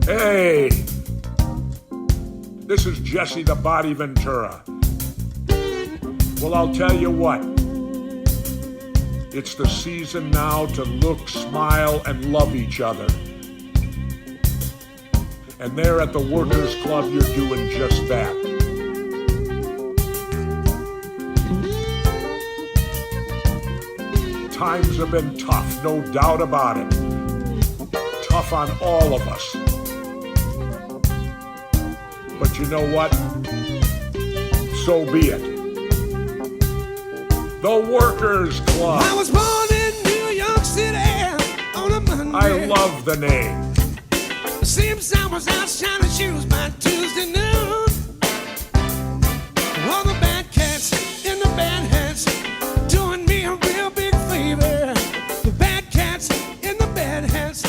Hey, this is Jesse the Body Ventura. Well, I'll tell you what. It's the season now to look, smile, and love each other. And there at the Workers Club, you're doing just that. Times have been tough, no doubt about it. Tough on all of us. But you know what? So be it. The Workers Club. I was born in New York City on a Monday. I love the name. Seems I was out shining shoes by Tuesday noon. All the bad cats in the bad hats doing me a real big favor. The bad cats in the bad hats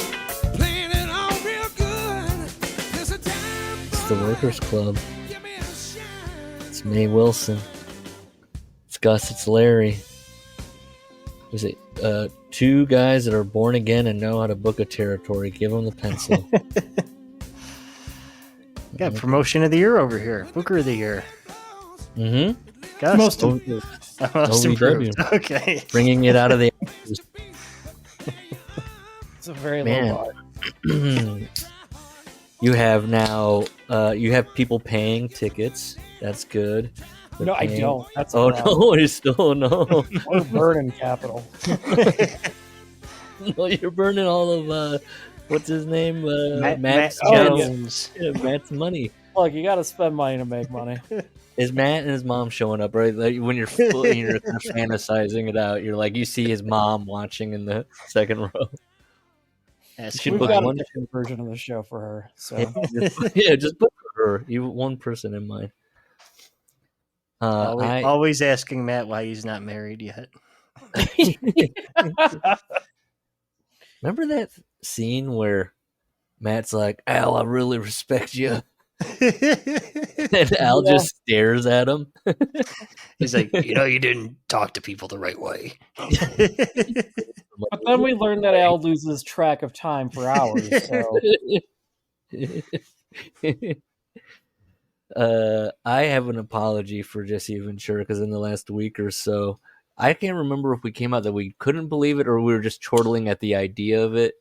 playing it all real good. There's a time. It's the Workers Club. It's Mae Wilson. It's Gus. It's Larry. Was it two guys that are born again and know how to book a territory? Give them the pencil. Got promotion of the year over here. Booker of the year. Mm-hmm. Gus. Most improved. OVW. Okay. Bringing it out of the... It's a very Man. low bar. You have now... you have people paying tickets. That's good. They're No, I paying- don't. That's a Oh, problem. no. You're still... No. We're burning capital. No, you're burning all of... what's his name? Matt Matt's Jones. Yeah, Matt's money. Look, you got to spend money to make money. Is Matt and his mom showing up, right? Like when you're kind of fantasizing it out, you're like, you see his mom watching in the second row. Yes, You should We've book got a one. different version of the show for her. So Yeah, just book her. You have one person in mind. always asking Matt why he's not married yet. Remember that scene where Matt's like, Al, I really respect you. And Al just stares at him. He's like, you didn't talk to people the right way. but then we learned that Al loses track of time for hours. So I have an apology for Jesse Ventura because in the last week or so, I can't remember if we came out that we couldn't believe it or we were just chortling at the idea of it.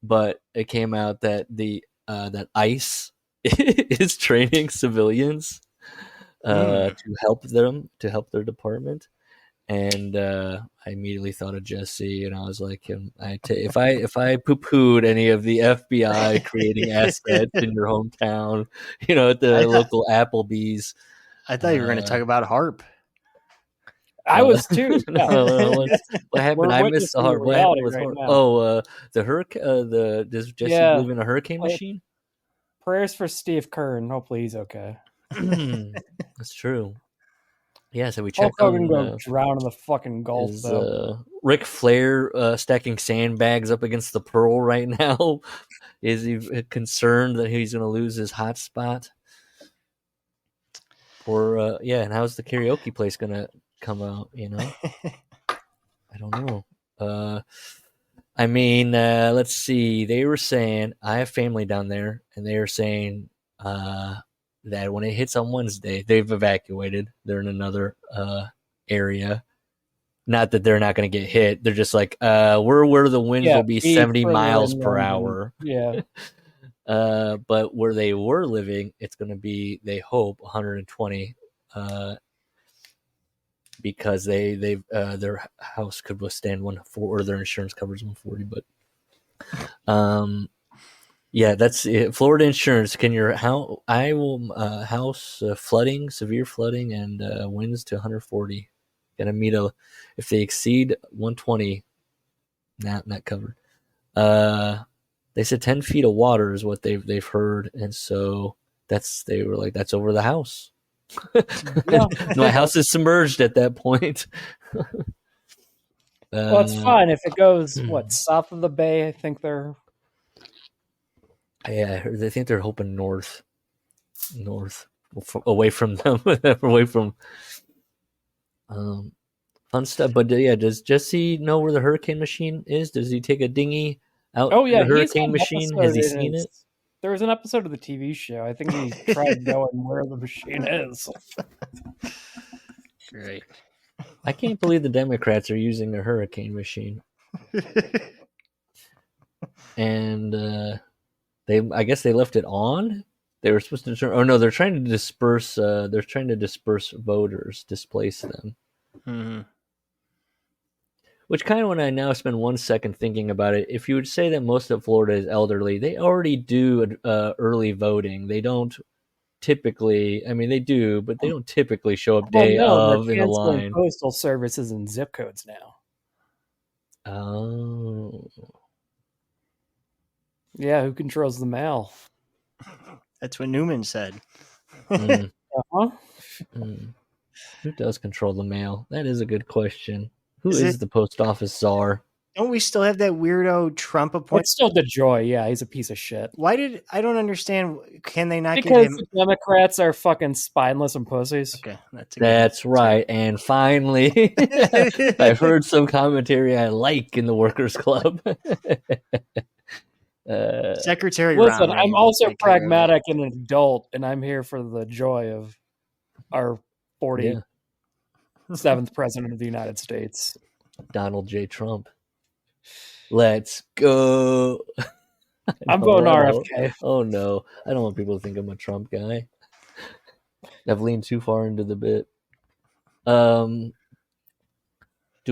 But it came out that that ICE is training civilians to help their department, and I immediately thought of Jesse, and I was like, if I poo-pooed any of the FBI creating assets in your hometown, at the local Applebee's, I thought you were going to talk about HARP. I was too. What happened? I missed the heart. What happened with right HARP? The hurricane. Does Jesse live in a hurricane machine? Prayers for Steve Kern. Hopefully he's okay. That's true. Yeah, so we Hulk checked Hogan on go drown in the fucking Gulf. is Though. Ric Flair stacking sandbags up against the Pearl right now. Is he concerned that he's going to lose his hot spot? Or and how's the karaoke place going to come out? I don't know. Let's see. They were saying I have family down there, and they were saying that when it hits on Wednesday, they've evacuated. They're in another area. Not that they're not going to get hit. They're just like, we're where the winds will be 70 miles per hour. Yeah. But where they were living, it's going to be, they hope, 120. Because their house could withstand 140, or their insurance covers 140. But that's it. Florida insurance. Can your house flooding, severe flooding, and winds to 140? Gonna meet if they exceed 120, not covered. They said 10 feet of water is what they've heard, and so they were like, that's over the house. My house is submerged at that point. Well, it's fine if it goes south of the bay. I think they're. Yeah, I heard, they think they're hoping north, away from them, away from fun stuff. But does Jesse know where the hurricane machine is? Does he take a dinghy out? Oh yeah, the hurricane machine. Has he seen it? There was an episode of the TV show. I think he tried knowing where the machine is. Great. I can't believe the Democrats are using a hurricane machine. And I guess they left it on. They were supposed to turn. Oh no, they're trying to disperse. They're trying to disperse voters, displace them. Mm-hmm. Which kind of, when I now spend 1 second thinking about it, if you would say that most of Florida is elderly, they already do early voting. They don't typically. I mean, they do, but they don't typically show up day of they're in a canceling line. postal services and zip codes now. Oh. Yeah, who controls the mail? That's what Newman said. Mm, Uh-huh. Who does control the mail? That is a good question. Who Is is it- the post office czar? Don't we still have that weirdo Trump appointment? It's still DeJoy. Yeah, he's a piece of shit. I don't understand. Can they not Because get him? the Democrats are fucking spineless and pussies. Okay, that's That's right. And finally, I've heard some commentary I like in the Workers Club. Secretary. Listen, Romney I'm will also take care of it. pragmatic and an adult, and I'm here for the joy of our 47th president of the United States. Donald J. Trump. Let's go. I'm No, voting I don't. RFK. Oh no, I don't want people to think I'm a Trump guy. I've leaned too far into the bit. Do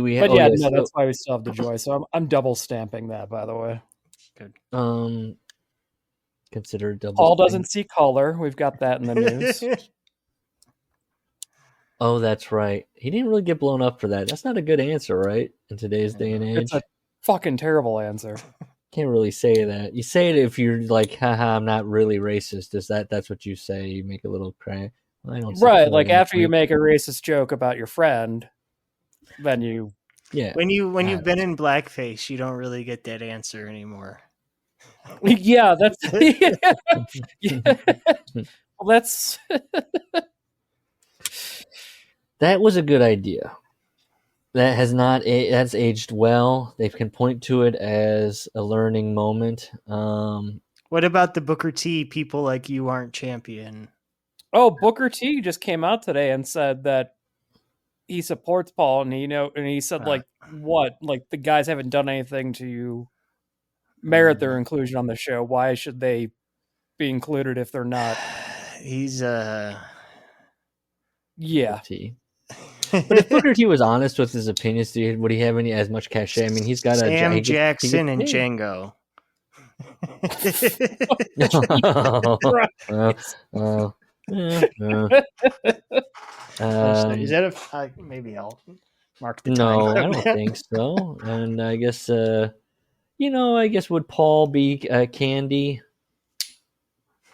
we have? But yeah, yes, no, that's why we still have the joy. So I'm double stamping that, by the way. Consider double. Paul thing. doesn't see color. We've got that in the news. Oh, that's right. He didn't really get blown up for that. That's not a good answer, right? In today's day and age, It's a fucking terrible answer. can't really say that. You say it if you're like, haha, I'm not really racist. That's what you say. You make a little crack. I don't Right, support like him. after you make a racist joke about your friend, then you Yeah. When you've Got been in blackface, you don't really get that answer anymore. yeah, that's yeah. Well, that's That was a good idea. That has not that's aged well. They can point to it as a learning moment. What about the Booker T? People like you aren't champion. oh, Booker T just came out today and said that he supports Paul, and he said like what, like the guys haven't done anything to merit their inclusion on the show. Why should they be included if they're not? He's Yeah, T. But if Booker T was honest with his opinions, would he have as much cachet? I mean, he's got Sam Jackson and Django. Is that maybe I'll mark the time? No, I don't think so. And I guess, I guess would Paul be Candy?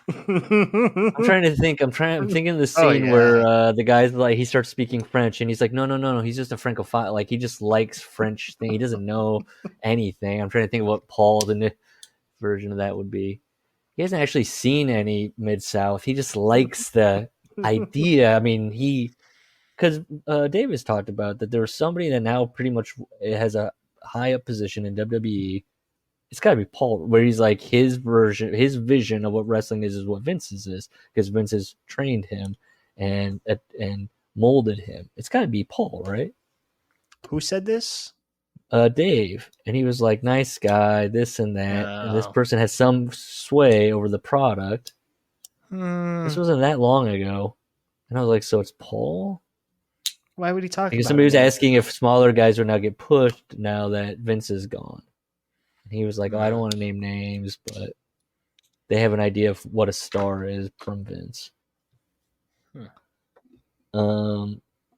I'm trying to think. I'm thinking of the scene where the guy's like, he starts speaking French, and he's like, no, he's just a Francophile. Like, he just likes French thing. He doesn't know anything. I'm trying to think of what Paul, the version of that would be. He hasn't actually seen any Mid-South. He just likes the idea. I mean, because Davis talked about that there was somebody that now pretty much has a high up position in WWE. It's got to be Paul, where he's like his vision of what wrestling is what Vince's is, because Vince has trained him and molded him. It's got to be Paul, right? Who said this? Dave, and he was like, nice guy, this and that, and this person has some sway over the product. This wasn't that long ago, and I was like, so it's Paul? Why would he talk Because about somebody was it? asking if smaller guys would now get pushed now that Vince is gone. And he was like, oh, I don't want to name names, but they have an idea of what a star is from Vince.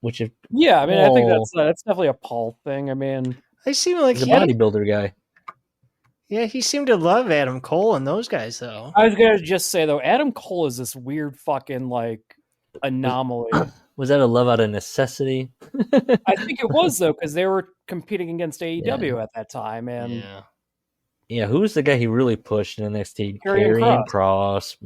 Which if yeah. I mean, I think Paul- that's definitely a Paul thing. I mean, I seem like he's a bodybuilder guy. he seemed to love Adam Cole and those guys though. I was gonna just say though, Adam Cole is this weird fucking like anomaly. Was that a love out of necessity? I think it was though, because they were competing against AEW at that time, and Yeah, who was the guy he really pushed in NXT? Karrion Karrion Kross.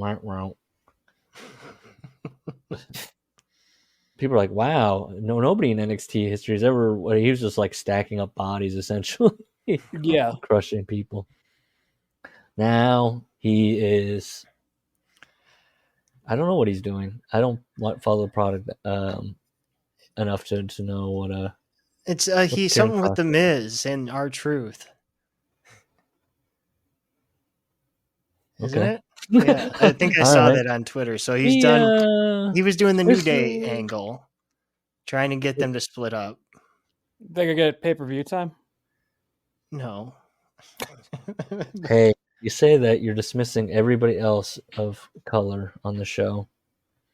People are like, wow, nobody in NXT history has ever. He was just like stacking up bodies essentially. yeah, Crushing people. Now He is. I don't know what he's doing. I don't follow the product enough to know what. It's What's he's Karen something with Cross the doing? Miz and R-Truth, isn't Okay. it? Yeah, I think I All saw right. that on Twitter. So He was doing the New Day recently- angle, trying to get them to split up. They could get pay-per-view time. No. Hey, you say that you're dismissing everybody else of color on the show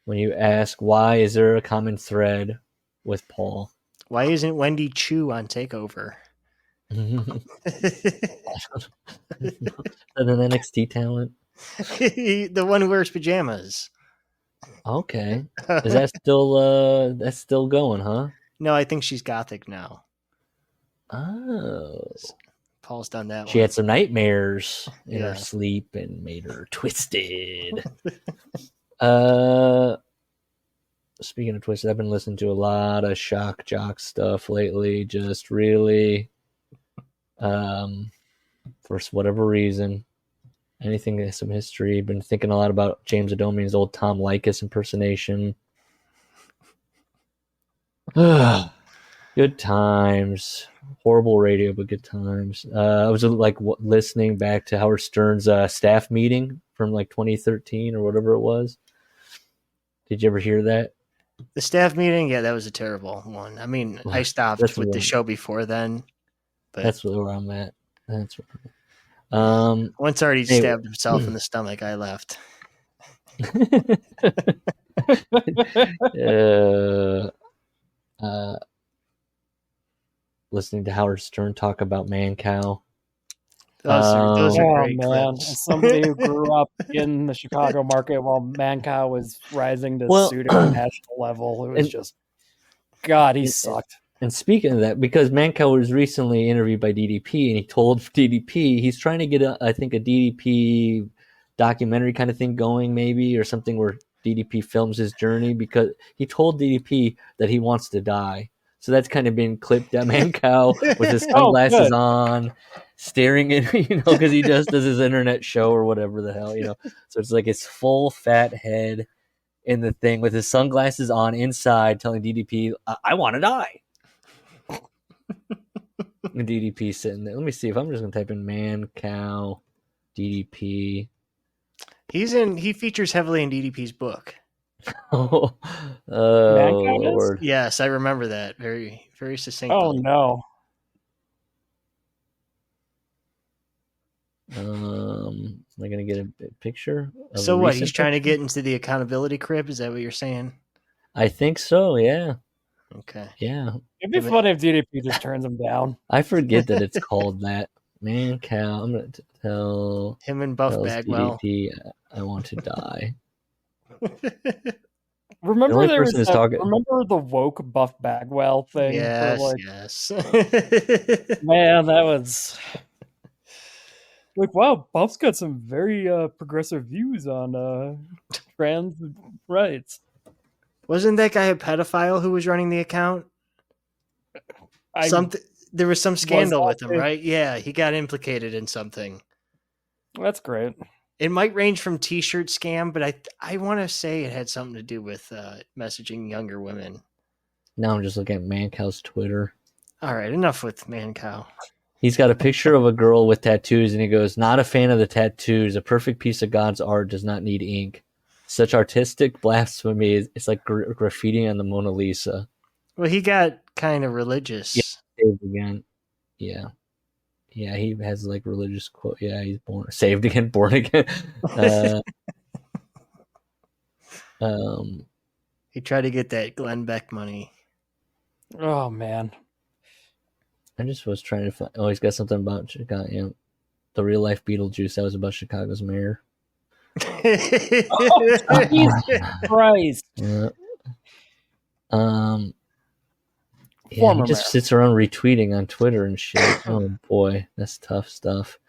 when you ask why is there a common thread with Paul? Why isn't Wendy Chu on Takeover? And an NXT talent. The one who wears pajamas. Okay, is that still that's still going, huh? No, I think she's gothic now. Oh, Paul's done that she one. had some nightmares in Yeah. her sleep and made her twisted. Speaking of twisted, I've been listening to a lot of shock jock stuff lately. Just really, for whatever reason, anything that has some history. Been thinking a lot about James Adomian's old Tom Likas impersonation. Good times. Horrible radio, but good times. I was like listening back to Howard Stern's staff meeting from like 2013 or whatever it was. Did you ever hear that? The staff meeting, yeah, that was a terrible one. I mean, I stopped That's with the one. show before then, but That's where I'm at. That's where once already anyway. stabbed himself in the stomach, I left. Listening to Howard Stern talk about Man-Cow. Those are Oh great man, clips. as somebody who grew up in the Chicago market while Mancow was rising to Well, pseudo national level, it was and- just God. He sucked. And speaking of that, because Mancow was recently interviewed by DDP, and he told DDP he's trying to get I think a DDP documentary kind of thing going, maybe, or something where DDP films his journey, because he told DDP that he wants to die. So that's kind of been clipped at Mancow with his sunglasses good. on, staring at, because he just does his internet show or whatever the hell, So it's like his full fat head in the thing with his sunglasses on inside, telling DDP, I want to die. And DDP sitting there. Let me see if I'm just gonna type in Mancow DDP. He features heavily in DDP's book. Oh, Mancow does? Lord. Yes, I remember that very, very succinctly. Oh no. Am I gonna get a picture? Of So a what? recent He's trying to picture? get into the accountability crib. Is that what you're saying? I think so. Yeah, Okay. yeah. It'd be funny if DDP just turns him down. I forget that it's called that. Mancow. I'm gonna tell Him and Buff tells Bagwell. DDP I want to die. Remember only there was person who's that- talking- remember the woke Buff Bagwell thing? Yes, For, like, yes. man, that was like, wow, Buff's got some very progressive views on trans rights. Wasn't that guy a pedophile who was running the account? There was some scandal with him, that- right? Yeah, he got implicated in something. That's great. It might range from T-shirt scam, but I want to say it had something to do with messaging younger women. Now I'm just looking at Mancow's Twitter. All right, enough with Mancow. He's got a picture of a girl with tattoos, and he goes, "Not a fan of the tattoos. A perfect piece of God's art does not need ink. Such artistic blasphemy. It's like graffiti on the Mona Lisa." Well, he got kind of religious. Yeah. Saved again. Yeah. Yeah, he has like religious quote. Yeah, he's saved again, born again. He tried to get that Glenn Beck money. Oh man. I just was trying to find. Oh, he's got something about Chicago. Yeah, the real life Beetlejuice. That was about Chicago's mayor. Jesus Christ. Yeah. Yeah, Former he just mayor. sits around retweeting on Twitter and shit. Oh boy, that's tough stuff.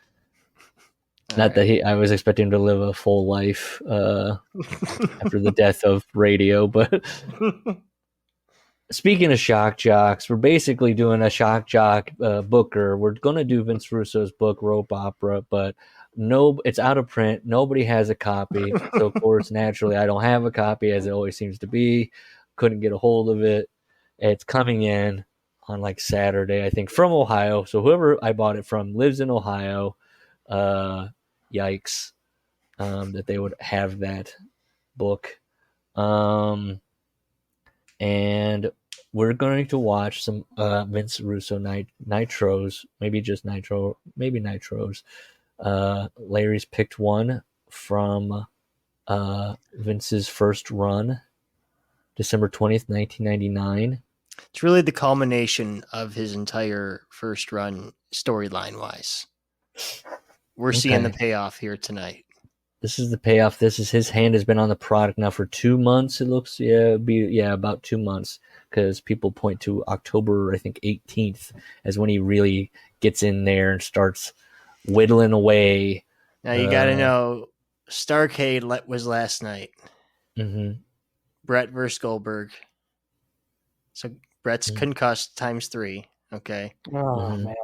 Not that I was expecting him to live a full life after the death of radio, but speaking of shock jocks, we're basically doing a shock jock booker. We're gonna do Vince Russo's book, Rope Opera, but it's out of print. Nobody has a copy, so of course, naturally, I don't have a copy, as it always seems to be. Couldn't get a hold of it. It's coming in on like Saturday, I think, from Ohio. So whoever I bought it from lives in Ohio. Yikes, that they would have that book. And we're going to watch some Vince Russo Nitros, maybe just Nitro, maybe Nitros. Larry's picked one from Vince's first run, December 20th, 1999. It's really the culmination of his entire first run storyline wise. We're seeing the payoff here tonight. This is the payoff. His hand has been on the product now for 2 months. It looks, about 2 months, because people point to October, I think 18th, as when he really gets in there and starts whittling away. Now you got to know, Starrcade was last night. Mm-hmm. Brett versus Goldberg. So Brett's concussed times 3. Okay. Oh man.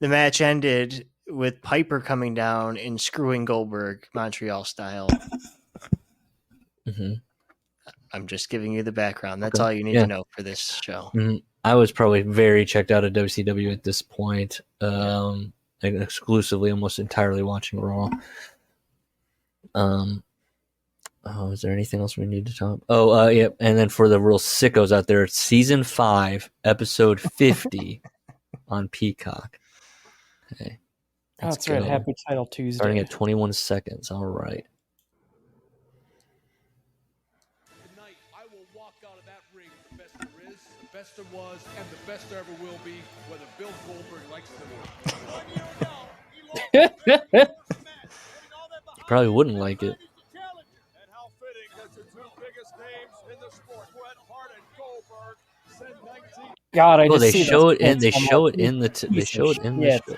The match ended with Piper coming down and screwing Goldberg Montreal style. Mm-hmm. I'm just giving you the background. That's all you need to know for this show. Mm-hmm. I was probably very checked out of WCW at this point. Exclusively, almost entirely watching Raw. Is there anything else we need to talk? Yeah. And then for the real sickos out there, it's season 5, episode 50 on Peacock. Okay. That's right. Happy Title Tuesday. Starting at 21 seconds. All right. Tonight, I will walk out of that ring the best there is, the best there was, and the best there ever will be, whether Bill Goldberg likes it or not. You probably wouldn't like it. And how fitting that the two biggest names in the sport, Bret Hart and Goldberg, send 19. God, I just they see show it this in. They clip. show it in the. They show it in the. shit. show.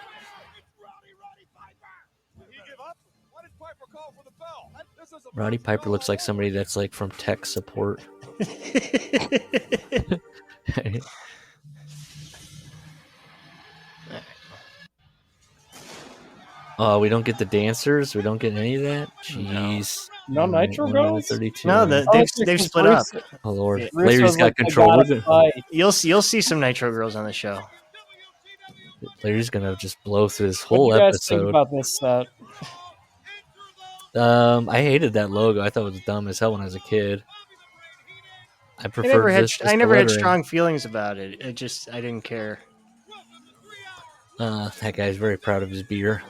Roddy Piper looks like somebody that's like from tech support. Oh, we don't get the dancers. We don't get any of that. Jeez. No Nitro girls. 32. No, they've split up. Oh Lord, Yeah. Larry's got control. You'll see some Nitro girls on the show. Larry's gonna just blow through this What whole do you guys think episode. about this set? I hated that logo. I thought it was dumb as hell when I was a kid. I prefer this. I never had strong feelings about it. I didn't care. That guy's very proud of his beer.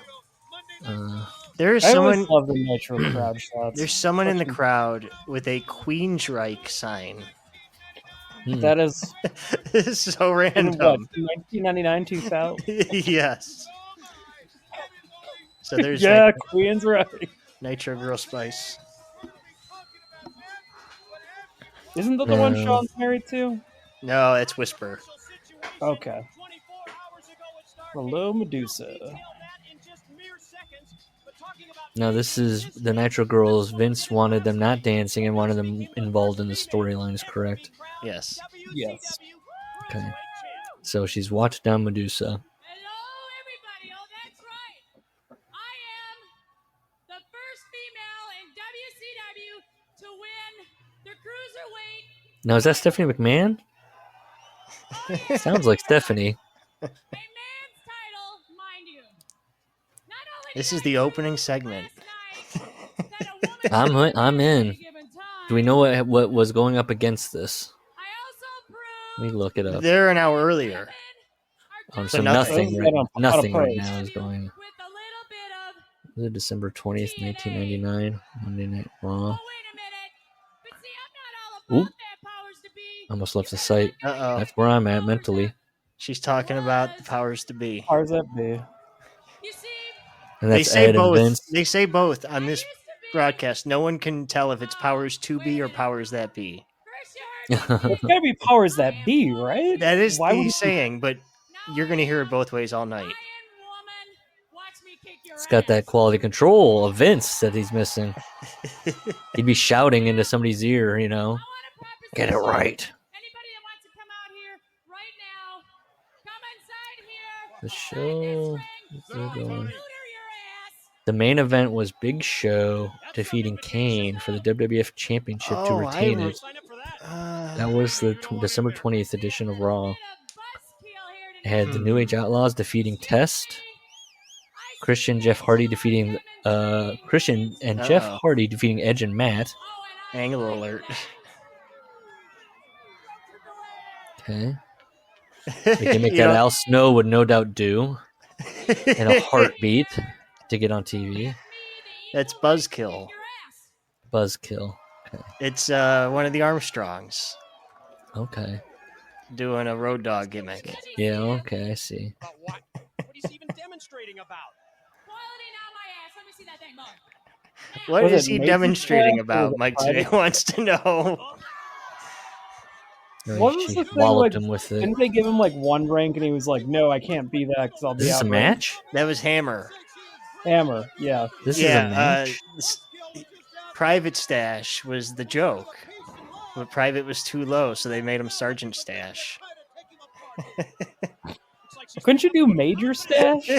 There's I someone. always love the Nitro crowd shots. There's someone in the crowd with a Queensryche sign. That is This is so in random. what, 1999, 2000. Yes. So there's Yeah, like Queen's right. Nitro Girl Spice. Isn't that the one Sean's married to? No, it's Whisper. Okay. Hello, Medusa. No, this is the Nitro Girls. Vince wanted them not dancing and wanted them involved in the storylines, correct? Yes. Yes. Okay. So she's watched down Medusa. Hello, everybody. Oh, that's right. I am the first female in WCW to win the Cruiserweight. Now, is that Stephanie McMahon? Sounds like Stephanie. A man's title, mind you. Not only This did is I the prove opening segment. last night that a woman I'm in. at any given time, Do we know what was going up against this? I also Let me proved look it up. They're an hour earlier. So So nothing, nothing. nothing right praise. now is going. with a little bit of, Was it December 20th, 1999? Monday Night Raw. oh, wait a minute. But see, I'm not all Oop. about that powers to be. Almost left the site. Uh-oh. That's where I'm at mentally. She's talking about the powers to be. How's that be? You see, And They that's say Ed and both. Vince. They say both on this broadcast. No one can tell if it's powers to be or powers that be. first you heard It's gotta be powers that be, right? That is Why would the it be- saying, but you're going to hear it both ways all night. Lion woman, watch me kick your It's got that ass. quality control of Vince that he's missing. He'd be shouting into somebody's ear, you know. I want a proposition. Get it right. Anybody that wants to come out The show. We're going. The main event was Big Show defeating Kane for the WWF Championship to retain it. That was the December 20th edition of Raw. It had the New Age Outlaws defeating Test. Christian and Jeff Hardy defeating Edge and Matt. Angle alert. Okay. The gimmick that Al Snow would no doubt do in a heartbeat to get on TV. That's Buzzkill. Buzzkill. Okay. It's one of the Armstrongs Okay. doing a Road Dogg gimmick. Yeah, okay, I see. What he's even demonstrating about? Quality, not my ass. Let me see that thing, Mo. What Was is it he Macy's demonstrating Stash or about? the Mike today private? wants to know. What was She the thing, walloped like, him with it. Didn't they give him like one rank and he was like, "No, I can't be that because I'll be Is this out." a match? That was Hammer. Hammer, yeah. This is a match? Private Stash was the joke. But Private was too low, so they made him Sergeant Stash. Couldn't you do Major Stash?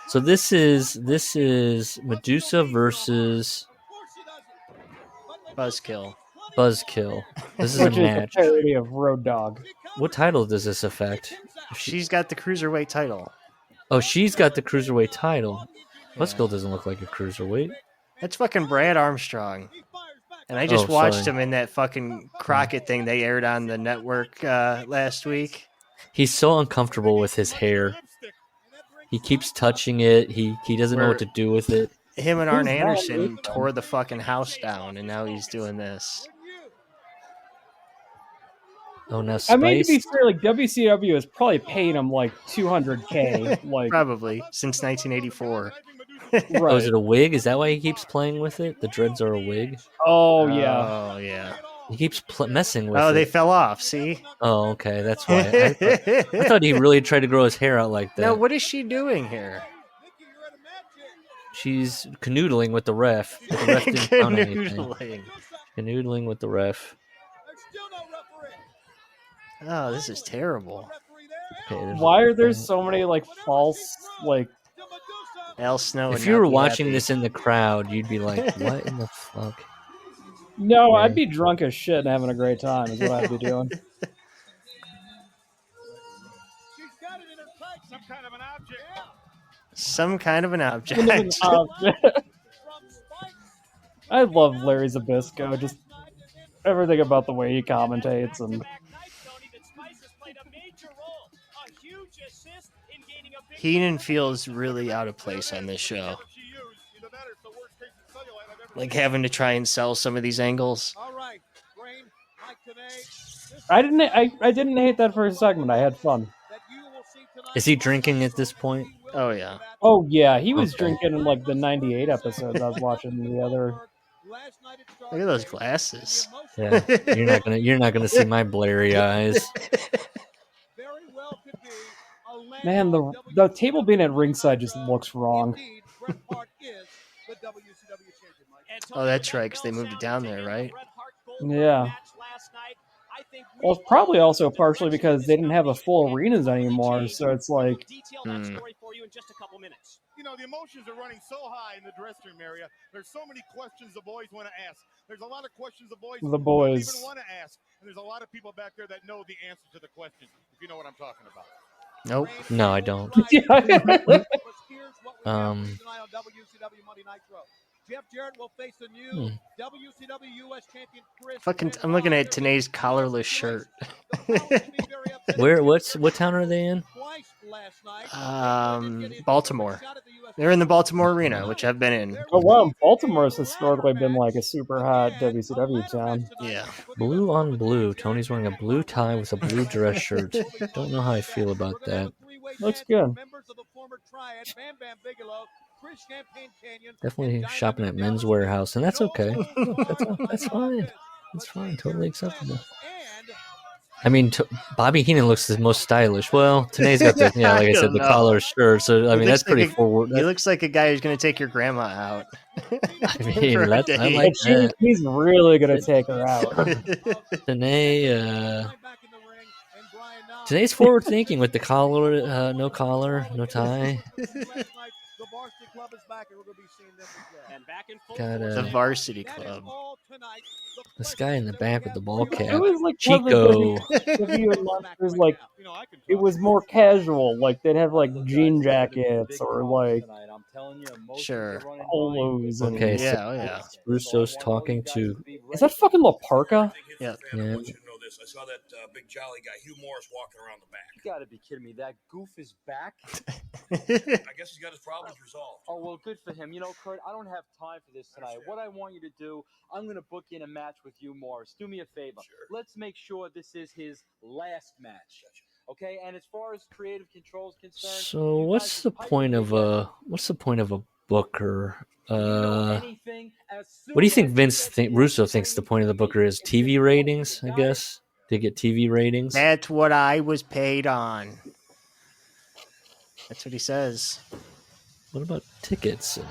So this is Medusa versus Buzzkill. Buzzkill. This is a Which is a match. parody of Road Dogg. What title does this affect? She's got the Cruiserweight title. Oh, she's got the Cruiserweight title. Buzzkill doesn't look like a Cruiserweight. That's fucking Brad Armstrong. And I just watched sorry. him in that fucking Crockett thing they aired on the network last week. He's so uncomfortable with his hair. He keeps touching it. He doesn't know what to do with it. Him and Arn Who's that, Anderson Luke? tore the fucking house down, and now he's doing this. Oh, now Spice. I mean, to be fair, like WCW is probably paying him like $200K. Like, Probably since 1984. right. Oh, is it a wig? Is that why he keeps playing with it? The dreads are a wig? Oh yeah. Oh yeah. He keeps messing with Oh, it. they fell off. See. Oh, okay. That's why. I thought he really tried to grow his hair out like that. Now, what is she doing here? She's canoodling with the ref. But the ref didn't count anything. Canoodling. Canoodling with the ref. Oh, this is terrible. Okay, there's Why a- are there so many like false like? Al Snow. If would you not were be watching happy. this in the crowd, you'd be like, "What in the fuck?" No, Yeah. I'd be drunk as shit and having a great time. Is what I'd be doing. Some kind of an object. I love Larry Zbyszko. Just everything about the way he commentates and Heenan feels really out of place on this show. Like having to try and sell some of these angles. I didn't hate that first segment. I had fun. Is he drinking at this point? Oh yeah. Oh yeah, he was Okay. drinking in like the '98 episodes. I was watching the other. Look at those glasses. Yeah, you're not gonna see my blurry eyes. Man, the table being at ringside just looks wrong. Oh, that's right, because they moved it down there, right? Yeah. Well, it's probably also partially because they didn't have a full arenas anymore, so it's like, You know, the emotions are running so high in the dressing room area. There's so many questions the boys want to ask. There's a lot of questions the boys The don't boys. even want to ask. And there's a lot of people back there that know the answer to the questions, if you know what I'm talking about. Nope. No, I don't. Jeff Jarrett will face the new WCW US champion Chris. Fucking, I'm looking at Tanae's collarless shirt. What town are they in? Baltimore. They're in the Baltimore arena, which I've been in. oh wow, Baltimore's historically been like a super hot WCW town. Yeah. Blue on blue. Tony's wearing a blue tie with a blue dress shirt. Don't know how I feel about that. Looks good. Definitely shopping at Men's Warehouse, and that's okay. That's fine. That's fine. Totally acceptable. I mean, Bobby Heenan looks the most stylish. Well, today's got the like I said, the know. collar shirt. So I mean, that's pretty forward. He looks like a guy who's going to take your grandma out. I mean, for a I date. like that. He's really gonna take her out. Tanae, Today's forward thinking with the collar, no collar, no tie. The Varsity Club is back, and we're going to be seeing them again. And back in full Got force. The a Varsity That is Club. all tonight. The this guy in the back with the ball It cap. was like Chico. W and Monsters, like it was more casual. Like they'd have like jean jackets or like Sure. polos. And, Okay, Yeah, so oh yeah. Russo's talking to. is that fucking La Parka? Yeah. I want you to know this. I saw that big jolly guy, Hugh Morris, walking around the back. You gotta be kidding me. That goof is back? I guess he's got his problems resolved. Oh, well, good for him. You know, Kurt, I don't have time for this tonight. What I want you to do, I'm going to book in a match with you, Morris. Do me a favor. Sure. Let's make sure this is his last match. Okay? And as far as creative control is concerned... So you what's guys the pipe point it of together. a booker? You know anything, as soon What do you think as Vince gets Russo thinks the point of the booker is? TV ratings, I guess. To get TV ratings. That's what I was paid on. That's what he says. What about tickets? And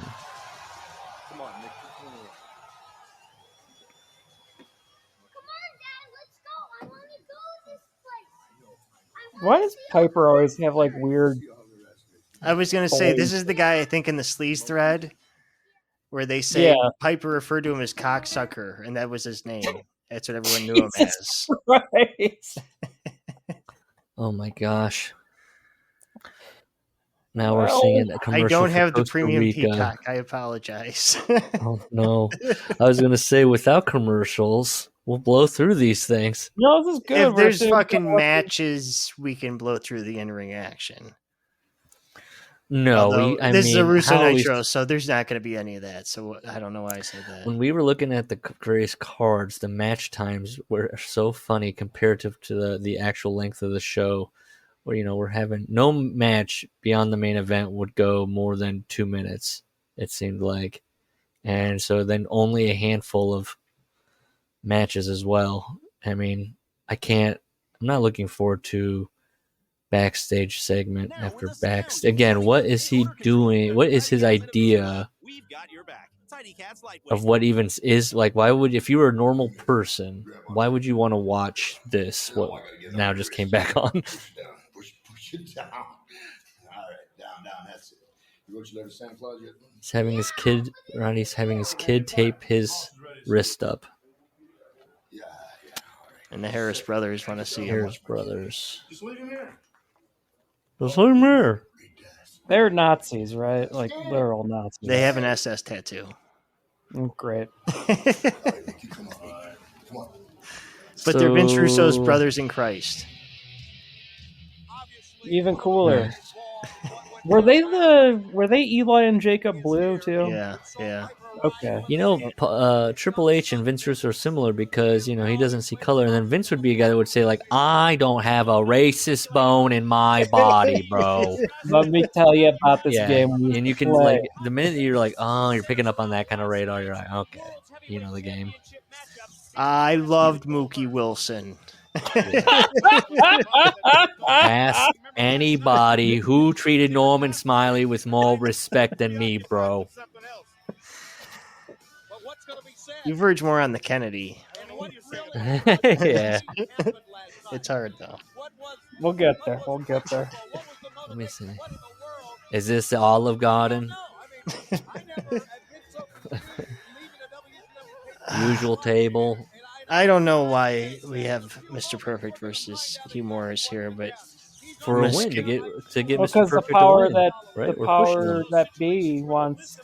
Come on, Nick. Come here. Why does Piper always have like weird? I was gonna say this is the guy I think in the sleaze thread where they say Yeah. Piper referred to him as cocksucker, and that was his name. That's what everyone knew him as. Right. oh my gosh! Now we're Well, seeing a commercial. I don't for have the Costa premium Rica. peacock. I apologize. Oh no! I was gonna say without commercials, we'll blow through these things. No, this is good. If We're there's seeing- fucking matches, we can blow through the in-ring action. No, Although, I this mean, is a Russo how we- Nitro, so there's not going to be any of that. So I don't know why I said that. when we were looking at the various cards, the match times were so funny comparative to the actual length of the show. Where we're having no match beyond the main event would go more than 2 minutes. It seemed like, and so then only a handful of matches as well. I mean, I'm not looking forward to backstage segment after backstage. Again, what is he doing? What is his idea of what even is like? Why would, if you were a normal person, why would you want to watch this? What now just came back on? Push it down. All right, down. That's it. You wrote your letter to Santa Claus yet? He's having his kid. Ronnie's having his kid tape his wrist up. Yeah. All right. And the Harris brothers want to see him. Harris brothers. Just leave him here. Just leave him here. They're Nazis, right? Like they're all Nazis. They have an SS tattoo. Great. Come on. But they're Vince So- Russo's brothers in Christ. Even cooler. Were they Eli and Jacob Blue too? Yeah. Okay. Triple H and Vince Russo are similar because he doesn't see color, and then Vince would be a guy that would say like, "I don't have a racist bone in my body, bro." Let me tell you about this Yeah, game. we and you can play. like the minute you're like, "Oh, you're picking up on that kind of radar," you're like, "Okay, you know the game." I loved Mookie Wilson. Ask anybody who treated Norman Smiley with more respect than me, bro. You verge more on the Kennedy. Yeah. It's hard though. We'll get there. Let me see. Is this the Olive Garden? Usual table. I don't know why we have Mr. Perfect versus Hugh Morris here, but For a win to get Mr. Because the Perfect power to win, right? the We're pushing power them. that be wants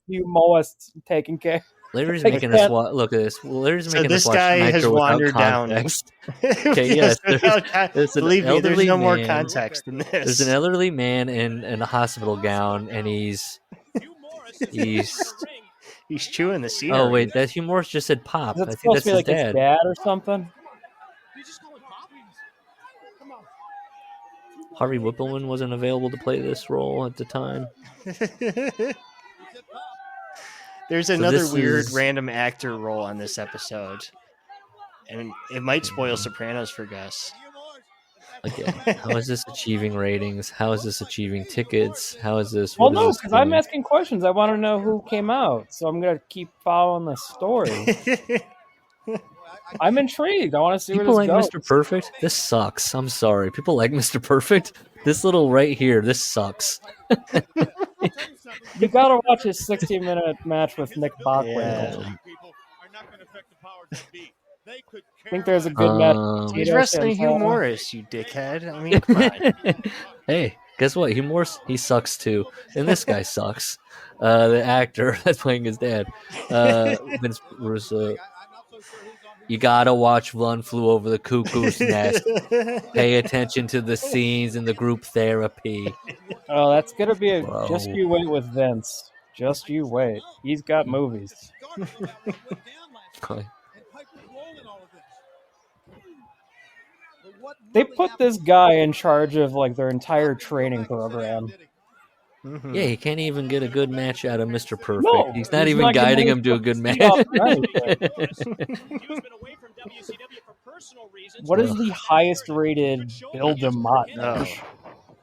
you Moist taken care. Larry's Like making that. us watch. Look at this. Larry's So making this us watch guy has Nitro without wandered down. context. Okay, yes. There's an Believe me, there's elderly no more man. context than this. There's an elderly man in a hospital gown, and he's He's chewing the scenery. Oh wait, that Hugh Morris just said pop. Is I it think supposed that's to be like his his dad. dad or something? Harvey Whippleman wasn't available to play this role at the time. There's So another this weird is- random actor role on this episode. And it might spoil Sopranos for Gus. Again, how is this achieving ratings? How is this achieving tickets? How is this? Well, what is no, this because I'm doing? asking questions. I want to know who came out, so I'm gonna keep following the story. I'm intrigued. I want to see People where like this goes. Mr. Perfect. This sucks. I'm sorry. People like Mr. Perfect. This little right here. This sucks. You gotta watch his 60-minute match with Nick Bockwinkel. I think there's a good match. He's wrestling Hugh Morris, you dickhead. I mean, come on. Hey, guess what? Hugh Morris, he sucks too. And this guy sucks. The actor that's playing his dad, Vince Russo. You gotta watch One Flew Over the Cuckoo's Nest. Pay attention to the scenes in the group therapy. Oh, that's gonna be Bro. just you wait with Vince. Just you wait. He's got movies. They put this guy in charge of like their entire training program. Mm-hmm. Yeah, he can't even get a good match out of Mr. Perfect. No, he's not even guiding him to a good match. What is the highest rated build a mott? No. Could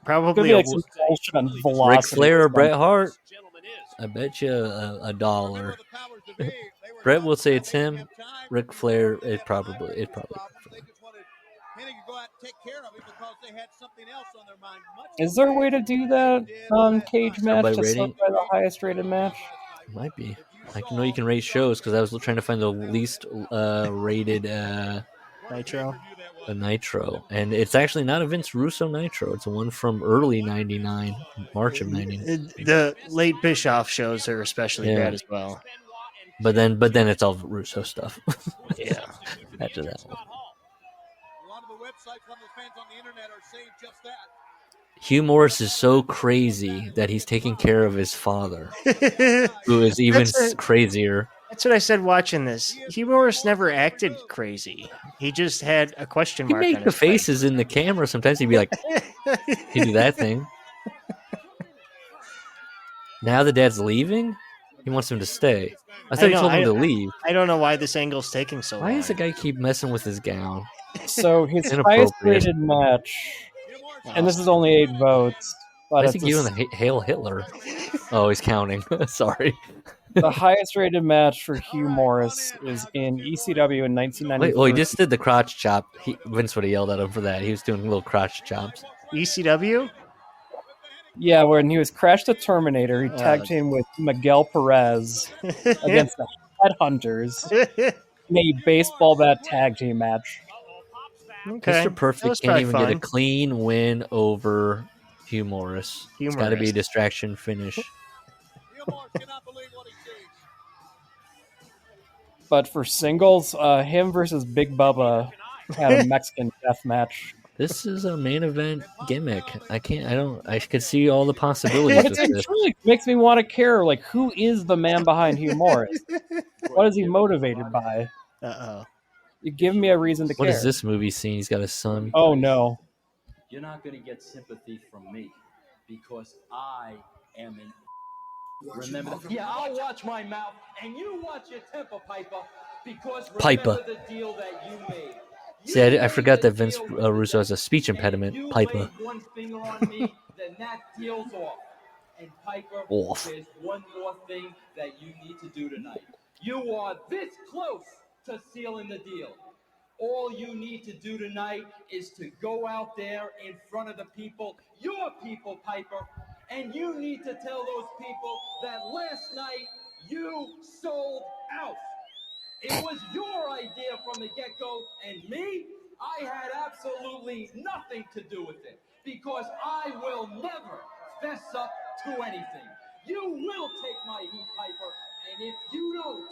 Probably be like some bullshit on velocity. Ric Flair or Bret Hart? I bet you $1. Bret will say it's him. Ric Flair, it probably. Is there a way to do that cage match By to rating? sort by the highest rated match? Might be. I know you can rate shows because I was trying to find the least rated Nitro. A Nitro, and it's actually not a Vince Russo Nitro. It's a one from early '99, March of '99. The late Bischoff shows are especially bad as well. But then it's all Russo stuff. Yeah. After that one. Hugh Morris is so crazy that he's taking care of his father, who is even crazier. That's what I said watching this. Hugh Morris never acted crazy. He just had a question He'd mark. make on the his face. faces in the camera. Sometimes he'd be like, he'd do that thing. Now the dad's leaving? He wants him to stay. I thought he told him to leave. I don't know why this angle's taking so long. Why does the guy keep messing with his gown? So his highest Inappropriate. rated match, and this is only 8 votes. But I it's think you the Hail Hitler. Oh, he's counting. Sorry. the highest rated match for Hugh Morris is in ECW in 1993. Wait, he just did the crotch chop. Vince would have yelled at him for that. He was doing little crotch chops. ECW? Yeah, when he was Crash the Terminator, he tag teamed with Miguel Perez against the Headhunters in a baseball bat tag team match. Okay. Mr. Perfect can't even get a clean win over Hugh Morris. It's got to be a distraction finish. But for singles, him versus Big Bubba had a Mexican death match. This is a main event gimmick. I could see all the possibilities with It this. really makes me want to care, like, who is the man behind Hugh Morris? What is he motivated by? Uh-oh. You give me a reason to care. What is this movie scene? He's got a son. Oh, no. You're not going to get sympathy from me because I am an... Remember that? Yeah, I'll watch my mouth and you watch your temper, Piper, because remember the deal that you made. See, I forgot that Vince Russo has a speech impediment. Piper. One finger on me, then that deal's off. And Piper, there's one more thing that you need to do tonight. You are this close to sealing the deal. All you need to do tonight is to go out there in front of the people, your people, Piper, and you need to tell those people that last night you sold out. It was your idea from the get-go, and me, I had absolutely nothing to do with it, because I will never fess up to anything. You will take my heat, Piper, and if you don't,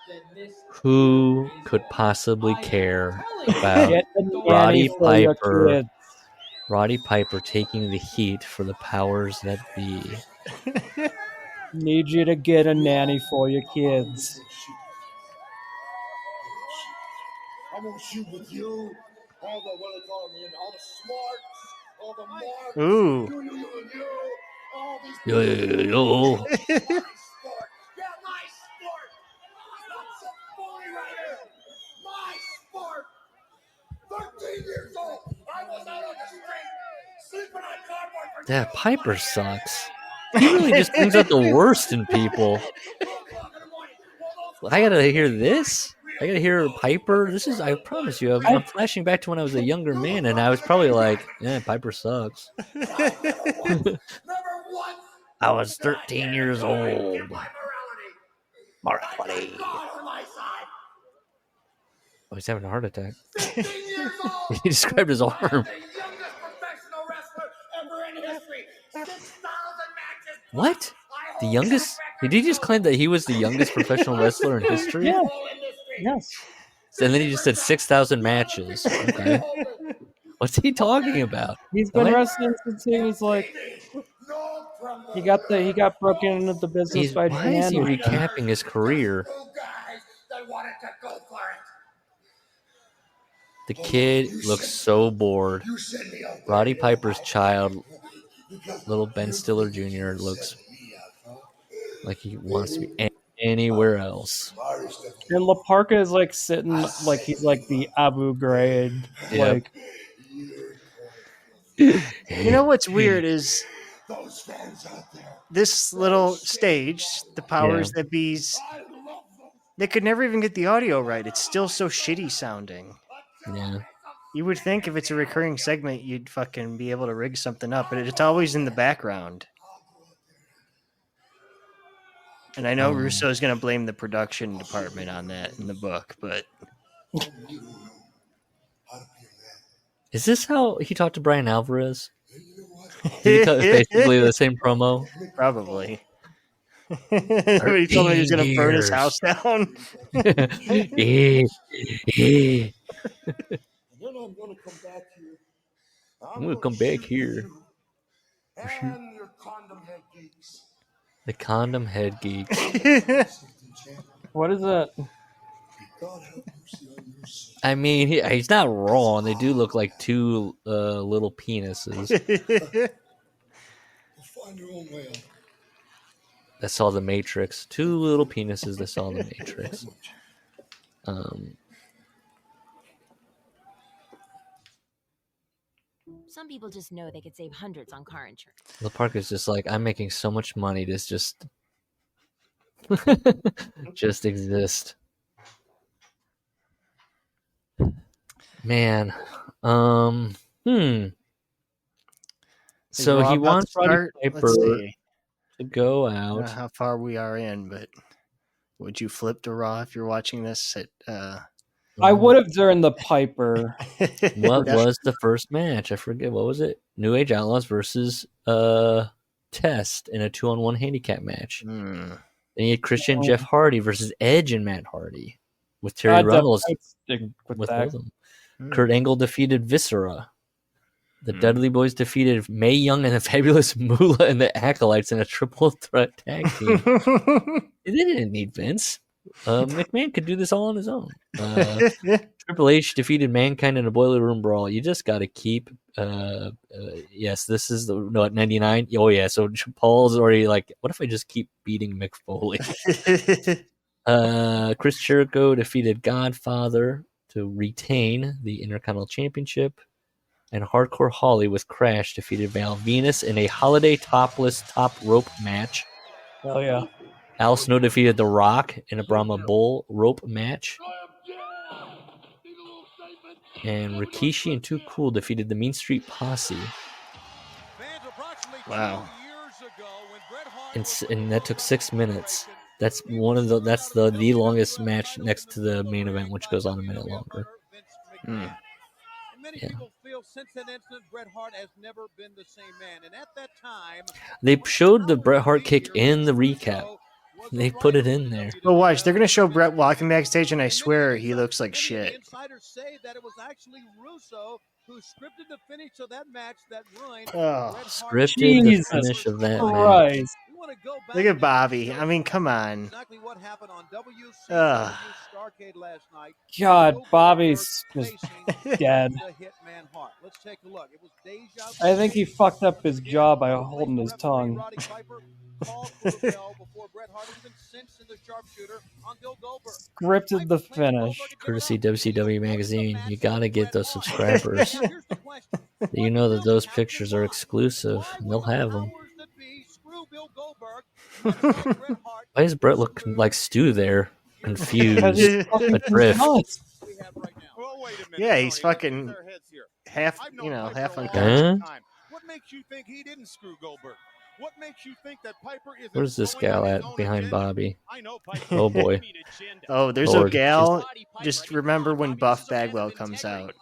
then this... Who could possibly care about Get the Roddy nanny for your Piper? kids. Roddy Piper taking the heat for the powers that be. Need you to get a nanny for your kids. I'm gonna shoot with you. All the what they call them, all the smarts, all the marks. Ooh. You, all these Yo. my sport. Yeah, my sport. Not some phony right here. My sport. 13 years old. I was out on the street, sleeping on cardboard for That Piper sucks. He really just brings out the worst in people. I gotta hear this. I gotta hear Piper. I promise you, I'm flashing back to when I was a younger man, and I was probably like, Piper sucks. I was 13 years old. Morality. Oh, he's having a heart attack. He described his arm. What? The youngest? Did he just claim that he was the youngest professional wrestler in history? Yeah. Yes. And then he just said 6,000 matches. Okay. What's he talking about? He's been wrestling since he was like. He got broken into the business by Why is he recapping his career? The kid looks so bored. Roddy Piper's child, little Ben Stiller Jr., looks like he wants to be anywhere else. And La Parka is like sitting like he's like the Abu Ghraib. Yep. Like, you know what's weird is this little stage, the powers that be's, they could never even get the audio right. It's still so shitty sounding. Yeah. You would think if it's a recurring segment, you'd fucking be able to rig something up, but it's always in the background. And I know Russo's going to blame the production department on that in the book, but... Is this how he talked to Brian Alvarez? Did he cut basically the same promo? Probably. He told me he was going to burn his house down. I'm going to come back here. I'm going to come back here. And your condom head geeks. The condom head geeks. what is that? I mean, he's not wrong. They do look like two little penises. Find your own way out. That saw the Matrix. Two little penises that saw the Matrix. Some people just know they could save hundreds on car insurance. The Parker's just like, I'm making so much money. This just exist. Man. So he wants Roddy Piper to go out. I don't know how far we are in, but would you flip to Raw if you're watching this at I would have during the Piper. What was the first match? I forget. What was it? New Age Outlaws versus Test in a 2-on-1 handicap match. Then you had Christian Jeff Hardy versus Edge and Matt Hardy with Terry Runnels with them. Kurt Angle defeated Viscera. The Dudley Boys defeated Mae Young and the Fabulous Moolah and the Acolytes in a triple threat tag team. They didn't need Vince. McMahon could do this all on his own. Triple H defeated Mankind in a Boiler Room Brawl. You just got to keep. Yes, this is the at 99. Oh yeah, so Paul's already like, what if I just keep beating Mick Foley? Chris Jericho defeated Godfather to retain the Intercontinental Championship, and Hardcore Holly with Crash defeated Val Venus in a holiday topless top rope match. Hell yeah. Al Snow defeated The Rock in a Brahma Bull rope match. And Rikishi and Too Cool defeated the Mean Street Posse. Wow. And that took 6 minutes. That's the longest match next to the main event, which goes on a minute longer. Many people feel since that incident, Bret Hart has never been the same man. And at that time, they showed the Bret Hart kick in the recap. They put it in there. Well, watch. They're going to show Bret walking backstage, and I swear he looks like shit. Insiders say that it was actually Russo who scripted the finish of that match that ruined. Scripted the finish of that match. Look at Bobby. I mean, come on. Exactly what happened on WCW Starrcade last night. God, Bobby's just dead. Let's take a look. It was deja I think he fucked up his jaw by holding his tongue. Scripted the finish. Courtesy WCW Magazine. You gotta get those subscribers. You know that those pictures are exclusive. And they'll have them. Why does Bret look like Stu there? confused, adrift. Yeah, he's fucking half unconscious. Huh? What makes you think he didn't screw Goldberg? What makes you think that Piper is Where's this gal at behind Bobby? I know Piper. Oh boy. Oh, there's Lord, a gal. Just remember when Buff Bagwell comes out.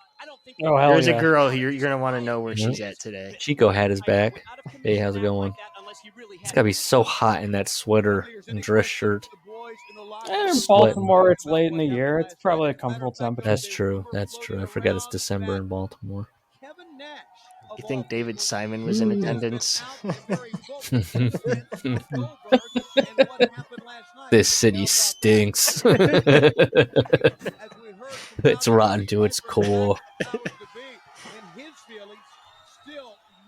Oh, hell There's yeah. a girl you're gonna want to know where she's at today. Chico had his back. Hey, how's it going? It's gotta be so hot in that sweater and dress shirt. In Sweating. Baltimore, it's late in the year. It's probably a comfortable temperature. That's true. That's true. I forgot it's December in Baltimore. You think David Simon was in attendance? This city stinks. It's rotten to its core.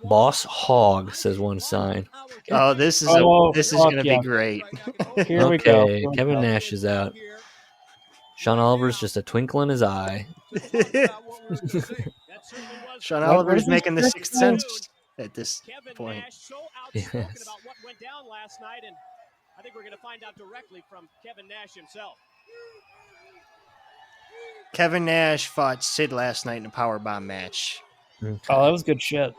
Boss Hog, says one sign. Oh, this is gonna be great. Here we go. Kevin Nash is out. Sean Oliver's just a twinkle in his eye. Sean Oliver's making the Sixth Sense at this point. Yes. About what went down last night, and I think we're going to find out directly from Kevin Nash himself. Kevin Nash fought Sid last night in a powerbomb match. Oh, that was good shit.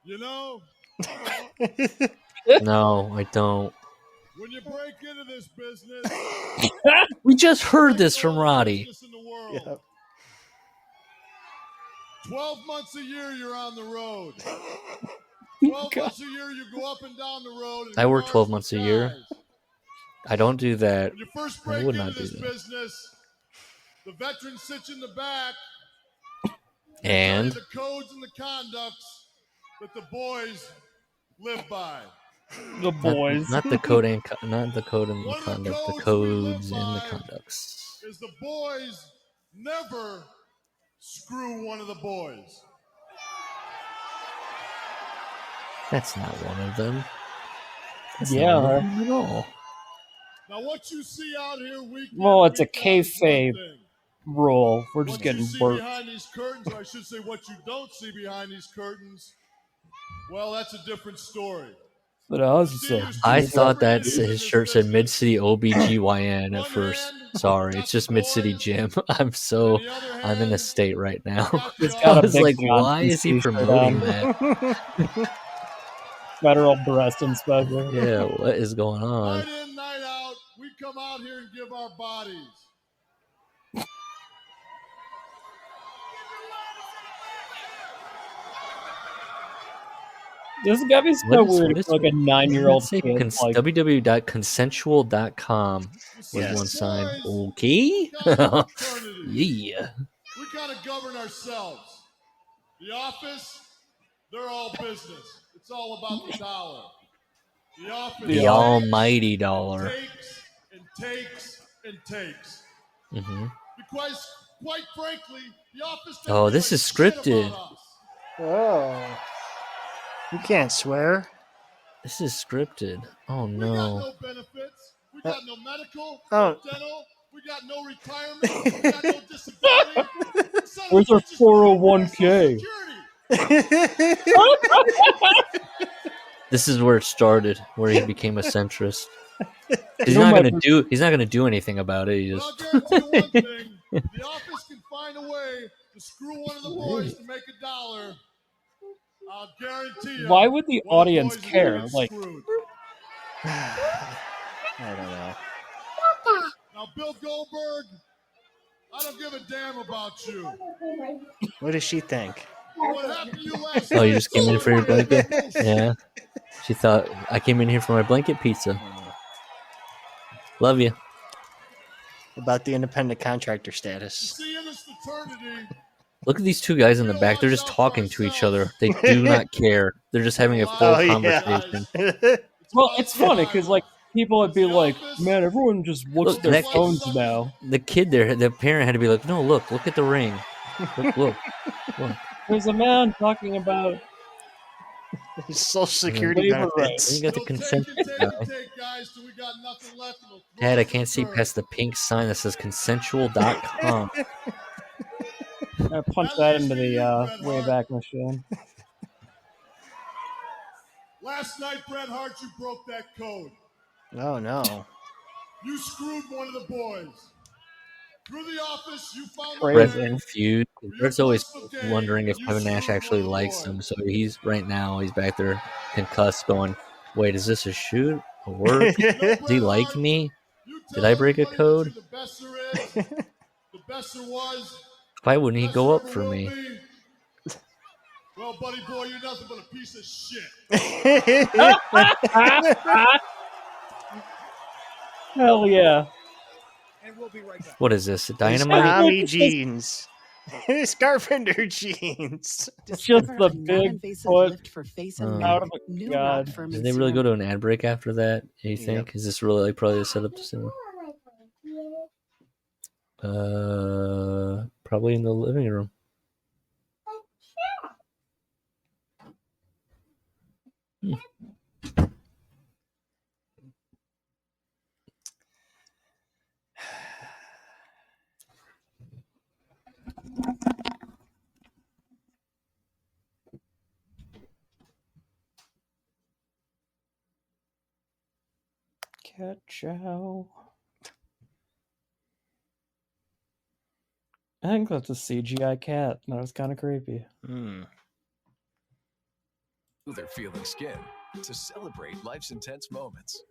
You know, No, I don't. when you break into this business, We just heard this from Roddy. in the world, 12 months a year you're on the road. 12 months a year you go up and down the road. I work 12 months a year. I don't do that. When you first I break would into not do this that. business, the veteran sits in the back. And The codes and the conducts that the boys live by. The boys. not the code and not the code and the One of the conduct, the codes we live codes and the by conducts. Is the boys never screw one of the boys. That's not one of them. That's Yeah. not one of them at all. Now what you see out here week in, Well, it's a week out is one kayfabe thing. rule. We're just What getting you see worked. behind these curtains, or I should say what you don't see behind these curtains, well, that's a different story. But also, I thought that his shirt said Mid City OBGYN at first. Sorry, it's just Mid City Gym. I'm in a state right now. He's I got a was big like, John why is he t-shirt promoting on. that? Federal breast inspector. Yeah, what is going on? Night in, night out, we come out here and give our bodies. This is gotta be so weird. It's like a 9-year-old kid. Like, www.consensual.com was one sign. Okay. Yeah. We gotta govern ourselves. The office, they're all business. It's all about the dollar. The office The almighty dollar. takes and takes and takes. Mm-hmm. Because, quite frankly, the office. Oh, this is scripted. Oh. You can't swear. This is scripted. Oh We got no. no benefits. We got no medical, Oh. no dental. We got no retirement. We got no disability. Son of where's a our bitch is 401k? This is where it started, where he became a centrist. He's You know, not my gonna do anything about it. He But just I'll guarantee you one thing. The office can find a way to screw one of the boys to make $1. I'll guarantee you. Why would the one of the audience boys will care? get Like, screwed. I don't know. Now, Bill Goldberg, I don't give a damn about you. What does she think? What happened to you last Oh, you night? just came in for your blanket? Yeah. She thought I came in here for my blanket pizza. Love you. About the independent contractor status. See, in this fraternity, Look at these two guys in the back. They're just talking to each other. They do not care. They're just having a full conversation. well, it's funny because like people would be like, "Man, everyone just looks at their that- phones now." The kid there, the parent had to be like, "No, look at the ring. Look. There's a man talking about Social Security labor benefits. You got the consent guy. take, guys, till we got nothing left. And we'll throw Dad, I us can't in see the past the pink sign that says consensual.com. I punch that into the Wayback Machine. Last night, Bret Hart, you broke that code. Oh no. You screwed one of the boys. Through the office, you found Bret's the way. confused. Bret's always wondering if Kevin Nash actually likes him. So he's back there concussed, going, "Wait, is this a shoot? A work? Does he like me? Did I break a code? The best there is, the best there was. Why wouldn't he go up for me?" Well, buddy boy, you're nothing but a piece of shit. Hell yeah. And we'll be right back. What is this? Dynamite? Tommy jeans. Carpenter jeans. It's just the big foot for face and out of the God. Did they really go to an ad break after that? You think? Yep. Is this really like probably a setup to cinema? Probably in the living room. Cat chow. I think that's a CGI cat. That was kind of creepy. Smoother feeling skin to celebrate life's intense moments.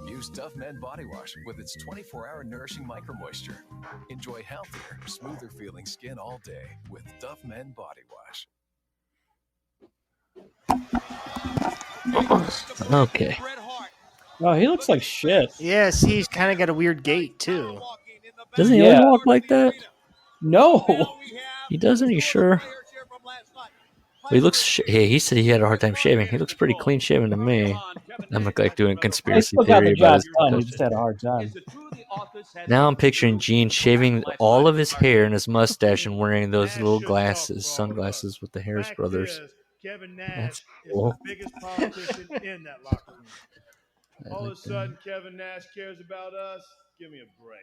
Use Dove Men Body Wash with its 24-hour nourishing micro-moisture. Enjoy healthier, smoother feeling skin all day with Dove Men Body Wash. Okay. Oh, he looks like shit. Yeah, see, he's kind of got a weird gait, too. Doesn't he always walk like that? No. He doesn't? Are you sure? Well, he looks. Hey, he said he had a hard time shaving. He looks pretty clean shaven to me. I'm like doing conspiracy theory about his. He just had a hard time. Now I'm picturing Gene shaving all of his hair and his mustache and wearing those little glasses, sunglasses with the Harris brothers. Kevin Nash That's cool. is the biggest politician in that locker room. All of a sudden, Kevin Nash cares about us. Give me a break.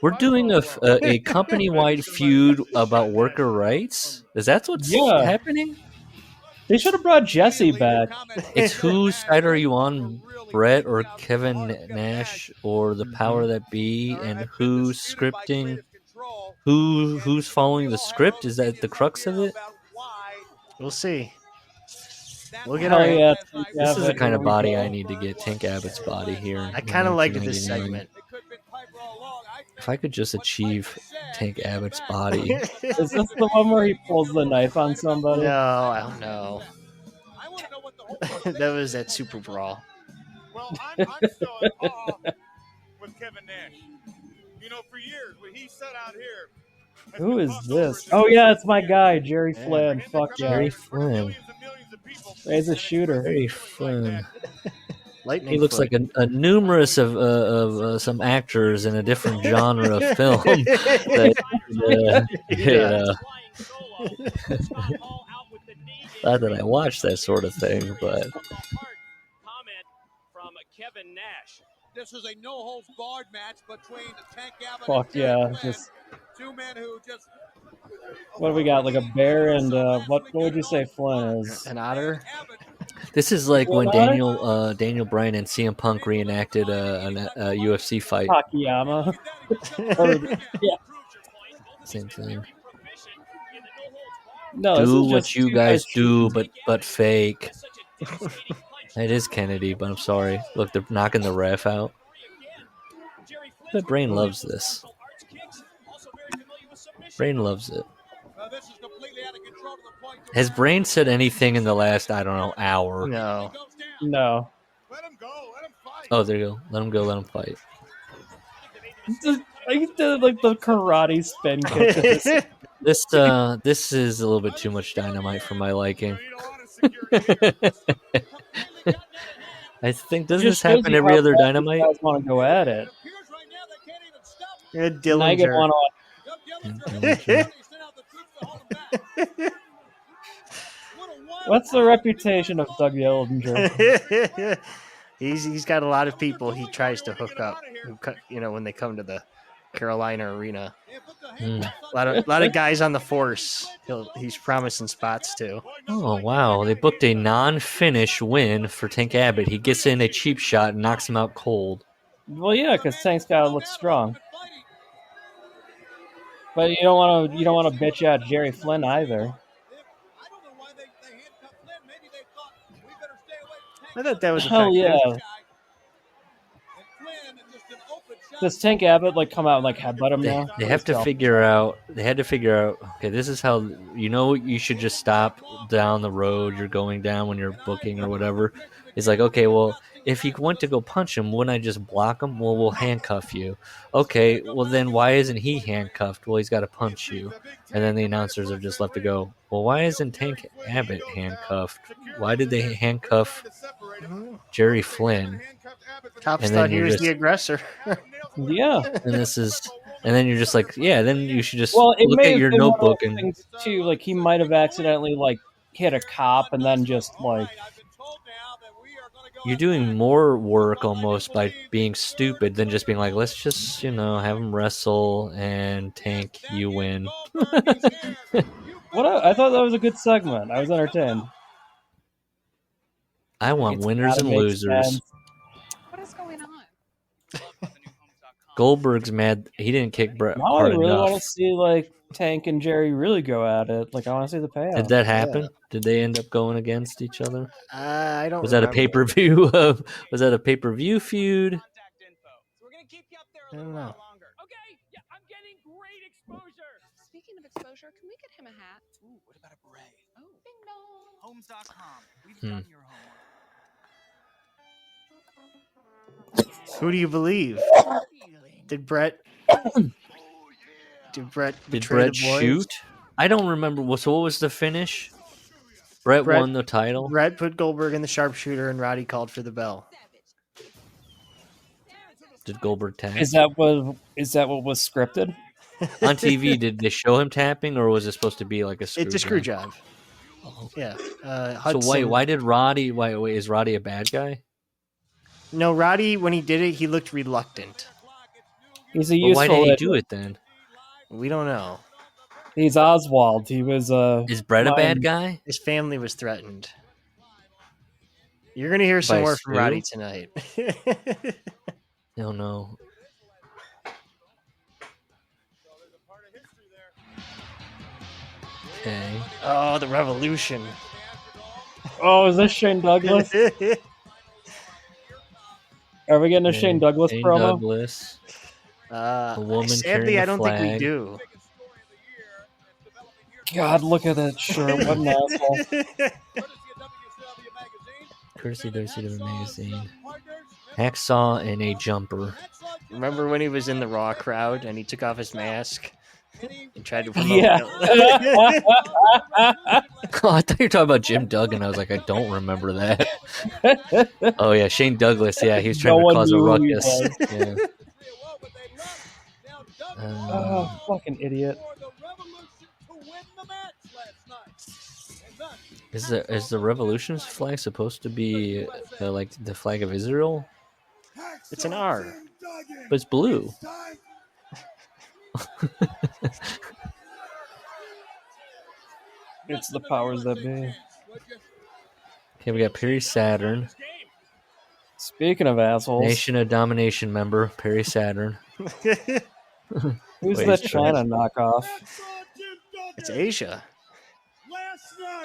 We're doing a company-wide feud about worker rights. Is that what's happening? They should have brought Jesse back. It's whose side are you on, Bret or Kevin Nash or the power that be, and who's scripting? Who's following the script? Is that the crux of it? We'll see. We'll get This is the kind of body I need to get. Tank Abbott's body here. I kind of liked this segment. If I could just achieve Tank Abbott's body. Is this the one where he pulls the knife on somebody? No, I don't know. That was that Super Brawl. Well, I'm still in awe with Kevin Nash. You know, for years, when he sat out here. Who is this? Oh, yeah, it's my guy, Jerry Flynn. Fuck yeah. Jerry Flynn. He's a shooter. Jerry Flynn. Lightning he looks like a numerous of some actors in a different genre of film. Not that I watch that sort of thing, but Comment from Kevin Nash. This is a no-holds-barred match between Tank Abbott Fuck and yeah. Flynn. Just, two men who just... what do we got? Like a bear and what would you say Flynn is? An otter? this is like when Daniel Bryan and CM Punk reenacted a UFC fight. Takayama. Yeah. Same thing. No, do what you guys do, but fake. It is Kennedy, but I'm sorry. Look, they're knocking the ref out. But Brain loves this. Brain loves it. Has Brain said anything in the last, I don't know, hour? No. No. Oh, there you go. Let him go. Let him fight. I did like the karate spin kick. This is a little bit too much Dynamite for my liking. I think doesn't this happen every other Dynamite? You guys want to go at it? Yeah, Dillinger. What's the reputation of Doug Dillinger? He's got a lot of people he tries to hook up. You know, when they come to the Carolina Arena. Hmm. A lot of guys on the force. He's promising spots too. Oh, wow. They booked a non-finish win for Tank Abbott. He gets in a cheap shot and knocks him out cold. Well, yeah, because Tank's got to look strong. But you don't want to bitch out Jerry Flynn either. I thought that was Hell effective. yeah. Does Tank Abbott come out and headbutt him now? They have to figure out. They had to figure out. Okay, this is how you should just stop down the road you're going down when you're booking or whatever. It's like, okay, well, if you went to go punch him, wouldn't I just block him? Well, we'll handcuff you. Okay, well then why isn't he handcuffed? Well, he's got to punch you. And then the announcers are just left to go, well, why isn't Tank Abbott handcuffed? Why did they handcuff Jerry Flynn? Cops thought he was the aggressor. Yeah. And then you're just like, yeah, then you should just Well, it look may at have your been one of notebook those and things too. He might have accidentally hit a cop and then just you're doing more work almost by being stupid than just being like, let's just, have him wrestle and Tank, you win. I thought that was a good segment. I was entertained. I want winners and losers. What is going on? Goldberg's mad he didn't kick Bret Now I hard really enough. want to see Tank and Jerry really go at it. I want to see the payoff. Did that happen? Yeah. Did they end up going against each other? I don't. Was that a pay-per-view? Was that a pay-per-view feud? I don't know. Speaking of exposure, can we get him a hat? Ooh, what about a beret? Oh, ding dong. Homes.com. We've done your homework. Who do you believe? Did Brett betray the boys? Shoot? I don't remember. So what was the finish? Brett won the title. Brett put Goldberg in the sharpshooter, and Roddy called for the bell. Did Goldberg tap? Is that what was scripted? On TV, did they show him tapping, or was it supposed to be like a screw It's a screw job. Yeah. So why did Roddy? Wait, is Roddy a bad guy? No, Roddy, when he did it, he looked reluctant. He's a useful. Why did he do it then? We don't know. He's Oswald. He was Is Brett a bad guy? His family was threatened. You're going to hear some more from Roddy tonight. No, no. Okay. Oh, the Revolution. Oh, is this Shane Douglas? Are we getting a Shane Douglas promo? Douglas. A woman sadly, I don't think we do. God, look at that shirt. What an asshole. Courtesy WCW magazine. Hacksaw in a jumper. Remember when he was in the Raw crowd and he took off his mask and tried to promote? Yeah. Oh, I thought you were talking about Jim Duggan. I was like, I don't remember that. Oh yeah, Shane Douglas. Yeah, he was trying to cause a ruckus. Yeah. Oh, fucking idiot. Is the Revolution's flag supposed to be like the flag of Israel? It's an R, but it's blue. It's the powers that be. Okay, we got Perry Saturn. Speaking of assholes, Nation of Domination member Perry Saturn. Who's that China knockoff? It's Asia.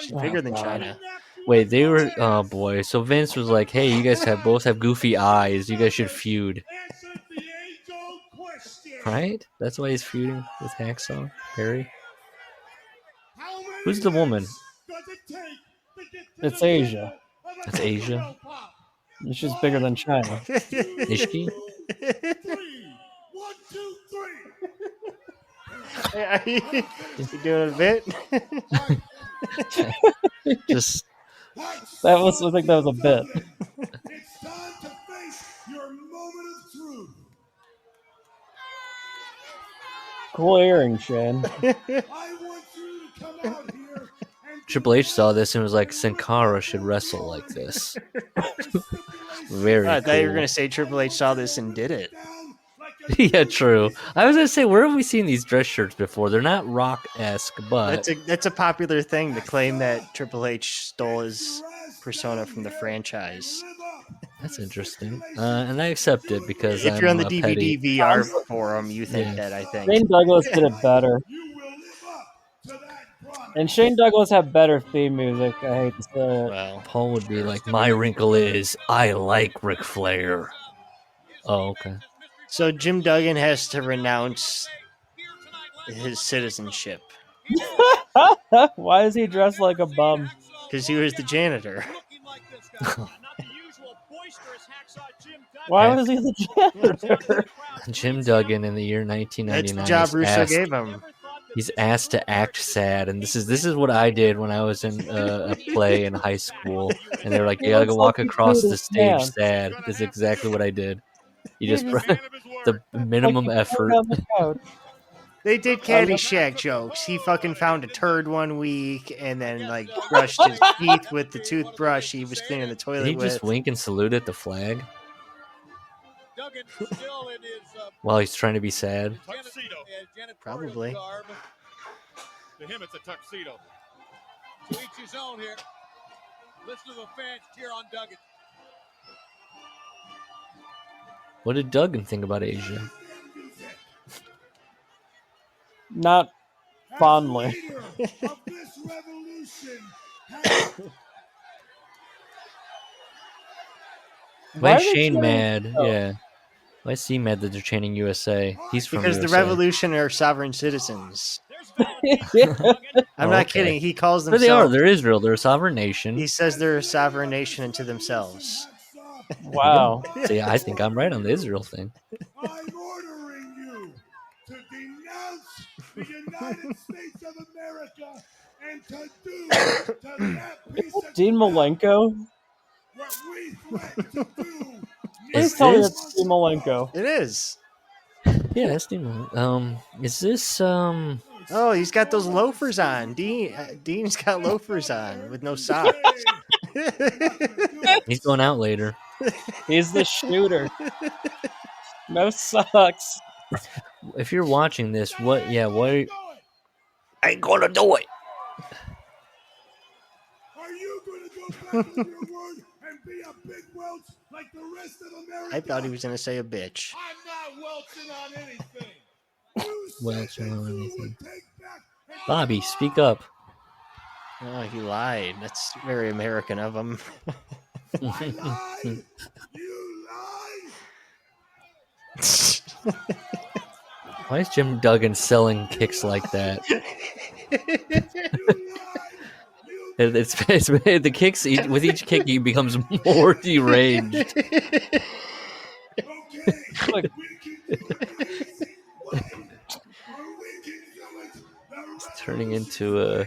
She's bigger than China. Wait, they were. Oh boy! So Vince was like, "Hey, you guys both have goofy eyes. You guys should feud." Right? That's why he's feuding with Hacksaw Perry. Who's the woman? It's Asia. That's Asia. She's bigger than China. Ishki? You doing a bit? Just I think that was a bit. It's time to face your moment of truth. Cool earring, Shane. I want you to come out here and Triple H saw this and was like, Sin Cara should wrestle like this. Very I thought you were cool. going to say Triple H saw this and did it. Yeah, true. I was gonna say, where have we seen these dress shirts before? They're not rock-esque, but That's a popular thing to claim that Triple H stole his persona from the franchise. that's interesting. And I accept it because If you're on the petty. DVD VR forum, you think that, I think. Shane Douglas did it better. And Shane Douglas had better theme music. I hate to say it. Well, Paul would be like, my wrinkle is, I like Ric Flair. Oh, okay. So Jim Duggan has to renounce his citizenship. Why is he dressed like a bum? Because he was the janitor. Why was he the janitor? Jim Duggan in the year 1999. That's the job Russo gave him. He's asked to act sad, and this is what I did when I was in a play in high school, and they were like, "You gotta go walk across the stage sad." This is exactly what I did. You just the minimum effort. They did Caddyshack jokes. He fucking found a turd one week and then like brushed his teeth with the toothbrush he was cleaning the toilet Did he with. just wink and salute at the flag while he's trying to be sad? Probably. To him, it's a tuxedo. To each his own here. Listen to the fans cheer on Duggan. What did Duggan think about Asia? Not fondly. Why is Shane mad? Yeah. Why is he mad that they're chanting USA? He's from because USA. the revolution are sovereign citizens. I'm not kidding. He calls But themselves. they are. They're Israel. They're a sovereign nation. He says they're a sovereign nation unto themselves. Wow. See, I think I'm right on the Israel thing. I'm ordering you to denounce the United States of America and to do to that piece of Dean Malenko? what we threatened to do. Please tell me it's Dean Malenko. It is. Yeah, that's Dean Malenko. Is this Oh, he's got those loafers on. Dean's got loafers on with no socks. He's going out later. He's the shooter. No socks. If you're watching this, what? I ain't gonna do it. Are you going to go back on your word and be a big welch like the rest of America? I thought he was going to say a bitch. I'm not welching on anything. Welching on anything. Bobby, speak up. Oh, he lied. That's very American of him. Why is Jim Duggan selling kicks like that? It's the kicks with each kick he becomes more deranged. It's turning into a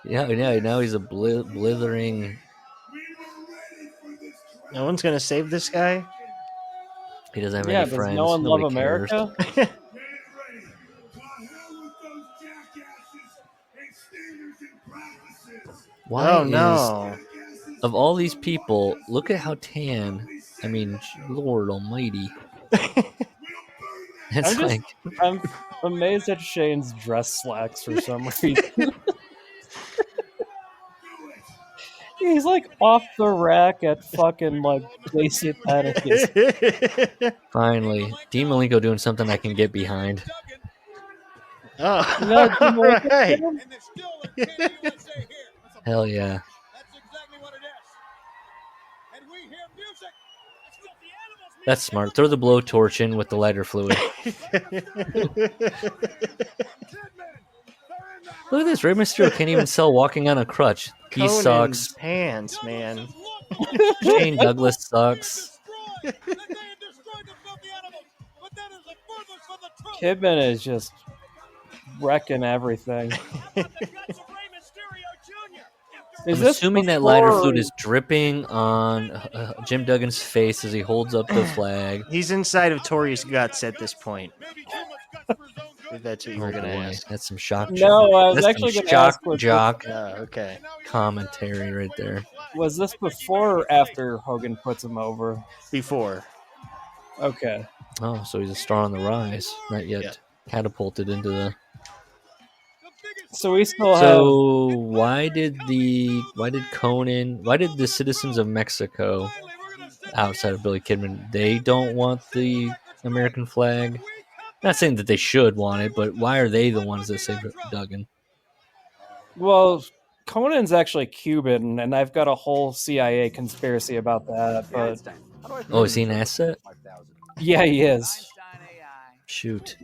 now he's a blithering. No one's gonna save this guy. He doesn't have any friends. Does no one Nobody love cares. America? Why Oh no! Of all these people, look at how tan. I mean, Lord Almighty. It's I'm amazed at Shane's dress slacks for some reason. He's like off the rack at fucking like basic etiquette. Finally, Dean Malenko doing something I can get behind. Oh, No, all right. Hell yeah. That's smart. Throw the blowtorch in with the lighter fluid. Look at this. Rey Mysterio can't even sell walking on a crutch. He Conan's sucks. pants, man. Shane Douglas sucks. Kidman is just wrecking everything. I'm assuming that lighter fluid is dripping on Jim Duggan's face as he holds up the flag. He's inside of Tori's guts at this point. If that's what you were going to ask. That's some shock. No, I was That's actually some going to ask. jock Okay. commentary right there. Was this before or after Hogan puts him over? Before. Okay. Oh, so he's a star on the rise. Not yet catapulted into the. So we still have. So why did Conan? Why did the citizens of Mexico, outside of Billy Kidman, they don't want the American flag? Not saying that they should want it, but why are they the ones that say Duggan? Well, Conan's actually Cuban, and I've got a whole CIA conspiracy about that. But Oh, is he an asset? yeah, he is. Shoot.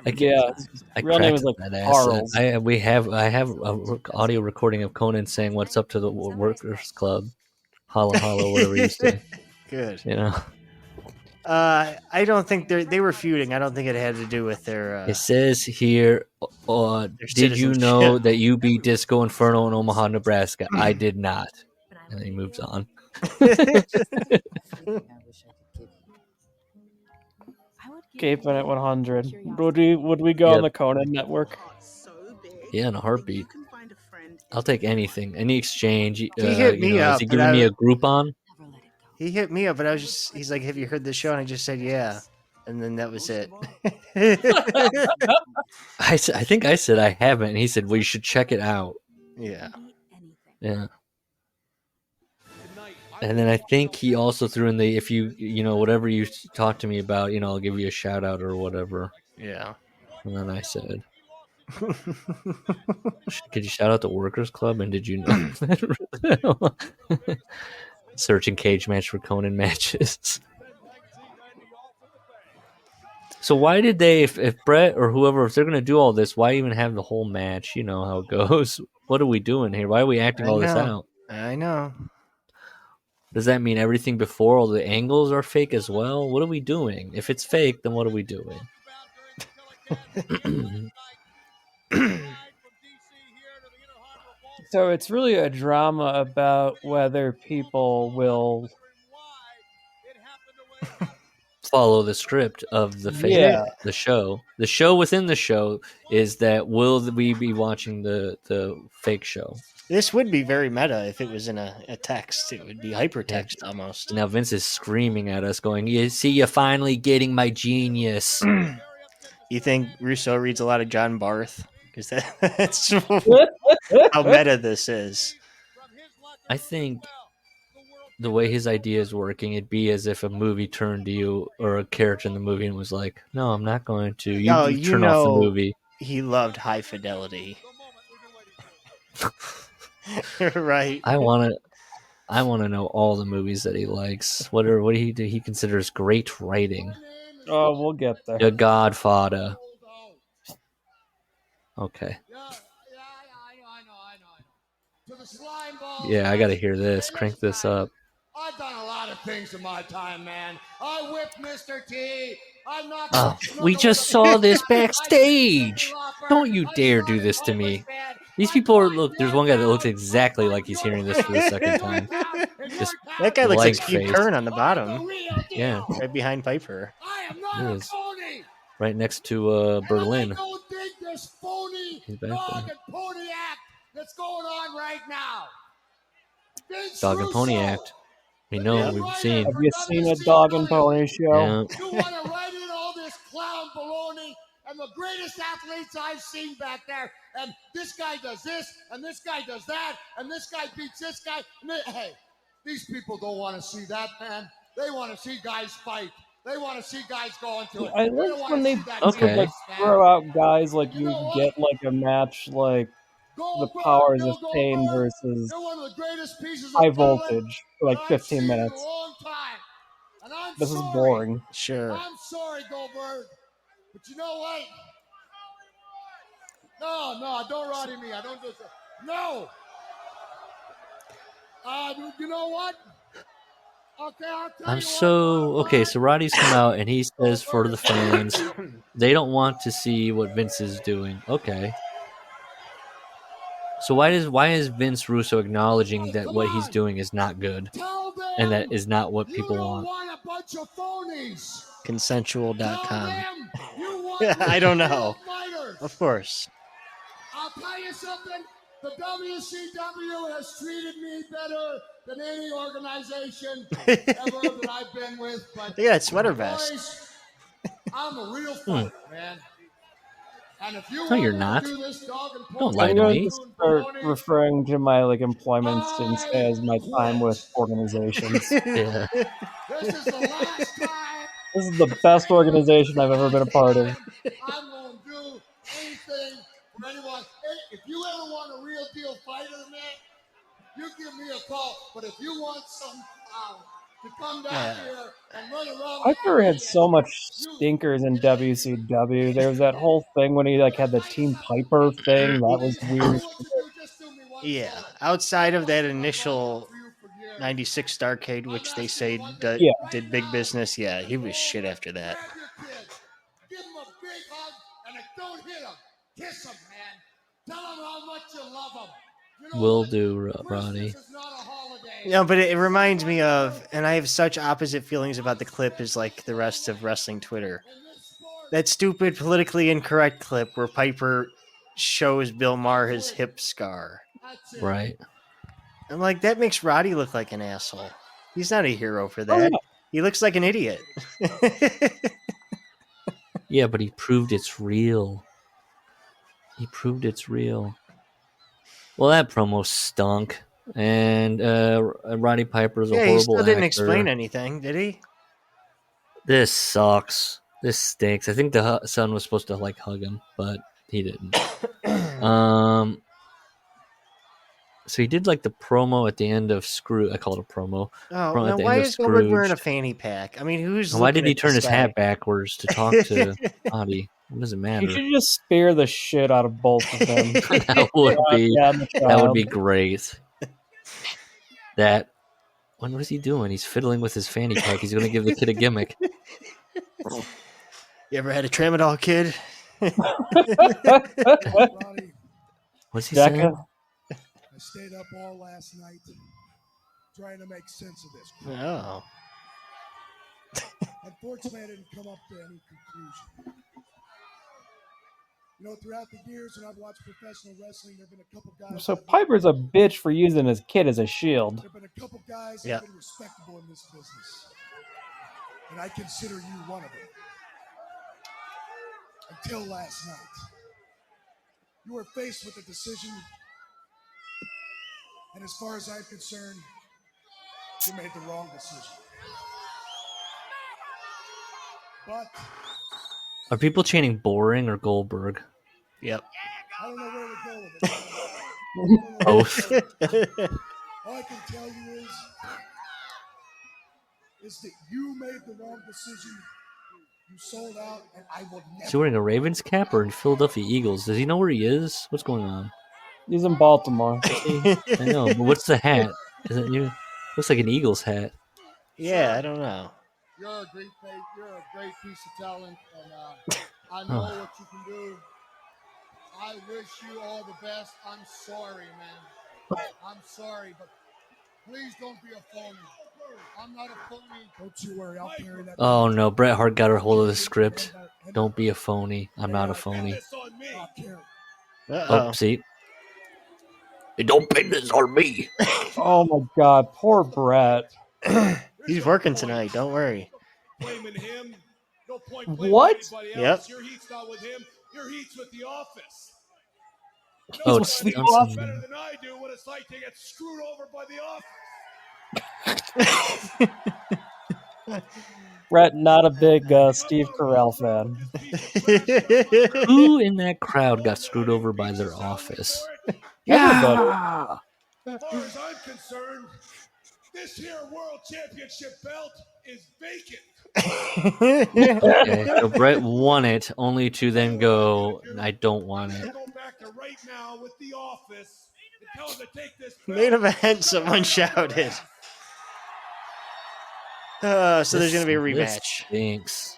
Real name is like Charles. I have a audio recording of Conan saying "What's up" to the Workers Club, holla holla, whatever you say. Good. You know. I don't think they were feuding. I don't think it had to do with their. It says here, did you know that you beat Disco Inferno in Omaha, Nebraska? I did not. And then he moves on. Cape at 100. Would we go on the Conan network? Yeah, in a heartbeat. I'll take anything, any exchange. He hit me up. Is he giving me a Groupon? He hit me up, but he's like, "Have you heard the show?" And I just said, "Yeah," and then that was it. I think I said I haven't, and he said, "Well, you should check it out." Yeah. Yeah. And then I think he also threw in the, if you whatever you talk to me about, I'll give you a shout out or whatever. Yeah. And then I said, could you shout out the Workers Club? And did you know? Searching cage match for Conan matches. So why did they, if Brett or whoever, if they're going to do all this, why even have the whole match? You know how it goes. What are we doing here? Why are we acting all this out? I know. Does that mean everything before, all the angles are fake as well? What are we doing? If it's fake, then what are we doing? So it's really a drama about whether people will follow the script of the fake, the show. The show within the show is that will we be watching the fake show? This would be very meta if it was in a text. It would be hypertext almost. Now Vince is screaming at us going, "You see, you're finally getting my genius." You think Russo reads a lot of John Barth? Because that's how meta this is. I think the way his idea is working, it'd be as if a movie turned to you or a character in the movie and was like, "No, I'm not going to." You turn off the movie. He loved High Fidelity. Right. I want to know all the movies that he likes. What he considers great writing. Oh, we'll get there. The Godfather. Okay. Yeah, I got to hear this. Crank this up. I've done a lot of things in my time, man. I whipped Mr. T. We just saw this backstage. Don't you dare do this to me. These people are, look, there's one guy that looks exactly like he's hearing this for the second time. Just that guy looks like Steve blank-faced. Kern on the bottom. Yeah. Right behind Piper. It is. Right next to Berlin. I don't think this phony He's back dog there. and pony act that's going on right now. Vince Dog and Pony Russo, Act. We know, we've seen. Have you seen a Dog and Pony show? Yeah. You want to write in all this clown baloney and the greatest athletes I've seen back there, and this guy does this, and this guy does that, and this guy beats this guy. Hey, these people don't want to see that, man. They want to see guys fight. They want to see guys go into it. I They don't like wanna when they see that would, Okay. like throw out guys like you get like a match like the Powers of Pain versus They're one of the greatest pieces of High talent Voltage for like I've 15 seen in a minutes. long time. And I'm This is sorry. boring. Sure. I'm sorry, Goldberg. But you know what? No, don't Roddy me. I don't do so. No. You know what? Okay, I'll tell I'm you so okay. So Roddy's come out and he says for the fans, they don't want to see what Vince is doing. Okay. So why is Vince Russo acknowledging that what he's doing is not good, and that is not what people want? a bunch of phonies. Consensual.com. I don't know. Of course. I'll tell you something. The WCW has treated me better than any organization ever that I've been with. But Look at that sweater vest. boys, I'm a real fighter, man. And if you No, you're want me not. to do this dog and Don't pony, lie I'm to going me. to start referring to my employments instead as my time with organizations. Yeah. this is the last time This is the best organization I've ever been a part of. I'm going to do anything for anyone. Hey, if you ever want a real deal fighter, man, you give me a call. But if you want some to come down here and run around, Piper had so much stinkers in WCW. There was that whole thing when he had the Team Piper thing. That was weird. Yeah, outside of that initial 96 Starcade, which they say did big business, yeah, he was shit after that. give him a big hug, and if don't hit him, kiss him, man. Tell him how much you love him. Will do, Ronnie. No, but it reminds me of, and I have such opposite feelings about the clip as like the rest of wrestling Twitter. That stupid politically incorrect clip where Piper shows Bill Maher his hip scar. Right. I'm like, that makes Roddy look like an asshole. He's not a hero for that. no. He looks like an idiot. Yeah, but he proved it's real. He proved it's real. Well, that promo stunk. And Roddy Piper's a horrible he still didn't actor. explain anything, did he? This sucks. This stinks. I think the son was supposed to hug him, but he didn't. So he did the promo at the end of I call it a promo. Oh, promo now at the why end of is Goldberg wearing a Scrooged. fanny pack? I mean, who's Why did looking he at turn this his guy? hat backwards to talk to Roddy? It doesn't He matter. should just spear the shit out of both of them. That would be great. What was he doing? He's fiddling with his fanny pack. He's going to give the kid a gimmick. You ever had a tramadol, kid? What's he Becca? saying? I stayed up all last night trying to make sense of this. Oh. Unfortunately, I didn't come up to any conclusion. You know, throughout the years when I've watched professional wrestling, there have been a couple guys. So Piper's a bitch for using his kid as a shield. There have been a couple guys that Yeah. have been respectable in this business, and I consider you one of them. Until last night, you were faced with a decision, and as far as I'm concerned, you made the wrong decision. But Are people chanting boring or Goldberg? Yep. I don't know where to go with it. Both. All I can tell you is that you made the wrong decision. You sold out, and I will never. Is he wearing a Ravens cap or in Philadelphia Eagles? Does he know where he is? What's going on? He's in Baltimore. I know, but what's the hat? Isn't you? Looks like an Eagles hat. Yeah, I don't know. You're a great piece of talent, and I know what you can do. I wish you all the best. I'm sorry, man. I'm sorry, but please don't be a phony. I'm not a phony. Don't you worry, I'll carry that. Oh no, Bret Hart got a hold of the script. Don't be a phony. I'm not a phony. Oh, see? Don't pin this on me. Oh my god, poor Brett. He's working tonight. Don't worry. Blaming him. No point What? anybody Yep. else. Your heat's not with him. Your heat's with the office. Oh, it's Nobody knows better than I do what it's like to get screwed over by the office. Brett, not a big Steve Carell fan. Who in that crowd got screwed over by their office? Everybody. As far as I'm concerned, this here world championship belt is vacant. Okay, so Brett won it, only to then go, I don't want it. Go back to right now with the office and tell them to take this belt. Main event, someone shouted. So there's going to be a This rematch. stinks.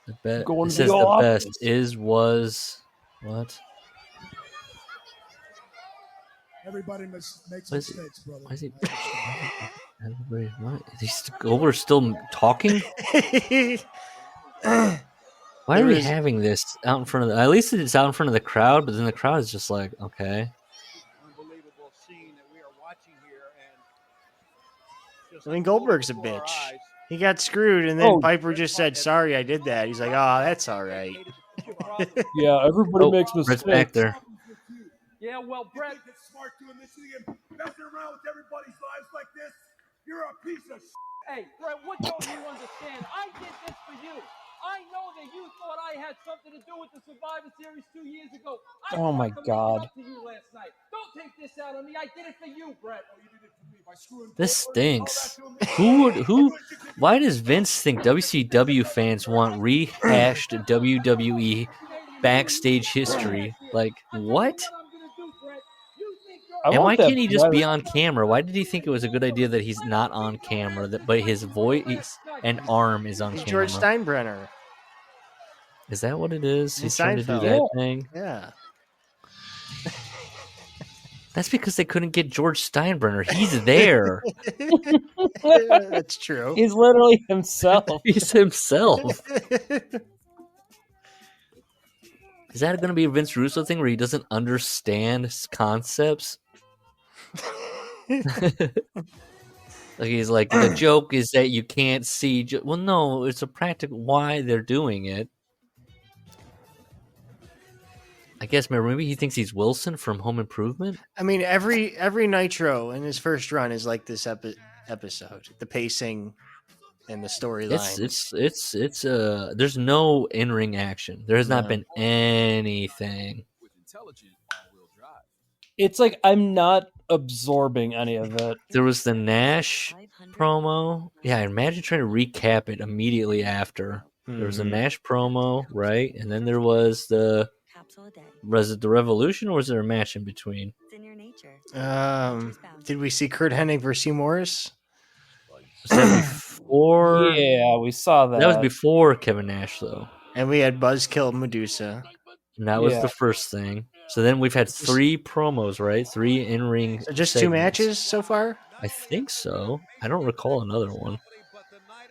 It Going to says the the office. best is, was, what? Everybody makes What is mistakes, brother. Why is he? Everybody, what? Is Goldberg still talking? Why are we having this out in front of at least it's out in front of the crowd, but then the crowd is just like, okay. Unbelievable scene that we are watching here, I mean, Goldberg's a bitch. He got screwed, and then Piper just said, "Sorry, I did that." He's like, "Oh, that's all right." Yeah, everybody makes Brett's mistakes. back there. Yeah, well, Brett, You think it's smart doing this thing and messing around with everybody's lives like this? You're a piece of shit. hey, Brett, what don't you understand? I did this for you. I know that you thought I had something to do with the Survivor Series 2 years ago. I Oh my tried to make God. it up to you last night. Don't take this out on me. I did it for you, Brett. This stinks. Why does Vince think WCW fans want rehashed WWE backstage history? Like, what? And why can't he just be on camera? Why did he think it was a good idea that he's not on camera, but his voice and arm is on He's camera? George Steinbrenner. Is that what it is? In He's trying to do Seinfeld. that thing? Yeah. That's because they couldn't get George Steinbrenner. He's there. That's true. He's literally himself. He's himself. Is that going to be a Vince Russo thing where he doesn't understand concepts? Like he's like, the joke is that you can't see. Well, no, it's a practical why they're doing it. I guess maybe he thinks he's Wilson from Home Improvement. I mean, every Nitro in his first run is like this episode. The pacing and the storyline. It's there's no in-ring action. There has not been anything. It's like I'm not absorbing any of it. There was the Nash promo. Yeah, imagine trying to recap it immediately after. There was a Nash promo, right? And then there was the was it the Revolution or was there a match in between? Did we see Kurt Hennig versus Hugh Morris? Was that before? Yeah, we saw that. That was before Kevin Nash, though. And we had Buzzkill Medusa. And that was the first thing. So then we've had 3 promos, right? 3 in-ring. So just segments. 2 matches so far? I think so. I don't recall another one.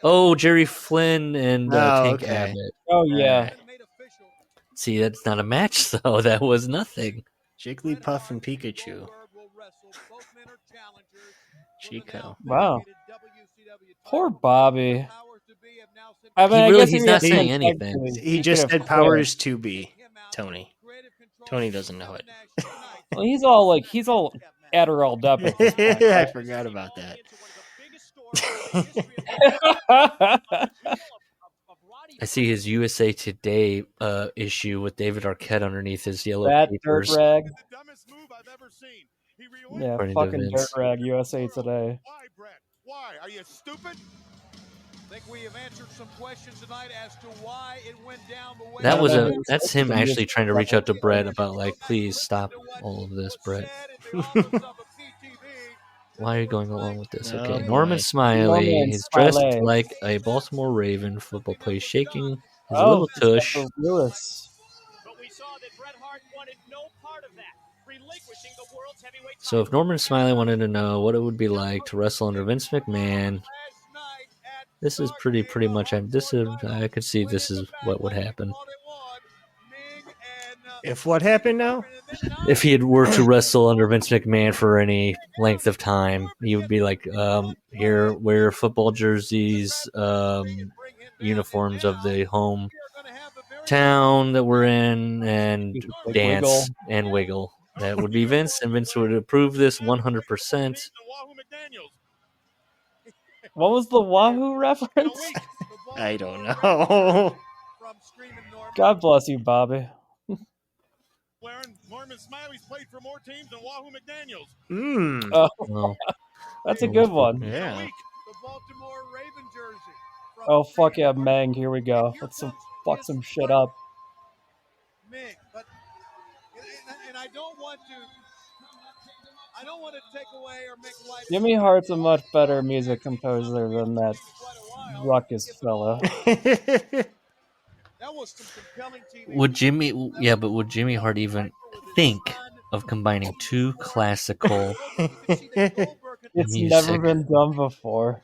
Oh, Jerry Flynn and Tank Abbott. Oh, yeah. See, that's not a match, though. That was nothing. Jigglypuff and Pikachu. Chico. Wow. Poor Bobby. I mean, he's not saying anything. He just said powers to be, Tony. Tony doesn't know it. Well, he's all Adderalled up. At this point. I forgot about that. I see his USA Today issue with David Arquette underneath his yellow that papers. Dirt rag. Yeah, According to fucking Vince. dirt rag USA Today. Why, Brett? Why? Are you stupid? I think we have answered some questions tonight as to why it went down the way. That's him actually trying to reach out to Brett about like, please stop all of this, Brett. Why are you going along with this? Okay, Norman Smiley is dressed like a Baltimore Raven, football player, shaking his little tush. So if Norman Smiley wanted to know what it would be like to wrestle under Vince McMahon, this is pretty much. I could see this is what would happen. If what happened now? If he were to wrestle under Vince McMahon for any length of time, he would be like, here, wear football jerseys, uniforms of the home town that we're in, and dance and wiggle. That would be Vince, and Vince would approve this 100%. What was the Wahoo reference? I don't know. God bless you, Bobby. Norman Smiley's played for more teams than Wahoo McDaniels. Oh, that's a good one. Yeah. The Baltimore Raven jersey. Oh, fuck yeah, Mang. Here we go. Let's fuck some shit up. Mick, but and I don't want to take away or make light. Jimmy Hart's a much better music composer than that ruckus fella. That was some compelling TV. Would Jimmy Hart even think of combining 2 classical It's music? never been done before,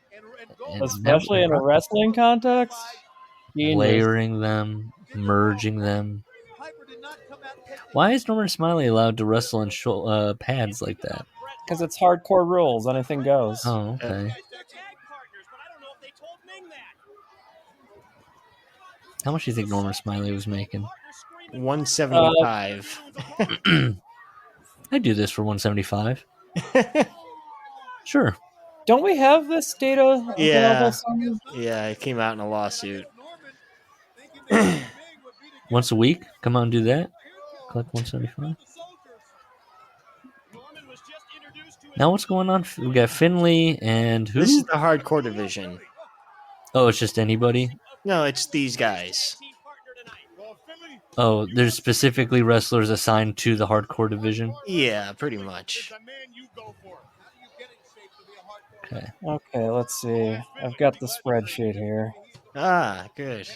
especially in a wrestling context. Genius. Layering them, merging them. Why is Norman Smiley allowed to wrestle in pads like that? Because it's hardcore rules. Anything goes. Oh, okay. How much do you think Norman Smiley was making? 175. I'd do this for 175. Sure. Don't we have this data available somewhere? Yeah, it came out in a lawsuit. Once a week? Come out and do that? Collect 175. Now what's going on? We got Finley and who? This is the hardcore division. Oh, it's just anybody? No, it's these guys. Oh, there's specifically wrestlers assigned to the hardcore division? Yeah, pretty much. Okay. Okay, let's see. I've got the spreadsheet here. Ah, good.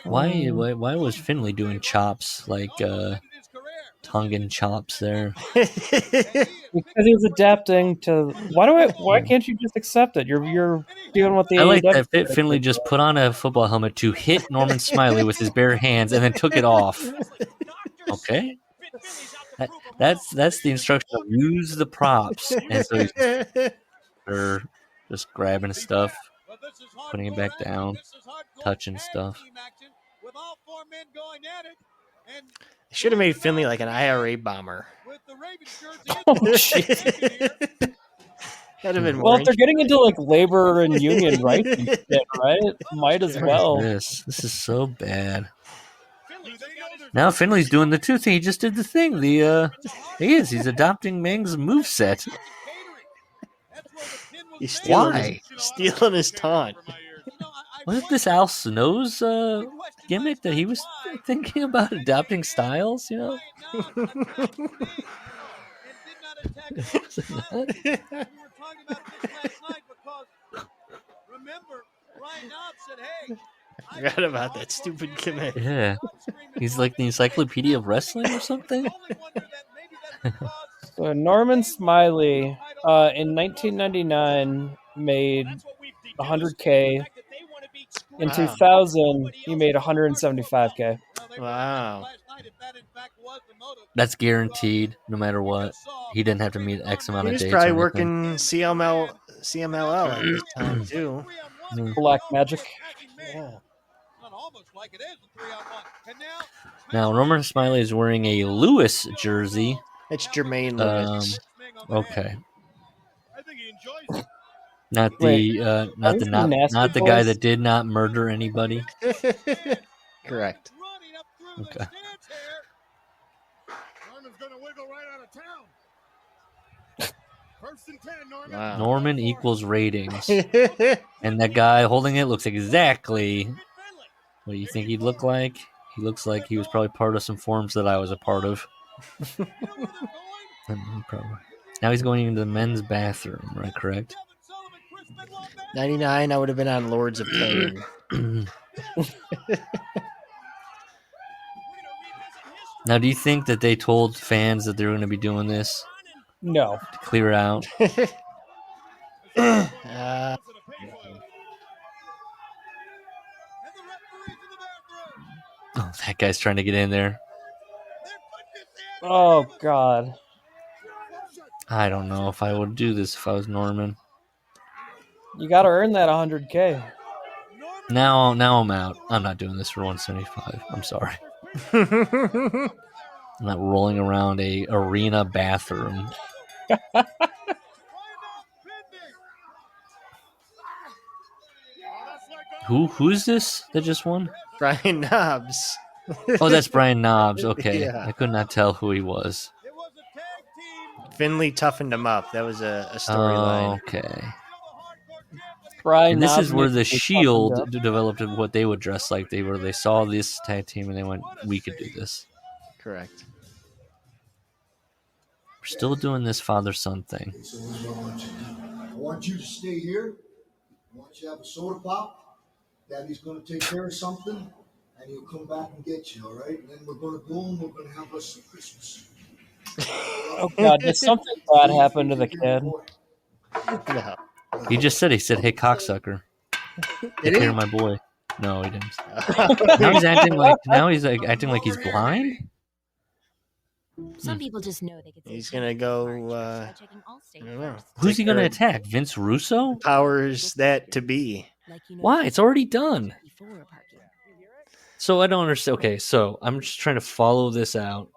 Why was Finley doing chops like Tongan chops there? Because he was adapting to. Why can't you just accept it? You're dealing with the. I like AEW that Finley just put on a football helmet to hit Norman Smiley with his bare hands and then took it off. Okay, that's the instruction. Use the props, and so they're just grabbing stuff, putting it back down, touching stuff. They should have made Finley like an IRA bomber. Oh, shit. That'd have been Well, if they're getting into like labor and union rights and shit, right? Might as well. This is so bad. Now Finley's doing the two thing. He just did the thing. He's adopting Meng's moveset. He's Why? Stealing his taunt. Wasn't this Al Snow's gimmick that he was thinking about adopting styles? You know. I forgot about that stupid gimmick. Yeah, he's like the Encyclopedia of Wrestling or something. So Norman Smiley, in 1999, made 100K. In 2000, he made 175K. Wow. That's guaranteed, no matter what. He didn't have to meet X amount He of was dates. probably or anything. working CMLL at this time, too. Black Magic. Yeah. Now, Norman Smiley is wearing a Lewis jersey. It's Jermaine Lewis. Okay. Not the guy that did not murder anybody. Correct. Okay. Wow. Norman equals ratings. And that guy holding it looks exactly what you think he'd look like. He looks like he was probably part of some forums that I was a part of. Now he's going into the men's bathroom, right? Correct? 99, I would have been on Lords of Pain. Now, do you think that they told fans that they were going to be doing this? No. To clear out? Oh, that guy's trying to get in there. Oh, God. I don't know if I would do this if I was Norman. You got to earn that 100K. Now I'm out. I'm not doing this for 175. I'm sorry. I'm not rolling around a arena bathroom. Who's this that just won? Brian Knobbs. Oh, that's Brian Knobbs. Okay. Yeah. I could not tell who he was. Finley toughened him up. That was a storyline. Okay. Brian And this Knobbs is where needs the to be Shield toughened up. developed what they would dress like. They saw this tag team and they went, we could do this. Correct. We're still doing this father-son thing. So here's what I want you to do. I want you to stay here. I want you to have a soda pop. Daddy's going to take care of something, and he'll come back and get you, all right? And then we're going to go and we're going to have us some Christmas. Oh, God. Did something bad happen to the kid? No. He said, hey, cocksucker. Take care of my boy. No, he didn't. Now he's acting like he's blind? Some people just know they could. He's gonna go. I don't know. Who's he going to attack? Vince Russo? Powers that to be. Why? It's already done. So I don't understand. Okay, so I'm just trying to follow this out.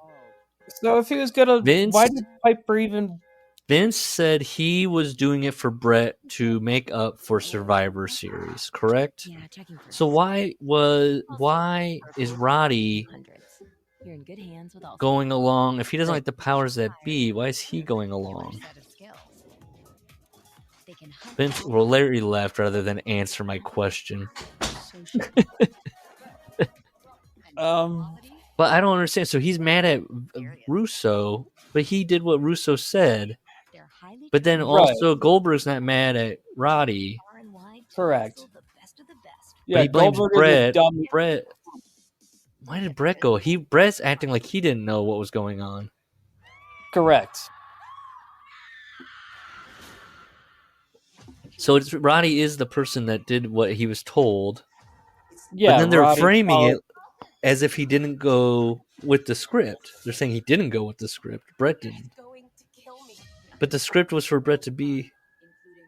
So if he was gonna, why did Piper even? Vince said he was doing it for Brett to make up for Survivor Series, correct? Yeah, checking for So why is Roddy You're in good hands with all going along? If he doesn't like the powers that be, why is he going along? Vince, well, Larry left rather than answer my question. But I don't understand. So he's mad at Russo, but he did what Russo said. But then also Goldberg's not mad at Roddy. Correct. But he blames Brett. Brett. Why did Brett go? Brett's acting like he didn't know what was going on. Correct. So Roddy is the person that did what he was told. Yeah, but then they're Roddy framing followed- it as if he didn't go with the script. They're saying he didn't go with the script. Brett didn't. But the script was for Brett to be.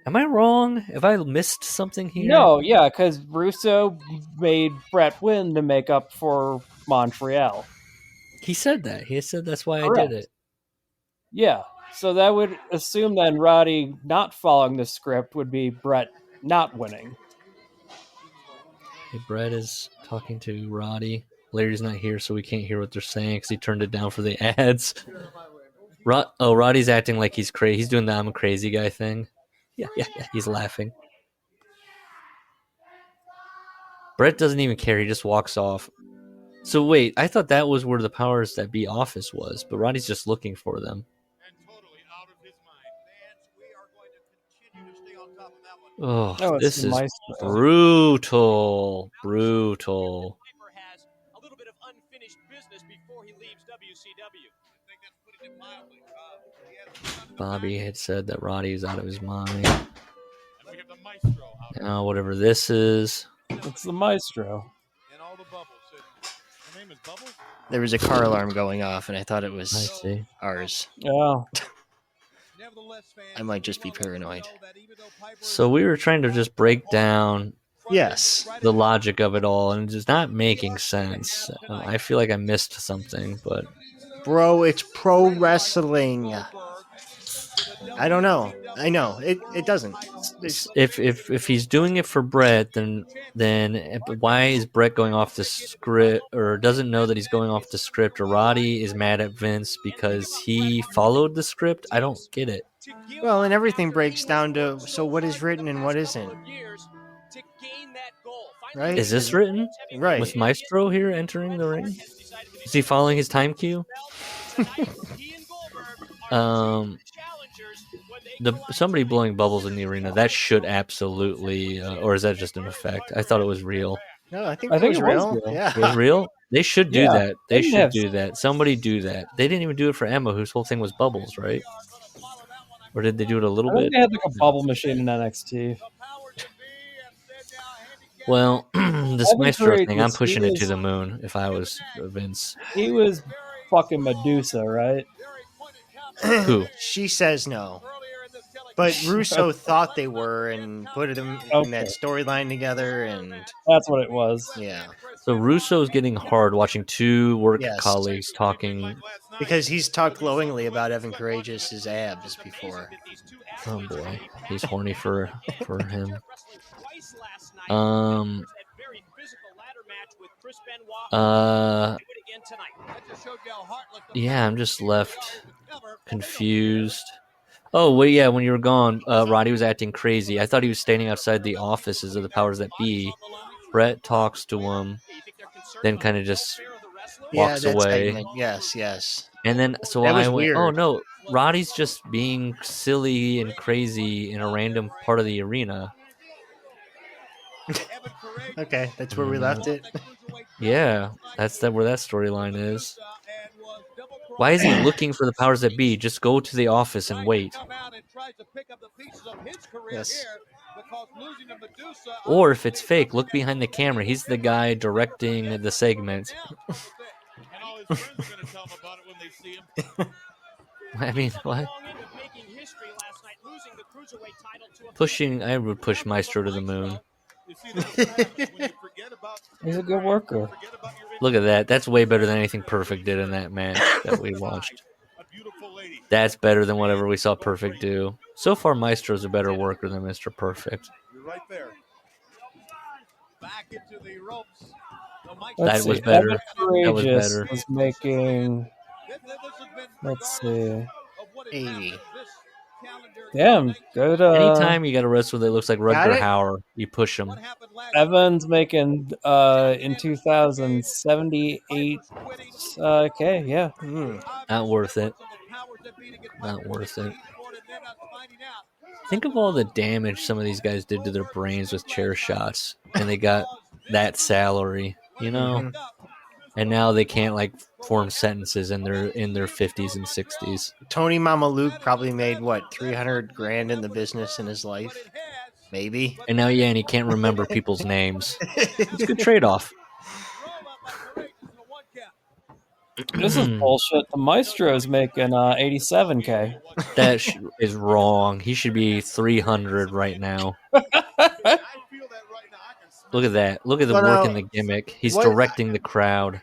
Am I wrong? Have I missed something here? No, yeah, because Russo made Brett win to make up for Montreal. He said that. He said that's why Correct. I did it. Yeah, so that would assume then Roddy not following the script would be Brett not winning. Hey, Brett is talking to Roddy. Larry's not here, so we can't hear what they're saying because he turned it down for the ads. Roddy's acting like he's crazy. He's doing the I'm a crazy guy thing. Yeah. He's laughing. Brett doesn't even care. He just walks off. So wait, I thought that was where the powers that be office was, but Roddy's just looking for them. Oh, this is brutal. Brutal. Piper has a little bit of unfinished business before he leaves WCW. I think that's putting it mildly. Bobby had said that Roddy is out of his mind. Now, whatever this is. It's the Maestro. There was a car alarm going off, and I thought it was ours. Yeah. I might just be paranoid. So we were trying to just break down the logic of it all, and it's not making sense. I feel like I missed something, but... Bro, it's pro wrestling. I don't know. I know. It doesn't. If he's doing it for Brett, then why is Brett going off the script, or doesn't know that he's going off the script, or Roddy is mad at Vince because he followed the script? I don't get it. Well, and everything breaks down to, so what is written and what isn't. Right? Is this written? Right. With Maestro here entering the ring? Is he following his time cue? Somebody blowing bubbles in the arena, that should absolutely, or is that just an effect? I thought it was real. No, I think it was real. Yeah. It was real? They should do that. They They should have- do that. Somebody do that. They didn't even do it for Emma, whose whole thing was bubbles, right? Or did they do it a little I think bit? they had like a bubble machine in NXT. Well, this Evan Maestro Page thing, I'm was- pushing he it to was- the moon if I was Vince. He was fucking Medusa, right? Who? She says no. But Russo thought they were and put them in that storyline together, and that's what it was. Yeah. So Russo's getting hard watching two work Yes. colleagues talking. Because he's talked glowingly about Evan Courageous' abs before. Oh boy, he's horny for him. Yeah, I'm just left confused. Oh wait, yeah, when you were gone, Roddy was acting crazy. I thought he was standing outside the offices of the powers that be. Brett talks to him, then kind of just walks that away. segment. Yes. And then, so That was I went, weird. oh no, Roddy's just being silly and crazy in a random part of the arena. Okay, that's where we left it. Yeah, that's where that storyline is. Why is he looking for the powers that be? Just go to the office and wait. Yes. Or if it's fake, look behind the camera. He's the guy directing the segment. I mean, what? Making history last night, losing the cruiserweight title to a Pushing, I would push Maestro to the moon. He's a good worker. Look at that. That's way better than anything Perfect did in that match that we watched. That's better than whatever we saw Perfect do. So far, Maestro's a better worker than Mr. Perfect. You're right there. Back into the ropes. That was better. Evan That was Courageous better. was making. Let's see. 80. Damn, good. Anytime you got a wrestler that looks like Got Rutger it? Hauer, you push him. Evan's making in 2078. Okay, yeah. Not worth it. Not worth it. Think of all the damage some of these guys did to their brains with chair shots, and they got that salary, you know. Mhm. And now they can't like form sentences in their 50s and 60s. Tony Mama Luke probably made what, 300 grand in the business in his life, maybe. And now, yeah, and he can't remember people's names. It's a good trade-off. This is bullshit. The Maestro's making 87K. That is wrong. He should be 300 right now. Look at that. Look at the work in the gimmick. He's directing the crowd.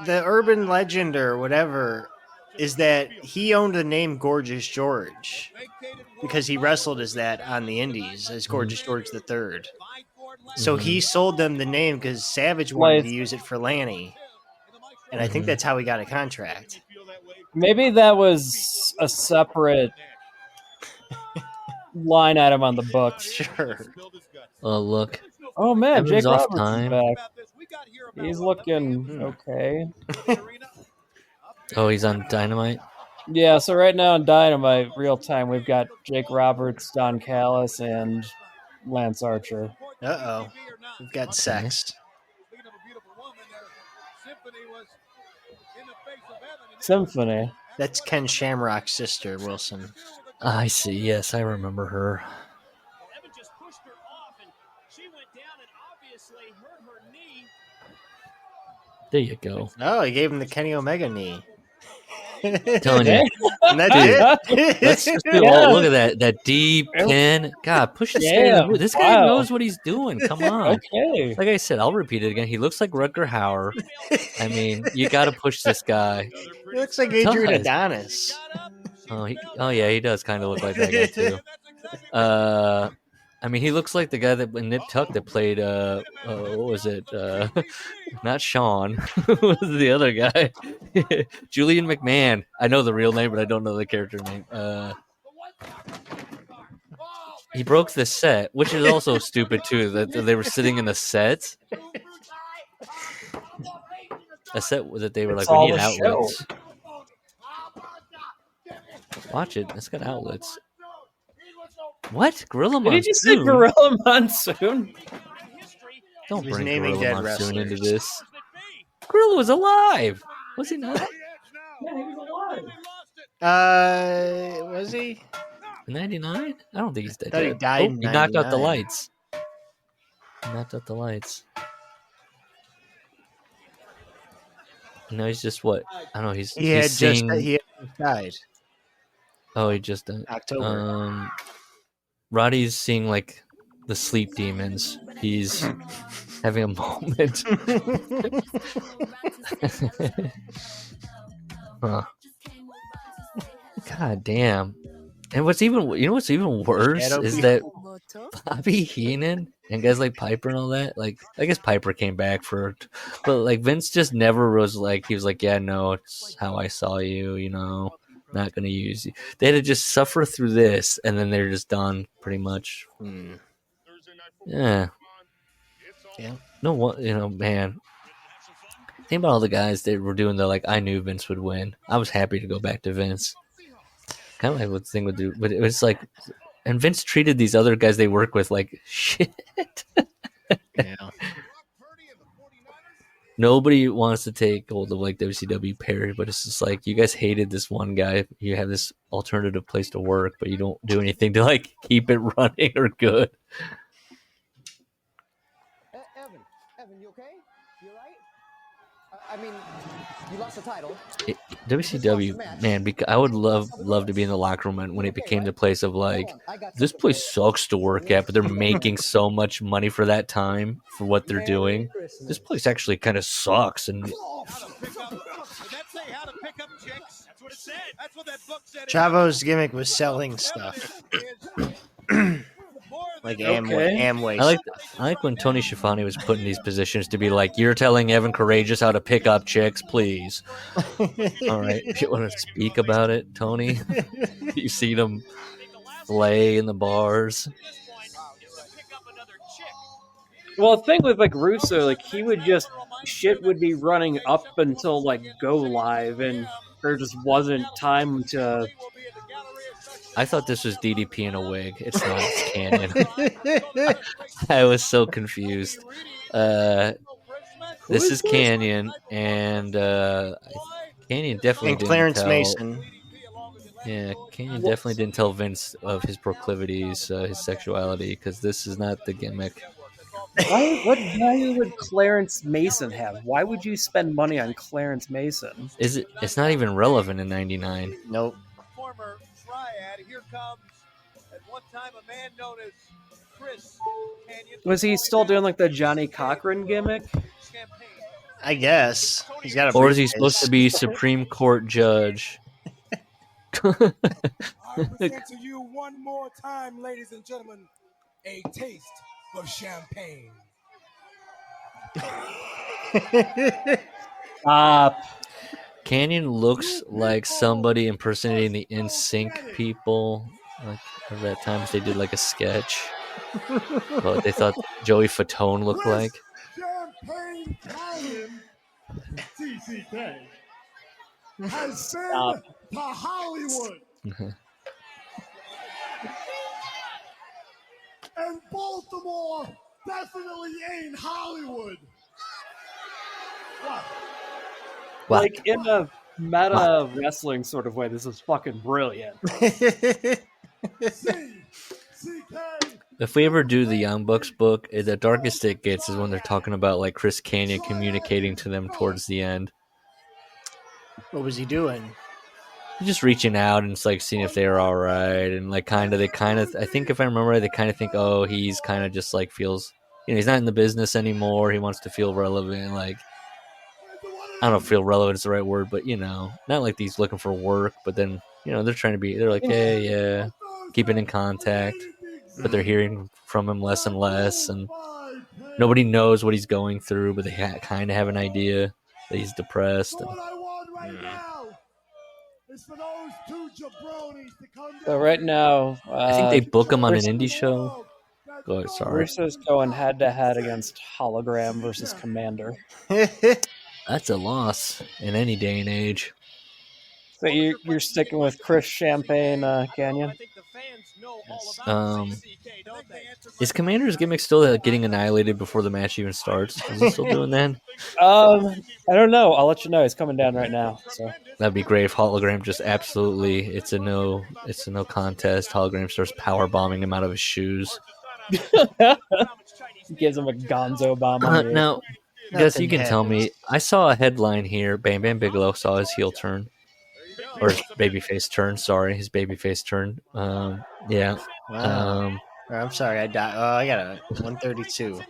The urban legend or whatever is that he owned the name Gorgeous George because he wrestled as that on the indies as Gorgeous George III. So he sold them the name because Savage wanted to use it for Lanny. And I think that's how he got a contract. Maybe that was a separate line item on the books. Sure. Oh, look. Oh, man, Evan's Jake off Roberts time. is back. He's looking okay. Oh, he's on Dynamite? Yeah, so right now in Dynamite, real time, we've got Jake Roberts, Don Callis, and Lance Archer. Uh-oh. We've got sex. Symphony. That's Ken Shamrock's sister, Wilson. I see. Yes, I remember her. There you go. Oh, he gave him the Kenny Omega knee. Telling you. And that's it. Let's just do all, look at that deep pin. God, push this guy. This guy knows what he's doing. Come on. Okay. Like I said, I'll repeat it again. He looks like Rutger Hauer. I mean, you got to push this guy. He looks like Adrian Adonis. Oh yeah, he does kind of look like that guy too. I mean, he looks like the guy that Nip Tuck that played. What was it? Not Sean. What was the other guy? Julian McMahon. I know the real name, but I don't know the character name. He broke the set, which is also stupid too. That they were sitting in a set. A set that they were like, we need outlets. Watch it. It's got outlets. What? Gorilla Monsoon? Did he just say Gorilla Monsoon? Don't He's bring naming Gorilla dead Monsoon into wrestlers. this. Gorilla was alive. Was he not? Yeah, he was alive. Was he? 99? I don't think he's dead. I thought he yet. died in He knocked out the 99. lights. He knocked out the lights. No, he's just what? I don't know. He's He had seeing... just died. Oh, he just died. October. Roddy's seeing like the sleep demons. He's having a moment. Huh. God damn. And what's even worse Shadow is people. that Bobby Heenan and guys like Piper and all that, like I guess Piper came back but like Vince just never was like, he was like, yeah, no, it's how I saw you, you know, not gonna use you. They had to just suffer through this and then they're just done pretty much. Yeah. No one, you know, man. Think about all the guys that were doing the like, I knew Vince would win. I was happy to go back to Vince. Kind of like what the thing would do, but it was like, and Vince treated these other guys they work with like shit. Yeah. Nobody wants to take hold of like WCW Perry, but it's just like, you guys hated this one guy. You have this alternative place to work, but you don't do anything to like keep it running or good. Evan, you okay? You all right? I mean, you lost the title. WCW, man, I would love to be in the locker room when it became the place of like, this place sucks to work at, but they're making so much money for that time for what they're doing. This place actually kind of sucks, and Chavo's gimmick was selling stuff. Like Amway. I like when Tony Schiavone was put in these positions to be like, you're telling Evan Courageous how to pick up chicks, please. All right, if you want to speak about it, Tony, you see them flay in the bars. Well, the thing with like Russo, like he would just shit would be running up until like go live, and there just wasn't time to. I thought this was DDP in a wig. It's not. It's Canyon. I was so confused. This is Canyon, and Canyon definitely and didn't Clarence tell, Mason. Yeah, Canyon definitely didn't tell Vince of his proclivities, his sexuality, because this is not the gimmick. What value would Clarence Mason have? Why would you spend money on Clarence Mason? It's not even relevant in '99. Nope. Former triad. Here comes at one time a man known as Chris Canyon. Was he still doing like the Johnny Cochran gimmick? I guess he's got a. Or is he supposed to be Supreme Court judge? I present to you one more time, ladies and gentlemen, a taste of champagne. Canyon looks like somebody impersonating the NSYNC people. Like at that time, they did like a sketch. What they thought Joey Fatone looked like. Champagne Canyon, TCK, has been to Hollywood. And Baltimore definitely ain't Hollywood. What? Like in a meta wrestling sort of way, this is fucking brilliant. If we ever do the Young Bucks book, the darkest it gets is when they're talking about like Chris Canyon communicating to them towards the end. What was he doing? Just reaching out and it's like seeing if they were all right, and like I think if I remember right, they kind of think, oh, he's kind of just like feels, he's not in the business anymore. He wants to feel relevant. Like, I don't know if feel relevant is the right word, but not like he's looking for work, but then they're trying to be. They're like, hey, yeah, keeping in contact, but they're hearing from him less and less, and nobody knows what he's going through, but they kind of have an idea that he's depressed. And, So right now, I think they book him on an indie show. Go ahead, sorry. Russo's going head to head against Hologram versus Commander. That's a loss in any day and age. So you're sticking with Chris Champagne Canyon? Is Commander's gimmick still getting annihilated before the match even starts? Is he still doing that? I don't know. I'll let you know. He's coming down right now. So that'd be great if Hologram just absolutely it's a no contest. Hologram starts power bombing him out of his shoes. Gives him a Gonzo bomb. Now, Gus, you can tell me. I saw a headline here. Bam Bam Bigelow saw his heel turn. Or his babyface turn. Sorry, his babyface turn. Yeah. Wow. I'm sorry, I died. I got a 132.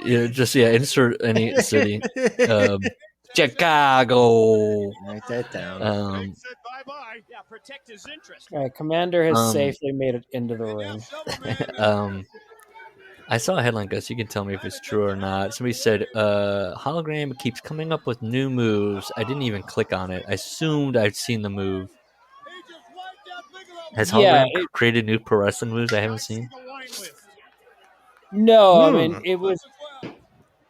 Insert any city. Chicago. Write that down. Protect his interest. All right, Commander has safely made it into the ring. I saw a headline, Gus. You can tell me if it's true or not. Somebody said, Hologram keeps coming up with new moves. I didn't even click on it. I assumed I'd seen the move. Has Hologram created new pro wrestling moves I haven't seen? No, I mean,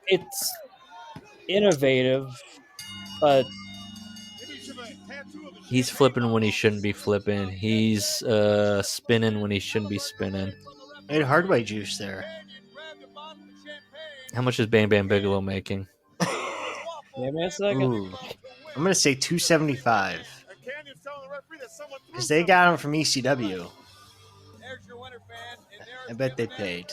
it's innovative, but he's flipping when he shouldn't be flipping. He's spinning when he shouldn't be spinning. Made hardway juice there. How much is Bam Bam Bigelow making? Give me a second. Ooh. I'm going to say 275. Because they got him from ECW. I bet they paid.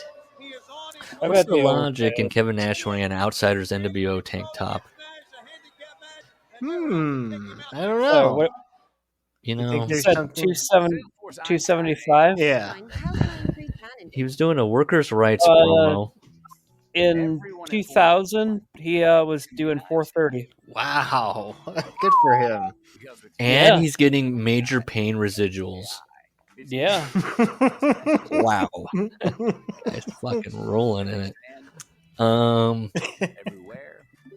I What's bet the they logic in overpaid. Kevin Nash wearing an Outsider's NWO tank top? I don't So know. what? You You know, think You there's said something? 275. Yeah. he was doing a workers' rights Uh, promo. in 2000, he was doing 430. Wow. Good for him. And Yeah. he's getting major pain residuals. Yeah. Wow. Guy's fucking rolling in it.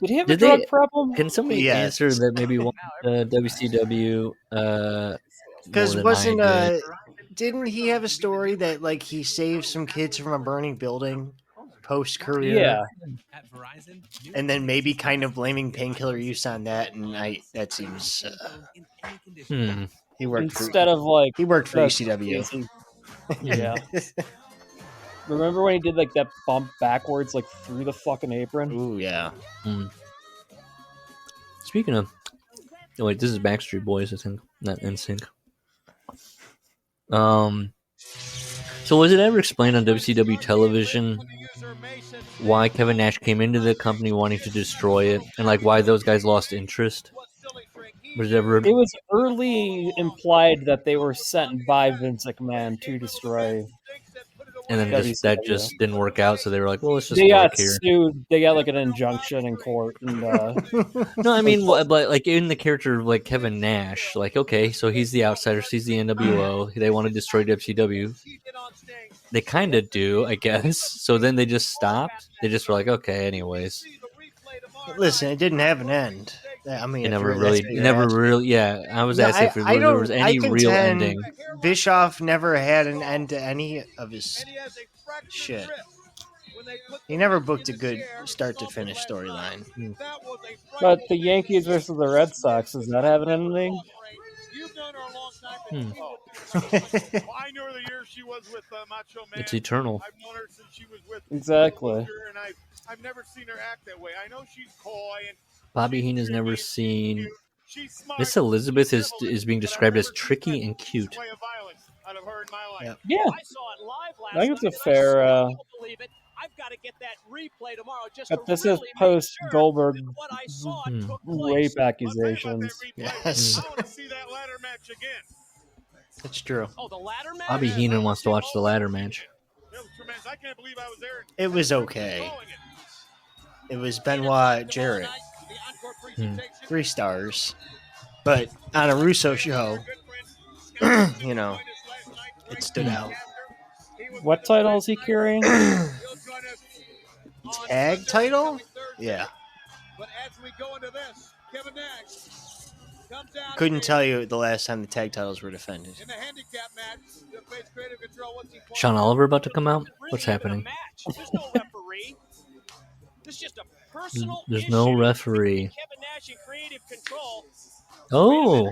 Did he have a Did drug they? problem? Can somebody Yes. answer that? Maybe watched WCW more Because than wasn't I did. didn't he have a story that like he saved some kids from a burning building post career? Yeah. And then maybe kind of blaming painkiller use on that, and that seems he worked Instead of like he worked for the ECW. easy- Yeah. Remember when he did like that bump backwards, like through the fucking apron? Ooh, yeah. Speaking of, oh wait, this is Backstreet Boys, I think, not NSYNC. So was it ever explained on WCW television why Kevin Nash came into the company wanting to destroy it, and like why those guys lost interest? Was it ever? It was early implied that they were sent by Vince McMahon to destroy. And then that just didn't work out, so they were like, "Well, let's just They got work here." sued. They got like an injunction in court, and No, I mean, but like in the character of like Kevin Nash, like okay, so he's the outsider, he's the NWO. They want to destroy WCW. They kind of do, I guess. So then they just stopped. They just were like, okay, anyways. Listen, it didn't have an end. I mean, It if never you're- really, that's what you're never asking. really. Yeah, I was No, asking if I there was any I real contend ending. Bischoff never had an end to any of his shit. He never booked a good start to finish storyline. but the Yankees versus the Red Sox, does that have an ending? Well, I knew her the year she was with Macho Man. It's eternal. I've known her since she was with Exactly. Luger, and I've never seen her act that way. I know she's coy and Bobby Heenan's never seen. she's smart. Miss Elizabeth is being described as tricky and cute. Way of violence out of her in my life. Yeah. I saw it live last I think it's a night, fair. and I still don't believe it. I've got to get that replay tomorrow just to But this really is make post sure Goldberg that what I saw took rape place. accusations. Yes, I want to see that ladder match again. that's true. Oh, the ladder match? Bobby Heenan wants to watch the ladder match. It was tremendous. I can't believe I was there. It was okay. It was Benoit Jarrett. 3 stars. But on a Russo show, you know, it stood out. What title is he carrying? Tag title? Yeah. But as we go into this, Kevin Nash comes out Couldn't tell you the last time the tag titles were defended. in the handicap match to face Creative Control. What's he called? Sean Oliver about to come out? What's happening? There's no referee. This is just a personal There's no referee. Kevin Nash in Creative Control. Oh,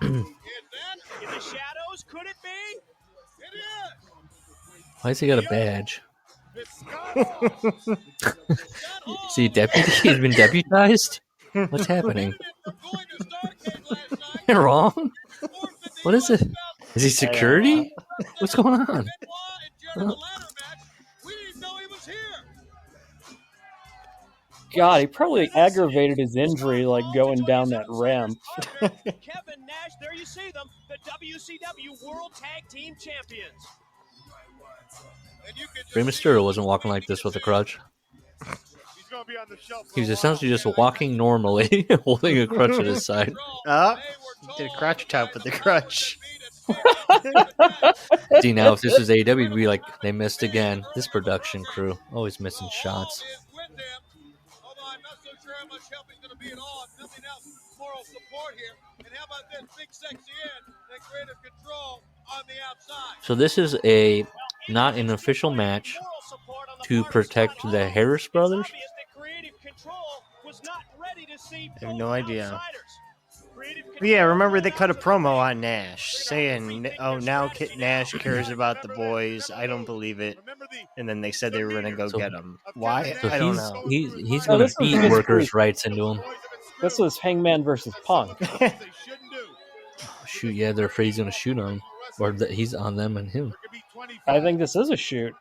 In the shadows, could it be? It is. why has he got a badge? Is he a deputy? He's been deputized? What's happening? Am I wrong? What is it? Is he security? What's going on? God, he probably aggravated his injury like going down that ramp. Kevin Nash, there you see them, the WCW World Tag Team Champions. Rey Mysterio wasn't walking like this with a crutch. He was essentially just walking normally, holding a crutch at his side. Did a crotch top with the crutch. See, now if this was AEW, we'd be like, they missed again. This production crew, always missing shots. Moral support here. And how about this big sexy end and Creative Control on the outside? So this is not an official match to protect the Harris brothers. I have no idea. But yeah, remember they cut a promo on Nash saying, "Oh, now Nash cares about the boys." I don't believe it. And then they said they were going to go get him. Why? So I don't know. He's going to beat workers' rights into him. This was Hangman versus Punk. Shoot, yeah, they're afraid he's going to shoot on him. Or that he's on them and him. I think this is a shoot.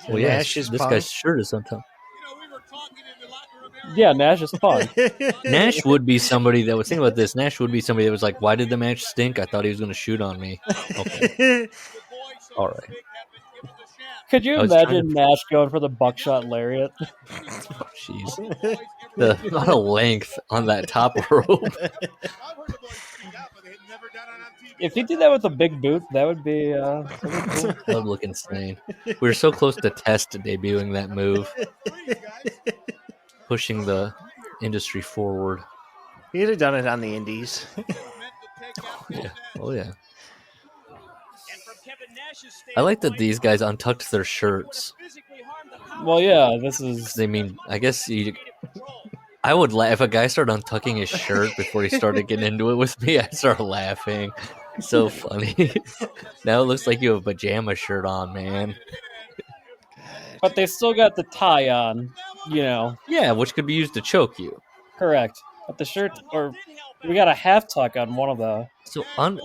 Well, yeah, Nash is this Punk. guy's shirt is on top. Yeah, Nash is Punk. Nash would be somebody that was thinking about this. Nash would be somebody that was like, "Why did the match stink? I thought he was going to shoot on me." Okay, all right. Could you I was trying imagine to- Nash going for the buckshot lariat? Jeez, the amount of length on that top rope. If he did that with a big boot, that would be cool. That would look insane. We were so close to Test debuting that move, pushing the industry forward. He'd have done it on the indies. Yeah. Oh yeah. I like that these guys untucked their shirts. Well, yeah, this is. I mean, I guess I would laugh if a guy started untucking his shirt before he started getting into it with me. I'd start laughing. So funny. Now it looks like you have a pajama shirt on, man. But they still got the tie on, you know. Yeah, which could be used to choke you. Correct. But the shirt, or we got a half tuck on one of the.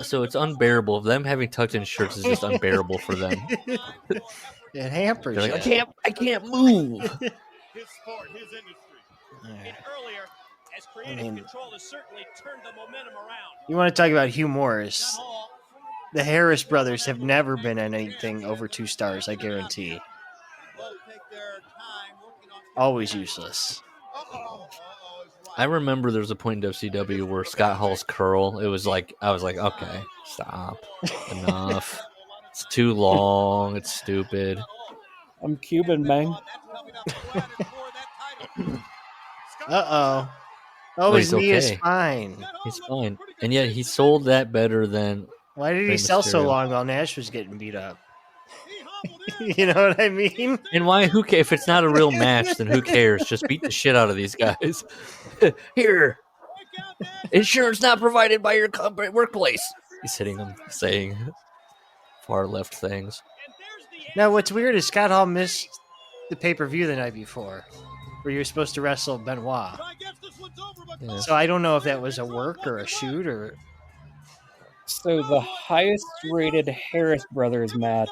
So it's unbearable. Them having tucked in shirts is just unbearable for them. It hampers. They're like, you. I can't move. His sport, his industry. And earlier, as creative control has certainly turned the momentum around. You want to talk about Hugh Morris? The Harris brothers have never been in anything over 2 stars, I guarantee. Always useless. I remember there was a point in WCW where Scott Hall's curl, it was like, I was like, okay, stop. Enough. It's too long. It's stupid. I'm Cuban, man. Uh-oh. Oh, But his he's knee is okay. fine. He's fine. And yet he sold that better than... Why did he Rey sell so Mysterio. long while Nash was getting beat up? You know what I mean? And why? Who cares? If it's not a real match, then who cares? Just beat the shit out of these guys. Here. Insurance not provided by your workplace. He's hitting them, saying far left things. Now, what's weird is Scott Hall missed the pay-per-view the night before, where you were supposed to wrestle Benoit. Yeah. So I don't know if that was a work or a shoot or... So the highest rated Harris brothers match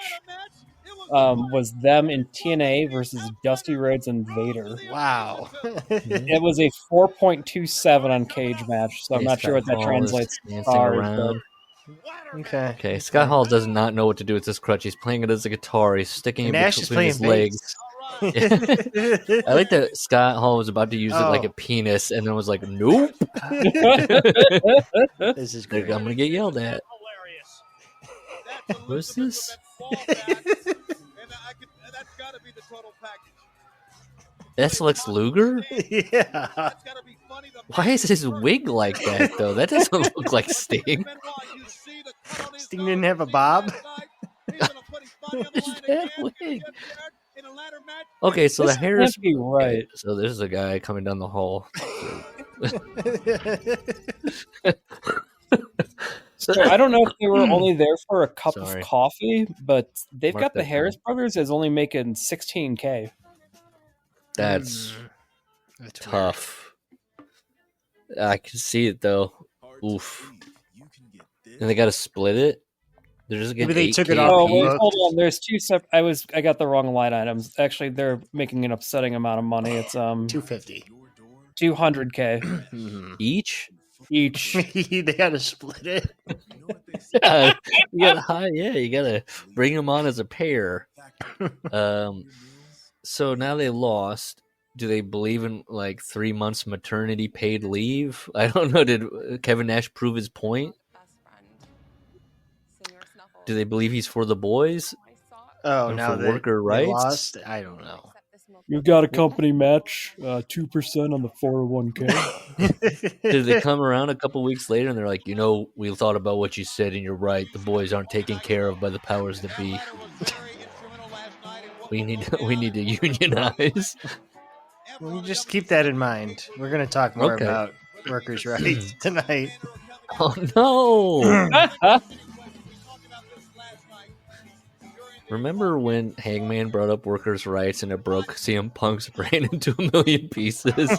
was them in TNA versus Dusty Rhodes and Vader. Wow. It was a 4.27 on Cage Match, so I'm not sure what that translates to. Dancing around. Okay. Okay, Scott Hall does not know what to do with this crutch. He's playing it as a guitar. He's sticking it Nash is between his playing legs. I like that Scott Hall was about to use it like Oh. a penis and then was like, nope. This is great. I'm going to get yelled at. What's this? That's Lex Luger? Yeah. Why is his wig like that, though? That doesn't look like Sting. Sting didn't have a bob? It's that wig. Okay, so This the Harris... can't be right. So there's a guy coming down the hall. So I don't know if they were only there for a cup Sorry. of coffee, but they've Mark got the that Harris down. brothers as only making $16K. That's That's tough. I can see it, though. Oof. And they got to split it? They're just getting Maybe they took 8K it off Oh, each? wait, hold on. There's two separate. I got the wrong line items. Actually, they're making an upsetting amount of money. It's $250. 200K Each? each. They had to split it. Yeah, you gotta bring them on as a pair. So now they lost. Do they believe in like 3 months maternity paid leave? I don't know. Did Kevin Nash prove his point? Do they believe he's for the boys? Oh, And now for they, worker they rights? lost? I don't know. You've got a company match, 2% on the 401k. Did they come around a couple weeks later and they're like, we thought about what you said and you're right. The boys aren't taken care of by the powers that be. We need to unionize. Well, just keep that in mind. We're going to talk more Okay. about workers' rights tonight. Oh no! Remember when Hangman brought up workers' rights and it broke CM Punk's brain into a million pieces?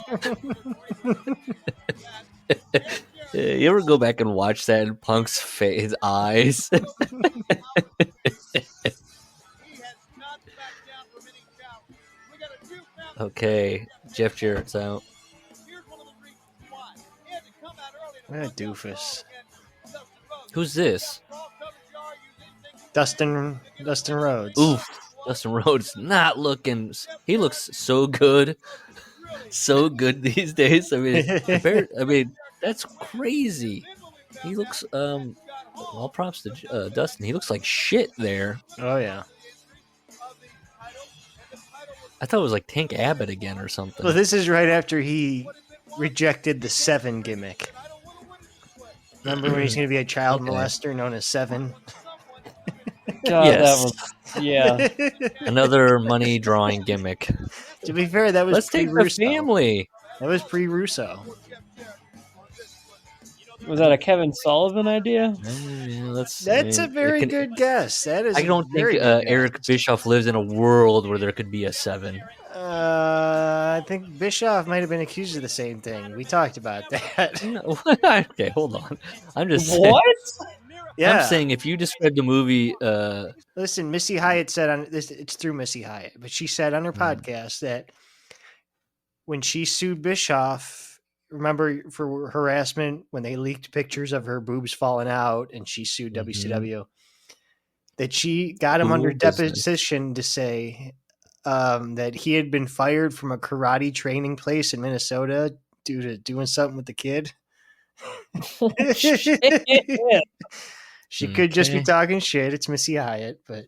Yeah, You ever go back and watch that and Punk's his eyes? Okay, Jeff Jarrett's out. What a doofus. Who's this? Dustin Rhodes. Oof, Dustin Rhodes not looking. He looks so good, so good these days. I mean, that's crazy. He looks. All props to Dustin. He looks like shit there. Oh yeah. I thought it was like Tank Abbott again or something. Well, this is right after he rejected the Seven gimmick. Remember when he's going to be a child molester known as Seven? God, yes. Yeah. Another money drawing gimmick. To be fair, that was Let's take the pre-Russo. family. That was pre-Russo. Was that a Kevin Sullivan idea? That's a very good guess. That is. I don't think Eric Bischoff lives in a world where there could be a 7. I think Bischoff might have been accused of the same thing. We talked about that. No, okay, hold on. I'm just saying, What? Yeah. I'm saying if you describe the movie, Listen, Missy Hyatt said on this. It's through Missy Hyatt, but she said on her podcast that when she sued Bischoff. Remember for harassment when they leaked pictures of her boobs falling out and she sued WCW, that she got him under deposition to say that he had been fired from a karate training place in Minnesota due to doing something with the kid. She could just be talking shit. It's Missy Hyatt, but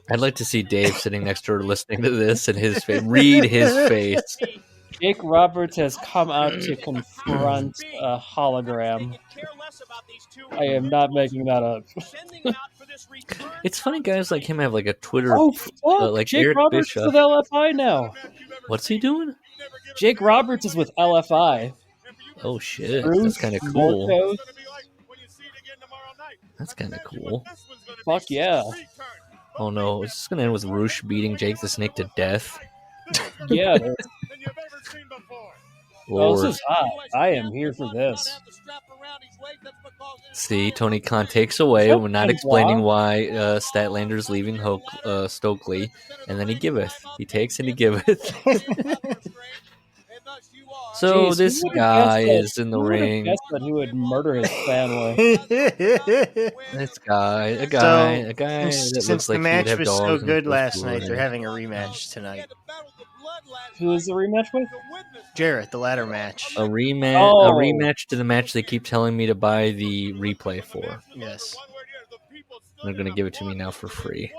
I'd like to see Dave sitting next to her listening to this and his face, read his face. Jake Roberts has come out to confront a hologram. I am not making that up. It's funny guys like him have like a Twitter. Oh, fuck. Like Jake Eric Roberts Bischoff. is with LFI now. What's he doing? Jake Roberts is with LFI. Oh shit, Bruce that's kind of cool. Morcos. That's kind of cool. Fuck yeah. Oh no, is this gonna end with Roosh beating Jake the Snake to death? Yeah. Lord. This is hot. I am here for this. See, Tony Khan takes away when not explaining why Statlander's leaving Stokely, and then he giveth. He takes and he giveth. So Jeez, this who would've guy guessed is in the who would've ring. guessed that he would murder his family. This guy, a guy that since looks the like match he'd have was dogs so in good his last night, blood. they're having a rematch tonight. Who is the rematch with? Jarrett, the ladder match. A rematch, Oh. a rematch to the match they keep telling me to buy the replay for. Yes. They're gonna give it to me now for free.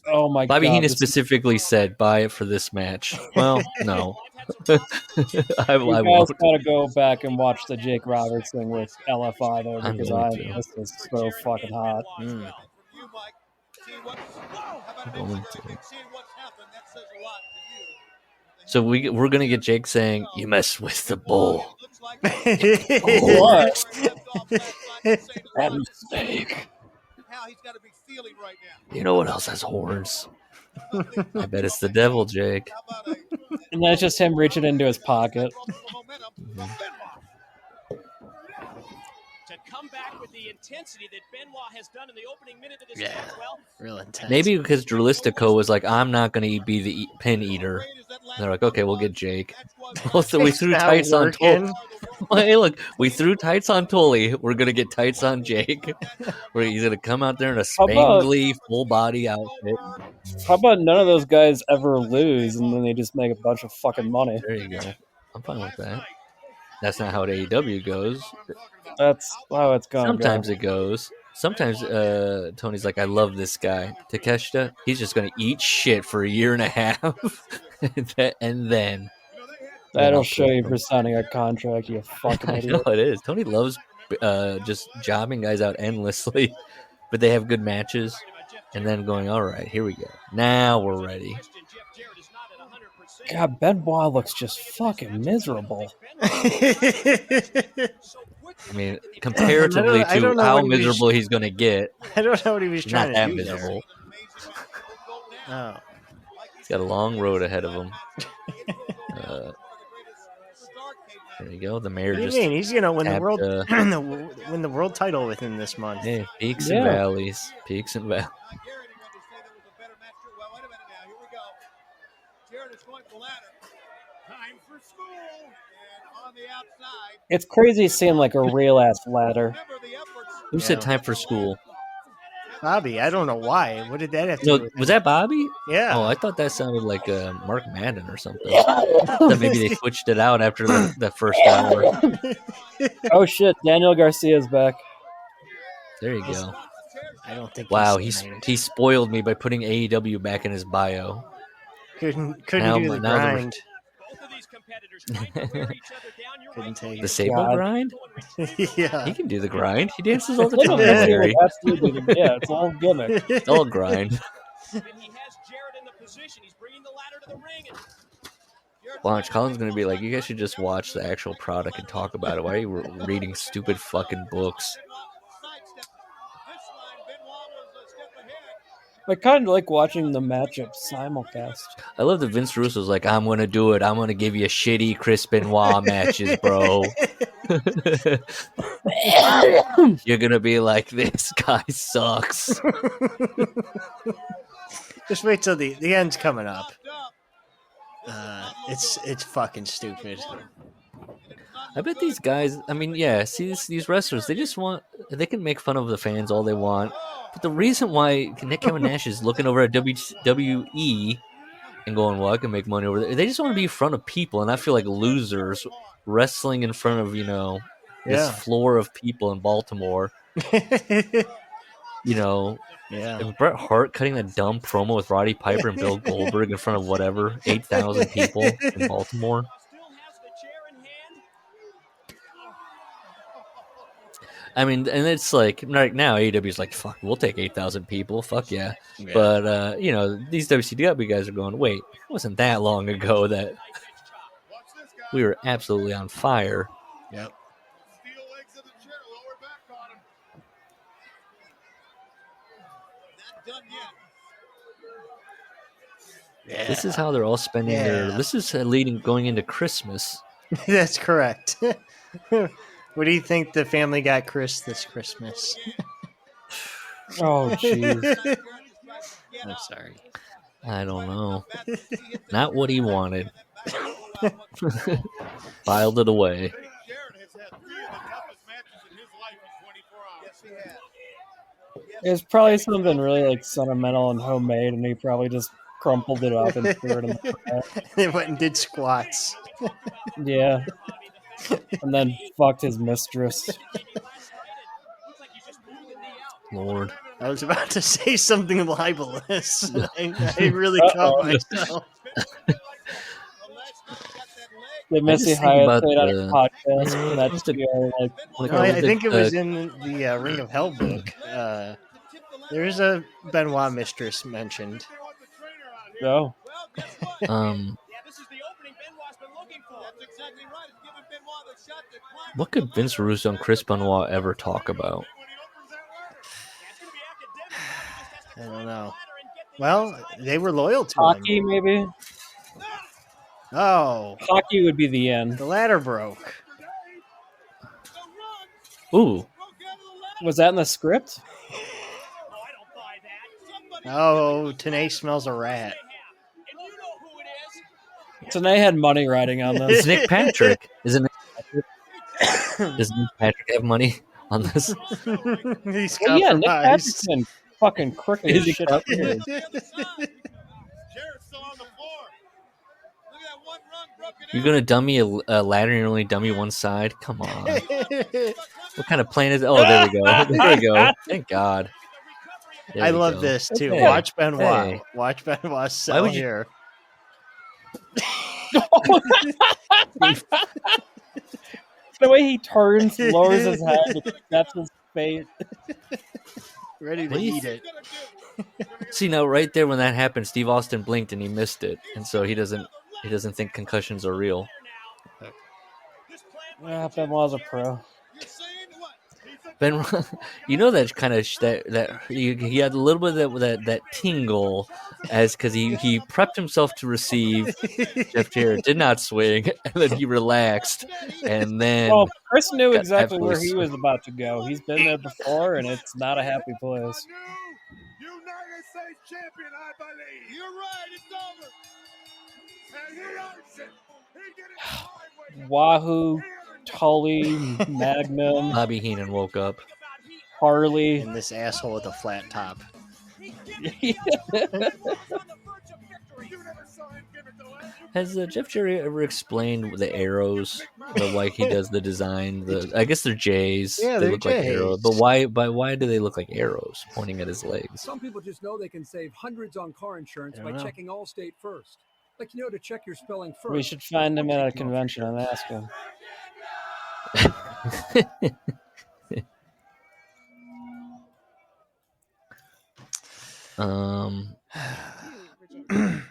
Oh my Bobby god. Heenan this- specifically said, "Buy it for this match." Well, no, You I guys won't. gotta go back and watch the Jake Roberts thing with LFI though, I'm because going to. this is so fucking hot. I'm going to. So we're gonna get Jake saying, "You mess with the bull." What? That mistake. You know what else has horns? I bet it's the devil, Jake. And that's just him reaching into his pocket. To come back with the intensity that Benoit has done in the opening minute of this match, well, Real intense. Maybe because Dralistico was like, "I'm not gonna be the pin eater." And they're like, "Okay, we'll get Jake." Also, we threw It's not tights on working. Tully. Hey, look, we threw tights on Tully. We're gonna get tights on Jake. Where he's gonna come out there in a spangly full body outfit. How about none of those guys ever lose and then they just make a bunch of fucking money? There you go. I'm fine with that. That's not how AEW goes. That's how it's gonna Sometimes go. it goes. Sometimes Tony's like, "I love this guy, Takeshita. He's just gonna eat shit for a year and a half, and then That'll I'll show flip you him." for signing a contract, you fucking I idiot. know it is. Tony loves just jobbing guys out endlessly, but they have good matches, and then going, "All right, here we go. Now we're ready." God, Benoit looks just fucking miserable. I mean, comparatively I don't to know how what he was- miserable he's gonna get, I don't know what he was he's trying not that to do miserable. there. Oh. He's got a long road ahead of him. There you go. The mayor What do you just mean? He's gonna win the tapped, world win the world title within this month. Hey, peaks and valleys. Peaks and valleys. Jared is going for the ladder. Time for school. And on the outside. It's crazy seeing like a real ass ladder. Who said time for school? Bobby, I don't know why. What did that have to No, do with was that Bobby? Yeah. Oh, I thought that sounded like Mark Madden or something. I thought maybe they switched it out after the first hour. Oh shit, Daniel Garcia's back. There you go. I don't think. Wow, he spoiled me by putting AEW back in his bio. Couldn't Now- do the now the- grind. Couldn't take The it. Sable grind? Yeah. He can do the grind. He dances all the Look time, at that, Larry. absolutely. Yeah, it's all gimmick. It's all grind. Watch, Colin's going to be like, you guys should just watch the actual product and talk about it. Why are you reading stupid fucking books? I kind of like watching the matchup simulcast. I love that Vince Russo's like, I'm going to do it. I'm going to give you shitty Chris Benoit matches, bro. You're going to be like, this guy sucks. Just wait till the end's coming up. It's fucking stupid. I bet these guys, I mean, yeah, see these wrestlers, they can make fun of the fans all they want. But the reason why Kevin Nash is looking over at WWE and going, well, I can make money over there, they just want to be in front of people and not feel like losers wrestling in front of, this floor of people in Baltimore. And Bret Hart cutting that dumb promo with Roddy Piper and Bill Goldberg in front of whatever, 8,000 people in Baltimore. I mean, and it's like right now AEW's like, fuck, we'll take 8,000 people, fuck yeah. But these WCW guys are going, wait, it wasn't that long ago that we were absolutely on fire. Yep. Yeah. This is how they're all spending their. This is going into Christmas. That's correct. What do you think the family got Chris this Christmas? Oh, jeez. I'm sorry. I don't know. Not what he wanted. Filed it away. It's probably something really like sentimental and homemade, and he probably just crumpled it up and threw it in the trash. They went and did squats. Yeah. And then fucked his mistress. Lord. I was about to say something libelous. I really caught myself. Did Missy Hyatt say that on a podcast? That's to go like. I think it was in the Ring of Hell book. There's a Benoit mistress mentioned. No. What could Vince Russo and Chris Benoit ever talk about? I don't know. Well, they were loyal to hockey, him. maybe. Oh, hockey would be the end. The ladder broke. Ooh, was that in the script? Oh, Tenay smells a rat. Tenay had money riding on this. It's Nick Patrick, isn't it? Does Nick Patrick have money on this? He's well, yeah, Nick Patrick's been fucking crooked as shit up here. You're gonna dummy a ladder and only dummy one side? Come on. What kind of plan is it? Oh, there we go. There we go. Thank God. There I we love go. this too. Okay. Watch Benoit. Hey. Watch Benoit sell would you- here. The way he turns, lowers his head, that's his fate. Ready to What do you eat it. See, now right there when that happened, Steve Austin blinked and he missed it, and so he doesn't think concussions are real. Yeah, Benoit's a pro. Ben, you know that kind of that he had a little bit of that tingle as because he prepped himself to receive. Jeff Jarrett did not swing, and then he relaxed, and then Well, Chris knew got exactly absolutely where he was swung. about to go. He's been there before, and it's not a happy place. United States champion, I believe. You're right, it's over. And he earns it. He did it the hard way. Wahoo, Tully, Magnum, Bobby Heenan woke up. Harley, and this asshole with a flat top. Has Jeff Jarrett ever explained the arrows, why he does the design? I guess they're J's. Yeah, they they're look like arrows. J's. But why do they look like arrows pointing at his legs? Some people just know they can save hundreds on car insurance by know. checking Allstate first. Like, to check your spelling first. we should find him at a convention and ask him.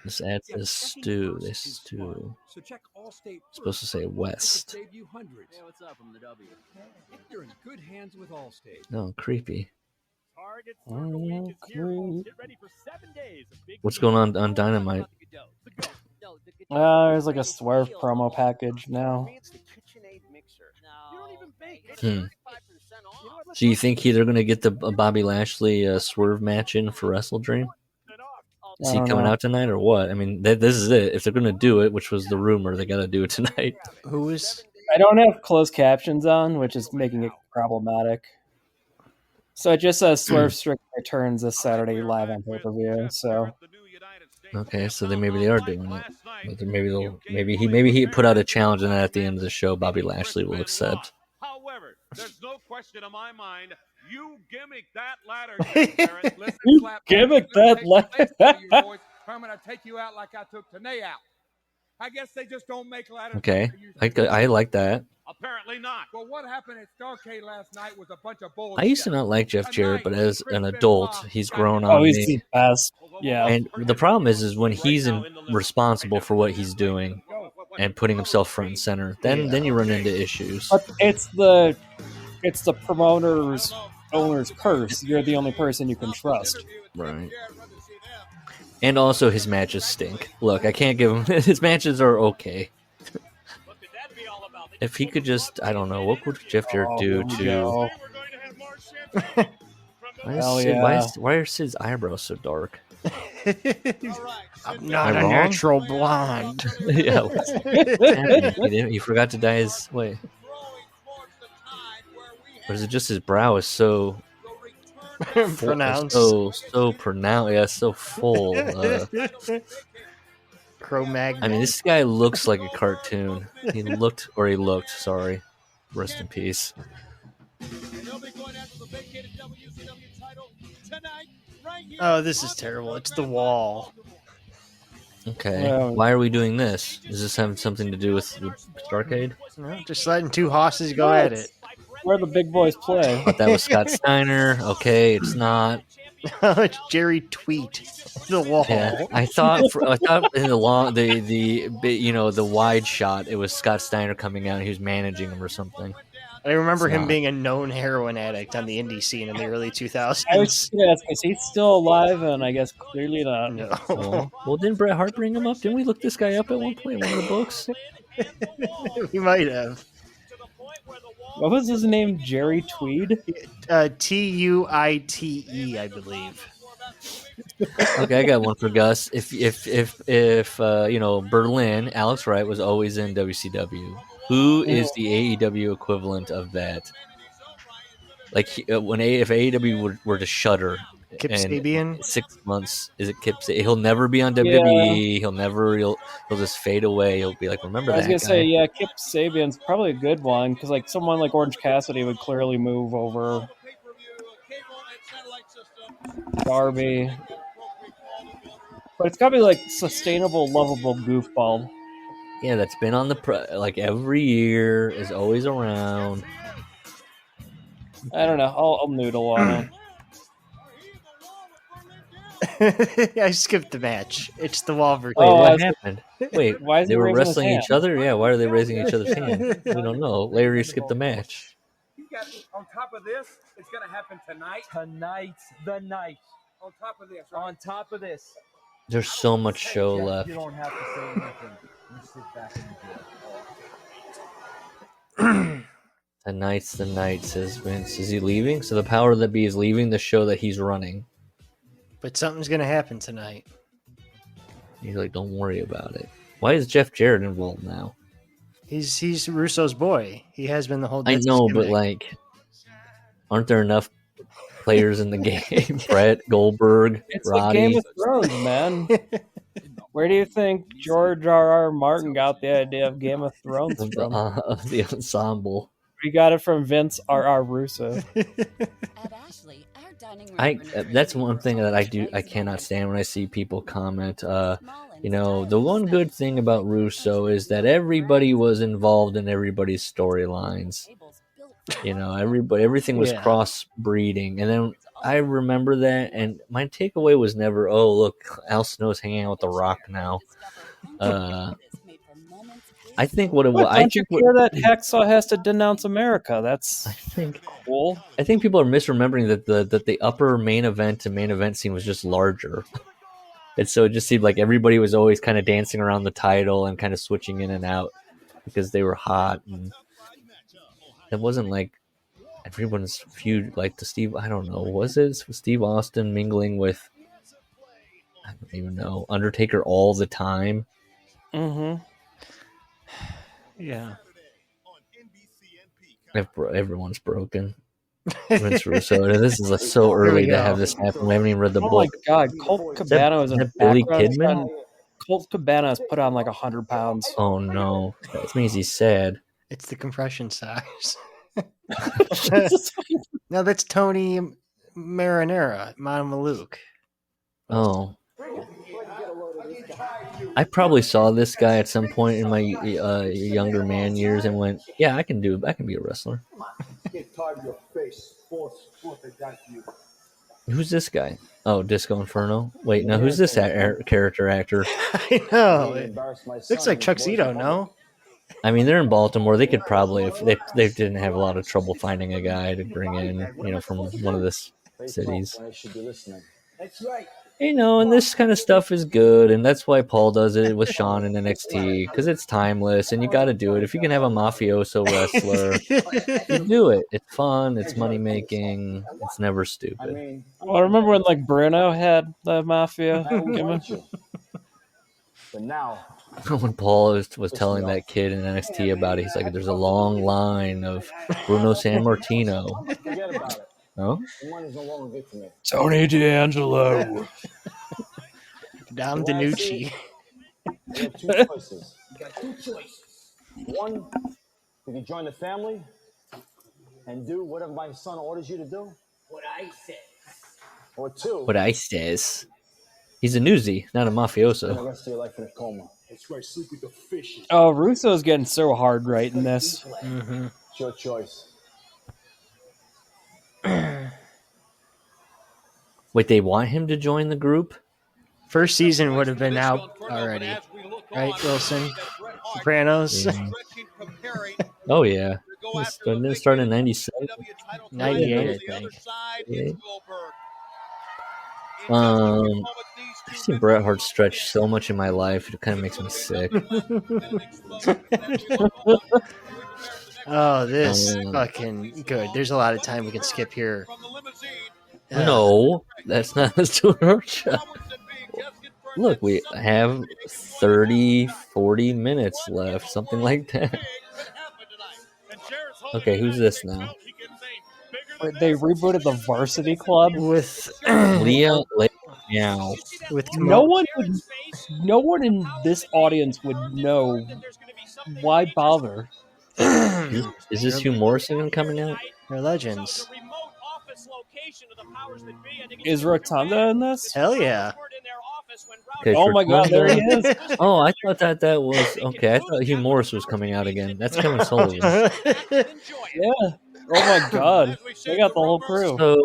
This ad says stew. This stew. So check Allstate It's supposed to say first. West. Save you hundreds. Hey, what's up? I'm the W. You're in good hands with Allstate. Oh, creepy. Target Circle Week is here, folks. Get ready for 7 days of big What's going on Dynamite? There's like a Swerve promo package now. So you think they're going to get the Bobby Lashley Swerve match in for Wrestle Dream? Is he coming out tonight or what? I mean, this is it. If they're going to do it, which was the rumor, they got to do it tonight. Who is? I don't have closed captions on, which is making it problematic. So it just says Swerve Strickland returns this Saturday live on pay-per-view. So Okay, so maybe they are doing it. But maybe he put out a challenge, and then at the end of the show, Bobby Lashley will accept. However, there's no question in my mind. You gimmick that ladder, Jeff Jarrett. Listen, You clap. gimmick Let me that take the ladder. place out of your voice. I'm going to take you out like I took Tanay out. I guess they just don't make ladders. Okay, I like that. Apparently not. Well, what happened at Starrcade last night was a bunch of bullshit. I used to not like Jeff Jarrett, but as an adult, he's grown on he's me. the best. Yeah. And the problem is when he's responsible for what he's doing and putting himself front and center, then you run into issues. But it's the promoter's owner's curse. You're the only person you can trust. Right. And also his matches stink. Look, I can't give him his matches are okay. If he could just, I don't know, what would Jeff Jarrett do to? Why are Sid's eyebrows so dark? I'm not a natural blonde. Yeah, what's happening? He forgot to dye his. Wait, or is it just his brow is so pronounced? So pronounced. Yeah, so full. Cro-Magnon. I mean, this guy looks like a cartoon. He looked. Sorry. Rest in peace. Oh, this is terrible. It's the wall. Okay. Why are we doing this? Does this have something to do with Starrcade? No, just letting two hosses go at it. Where the big boys play. But that was Scott Steiner. Okay, it's not. It's Jerry Tweet. The wall. Yeah, I thought in the wide shot it was Scott Steiner coming out and he was managing him or something. I remember him being a known heroin addict on the indie scene in the early 2000s. I was gonna ask, is he still alive? And I guess clearly not. No. Well, didn't Bret Hart bring him up? Didn't we look this guy up at one point in one of the books? We might have. What was his name? Jerry Tweed? Tuite, I believe. Okay, I got one for Gus. If Berlin, Alex Wright was always in WCW. Who is the AEW equivalent of that? Like if AEW were to shutter Kip in Sabian? 6 months, is it Kip Sabian? He'll never be on WWE. Yeah. He'll just fade away. He'll be like, remember that I was gonna guy? say, yeah, Kip Sabian's probably a good one because like someone like Orange Cassidy would clearly move over. Darby, but it's gotta be like sustainable, lovable goofball. Yeah, that's been on the every year, is always around. I don't know. I'll noodle on it. I skipped the match. It's the wall version. Wait, what happened? Wait, why they were wrestling each other? Yeah, why are they raising each other's hand? We don't know. Larry skipped the match. got on top of this, it's gonna happen tonight. Tonight's the night. On top of this, right? On top of this. There's so much show Jeff, left. You don't have to say anything. You sit back and enjoy. Tonight's the night, says Vince. Is he leaving? So the Power That Be is leaving the show that he's running. But something's gonna happen tonight. He's like, don't worry about it. Why is Jeff Jarrett involved now? He's Russo's boy. He has been the whole. I That's his know, but gimmick. like, aren't there enough players in the game? Brett, Goldberg, It's Roddy. like Game of Thrones, man. Where do you think George R.R. Martin got the idea of Game of Thrones from? The ensemble. We got it from Vince R.R. Russo. That's one thing that I cannot stand when I see people comment. The one good thing about Russo is that everybody was involved in everybody's storylines. Everything was cross-breeding, and then I remember that, and my takeaway was never, oh look, Al Snow's hanging out with The Rock now. I think what it was. Don't you care that Hacksaw has to denounce America? That's cool. I think people are misremembering that the upper main event and main event scene was just larger. And so it just seemed like everybody was always kind of dancing around the title and kind of switching in and out because they were hot. And it wasn't like everyone's feud like the Steve. I don't know. Was it Steve Austin mingling with? I don't even know. Undertaker all the time. Mm-hmm. Yeah. Everyone's broken. Vince Russo. This is so early to have this happen. We haven't even read the book. Oh my god, Colt Cabana is a Billy Kidman. Colt Cabana has put on like 100 pounds. Oh no, that means he's sad. It's the compression size. No, that's Tony Marinara, Mamaluke. Oh. I probably saw this guy at some point in my younger man years and went, "Yeah, I can be a wrestler." Who's this guy? Oh, Disco Inferno. Wait, no, who's this character actor? I know. It looks like Chuck Zito, no? I mean, they're in Baltimore. They could probably, if they didn't have a lot of trouble finding a guy to bring in, from one of the cities. That's right. And this kind of stuff is good, and that's why Paul does it with Sean in NXT, because it's timeless, and you got to do it. If you can have a mafioso wrestler, you do it. It's fun, it's money-making, it's never stupid. Well, I remember when, like, Bruno had the Mafia gimmick. But now... When Paul was telling that kid in NXT about it, he's like, there's a long line of Bruno Sammartino. Forget about it. Oh? The money's no longer good for me. Tony D'Angelo. Dom DiNucci. You have two choices. You got two choices. One, you can join the family and do whatever my son orders you to do. What I said. Or two. What I says. He's a newsie, not a mafioso. The rest of your life in a coma. That's right, sleep with the fishes. Oh, Russo's getting so hard right in this. Mm-hmm. It's your choice. Wait, they want him to join the group? First season would have been out already. Right, Wilson? Sopranos? Yeah. Oh, yeah. Didn't it start in 97? 98, I think. Yeah. I've seen Bret Hart stretch so much in my life, it kind of makes me sick. Oh, this fucking good. There's a lot of time we can skip here. No, that's not us doing our job. Look, we have 30, 40 minutes left, something like that. Okay, who's this now? They rebooted the Varsity Club with Leah Meow. With no one in this audience would know why bother. Is this Hugh Morrison coming out? They're legends. Is Rotunda in this? Hell yeah. Okay, oh my god, there he is. Oh, I thought that was... Okay, I thought Hugh Morris was coming out again. That's Kevin Sullivan. Yeah. Oh my god. They got the whole crew. So,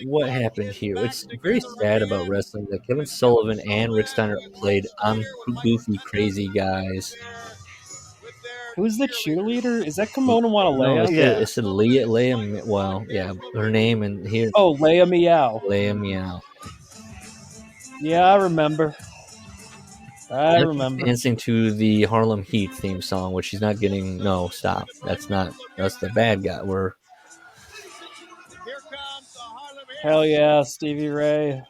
what happened here? It's very sad about wrestling that Kevin Sullivan and Rick Steiner played goofy, crazy guys. Who's the cheerleader? Is that Kimona Wanalea? No, it said Leia. Well, yeah, her name and here. Oh, Leia Meow. Leia Meow. Yeah, I remember. I Yep, remember. dancing to the Harlem Heat theme song, which she's not getting. No, stop. That's the bad guy. Hell yeah, Stevie Ray.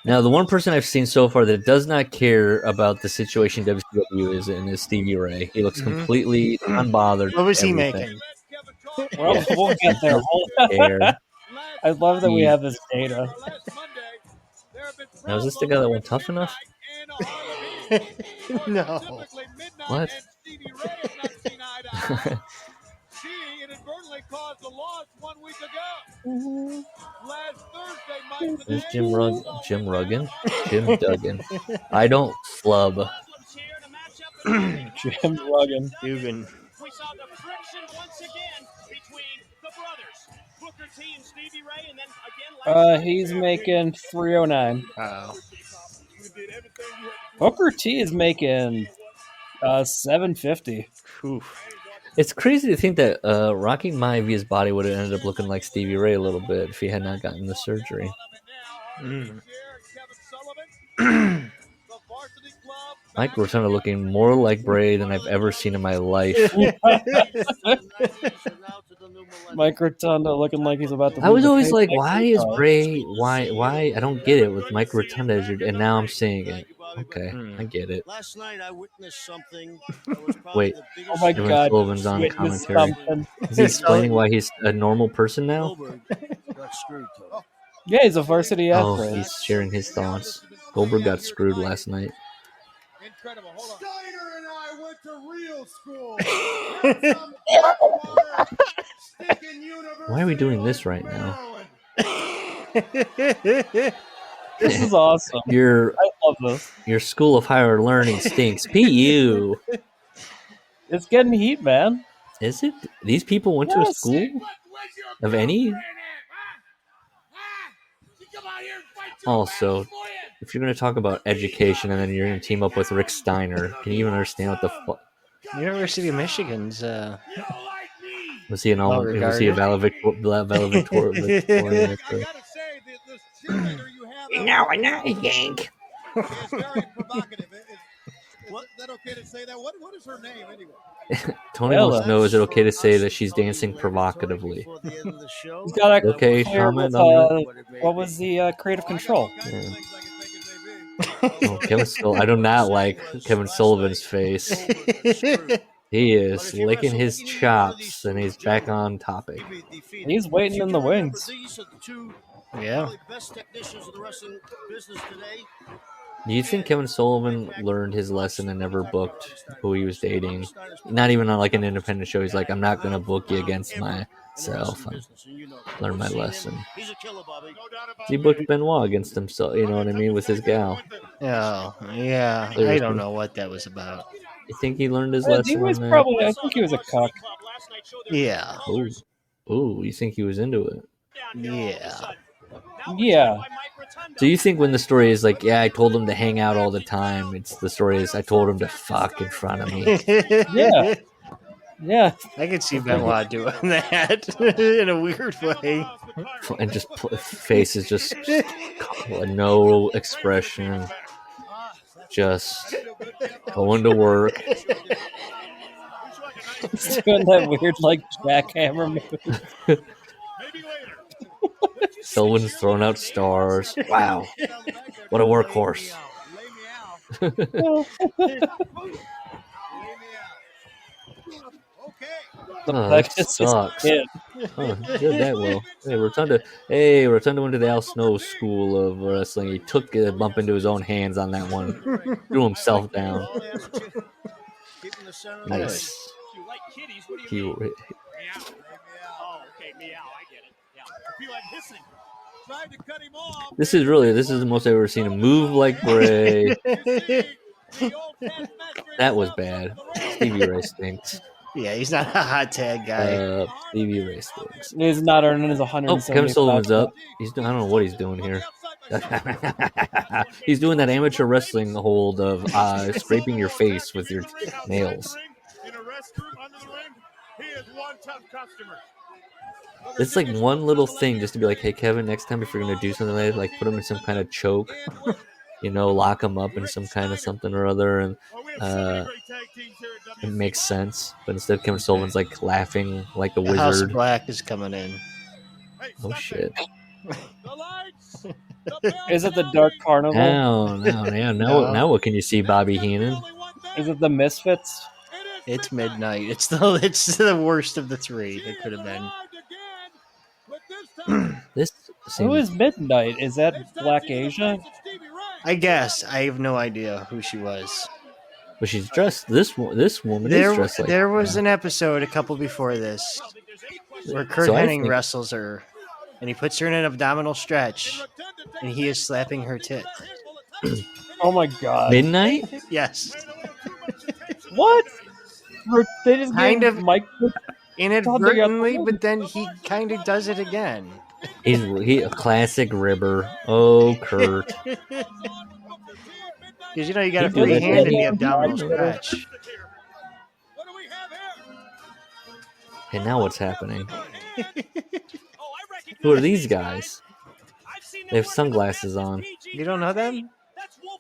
Now, the one person I've seen so far that does not care about the situation WCW is in is Stevie Ray. He looks completely unbothered. What was he everything. making? Well, we'll get there. Care. I love that we have this data. Now, is this the guy that went Tough Enough? No. What? She inadvertently caused a loss 1 week ago. Last Thursday, There's Jim Ruggan? Jim Duggan. I don't flub. Jim Ruggan. Dugan. We saw the friction once again between the brothers. Booker T and Stevie Ray, and then again He's making 309. Wow. Booker T is making 750. Oof. It's crazy to think that Rocky Maivia's body would have ended up looking like Stevie Ray a little bit if he had not gotten the surgery. Mike Rotunda looking more like Bray than I've ever seen in my life. Mike Rotunda looking like he's about to. I was always like, why is Bray? Why? I don't get it with Mike Rotunda, and now I'm seeing it. Okay, I get it. Last night I witnessed something. Wait, Oh my Evan God! Sullivan's on Witness commentary. something. Is he explaining why he's a normal person now? Yeah, he's a varsity Oh, athlete. he's sharing his thoughts. Goldberg got screwed last night. Incredible. Hold on. Steiner and I went to real school. Why are we doing this right now? This is awesome. I love this. Your school of higher learning stinks. PU. It's getting heat, man. Is it? These people went to a school of any? Also, if you're going to talk about education and then you're going to team up with Rick Steiner, can you even understand what the fuck? University of Michigan's. Was he a valedictorian? No, I'm not a yank. It's very provocative. What? That okay to say that? What is her name anyway? Tony wants to know, is it okay to say that she's dancing provocatively? He's got a Okay, clear comment with, on that. what was the creative control? Yeah. Oh, I do not like Kevin Sullivan's face. He is licking his chops, and he's back on topic. He's waiting in the wings. Yeah. Do you think Kevin Sullivan learned his lesson and never booked who he was dating? Not even on like an independent show. He's like, I'm not going to book you against myself. I learned my lesson. He booked Benoit against himself, you know what I mean, with his gal. Oh, yeah. I don't know what that was about. You think he learned his He lesson? was on that? probably. I think he was a cuck. Yeah. Ooh, you think he was into it? Yeah. Yeah. So you think when the story is like, yeah, I told him to hang out all the time, it's the story is I told him to fuck in front of me. Yeah. Yeah. I could see Benoit doing that in a weird way. And just face is just no expression, just going to work. He's doing that weird like jackhammer move. Sullivan's throwing out stars. Wow, what a workhorse! That sucks. Huh, did that well. Hey, Rotunda went to the Al Snow School of Wrestling. He took a bump into his own hands on that one. Threw himself down. Nice. This is the most I've ever seen him move like Bray. That was bad. Stevie Ray stinks. Yeah, he's not a hot tag guy. Stevie Ray stinks. He's not earning his 170. Oh, Kevin Sullivan's up. I don't know what he's doing here. He's doing that amateur wrestling hold of scraping your face with your nails. restroom under the ring, he is one tough customer. It's like one little thing just to be like, hey Kevin, next time if you're gonna do something like that, like put him in some kind of choke, lock him up in some kind of something or other, and it makes sense. But instead, Kevin Sullivan's like laughing like a The House of wizard. Black is coming in. Oh shit! Is it the Dark Carnival? Now what can you see, Bobby Heenan? Is it the Misfits? It's midnight. It's the worst of the three that could have been. This Who is Midnight? Is that Black Asia? I guess. I have no idea who she was. But she's dressed. This woman is dressed like. There was an episode a couple before this where Kurt Hennig wrestles her, and he puts her in an abdominal stretch, and he is slapping her tit. Oh my god! Midnight? Yes. What? They just kind of Mike inadvertently, but then he kind of does it again. He a classic ribber. Oh, Kurt. Because you got a free hand in the abdominal stretch. Okay, now what's happening? Who are these guys? They have sunglasses on. You don't know them?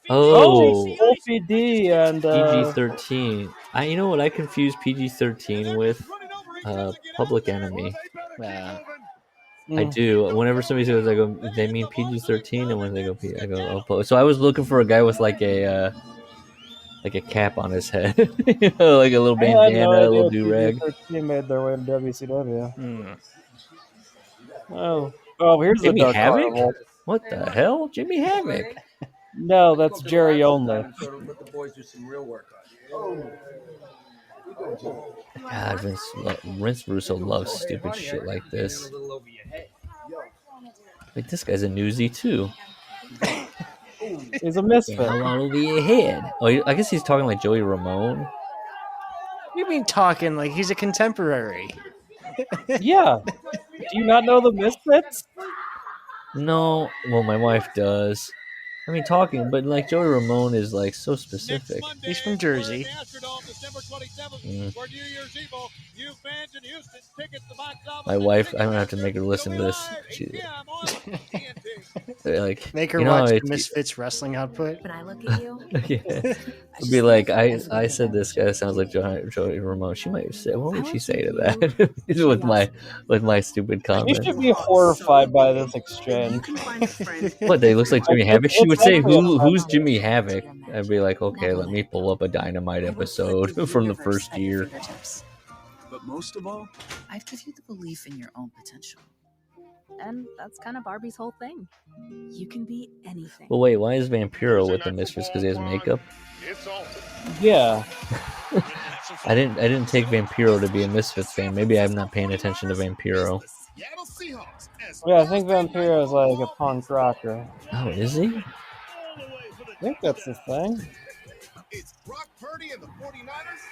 Oh, Wolfie D and PG-13. You know what I confuse PG-13 with? Public Enemy. Yeah. I do. Whenever somebody says, I go, they mean PG-13, and when they go, I go, oh. So I was looking for a guy with like a cap on his head, like a little bandana, a little do-rag. PG-13 made their way to WCW. Oh, here's Jimmy the Dark Havoc? Carnival. What the hell, Jimmy Havoc? No, that's Jerry Only. Let the boys do some real work on you. God, Vince Russo loves stupid shit like this. Like, this guy's a newsie too. He's a misfit. All over your head. Oh, I guess he's talking like Joey Ramone. You mean talking like he's a contemporary? Yeah. Do you not know the Misfits? No. Well, my wife does. I mean, talking, but like Joey Ramone is like so specific. He's from Jersey. My wife, I'm gonna have to make her listen to this. Like, make her watch the Misfits wrestling output. When I look at you, yeah. It'd be like, I said this guy sounds like Joey Ramone. She might have said, what would she say to that? with my stupid comments. You should be horrified by this exchange. What? They looks like Jimmy Havoc. She would say, "Who's Jimmy Havoc?" I'd be like, "Okay, let me pull up a Dynamite episode from the first year." But most of all, I'd give you the belief in your own potential. And that's kind of Barbie's whole thing. You can be anything. Well, wait, why is Vampiro with the Misfits? Because he has makeup? Yeah. I didn't take Vampiro to be a Misfits fan. Maybe I'm not paying attention to Vampiro. Yeah, I think Vampiro is like a punk rocker. Oh, is he? I think that's the thing. It's Brock Purdy and the 49ers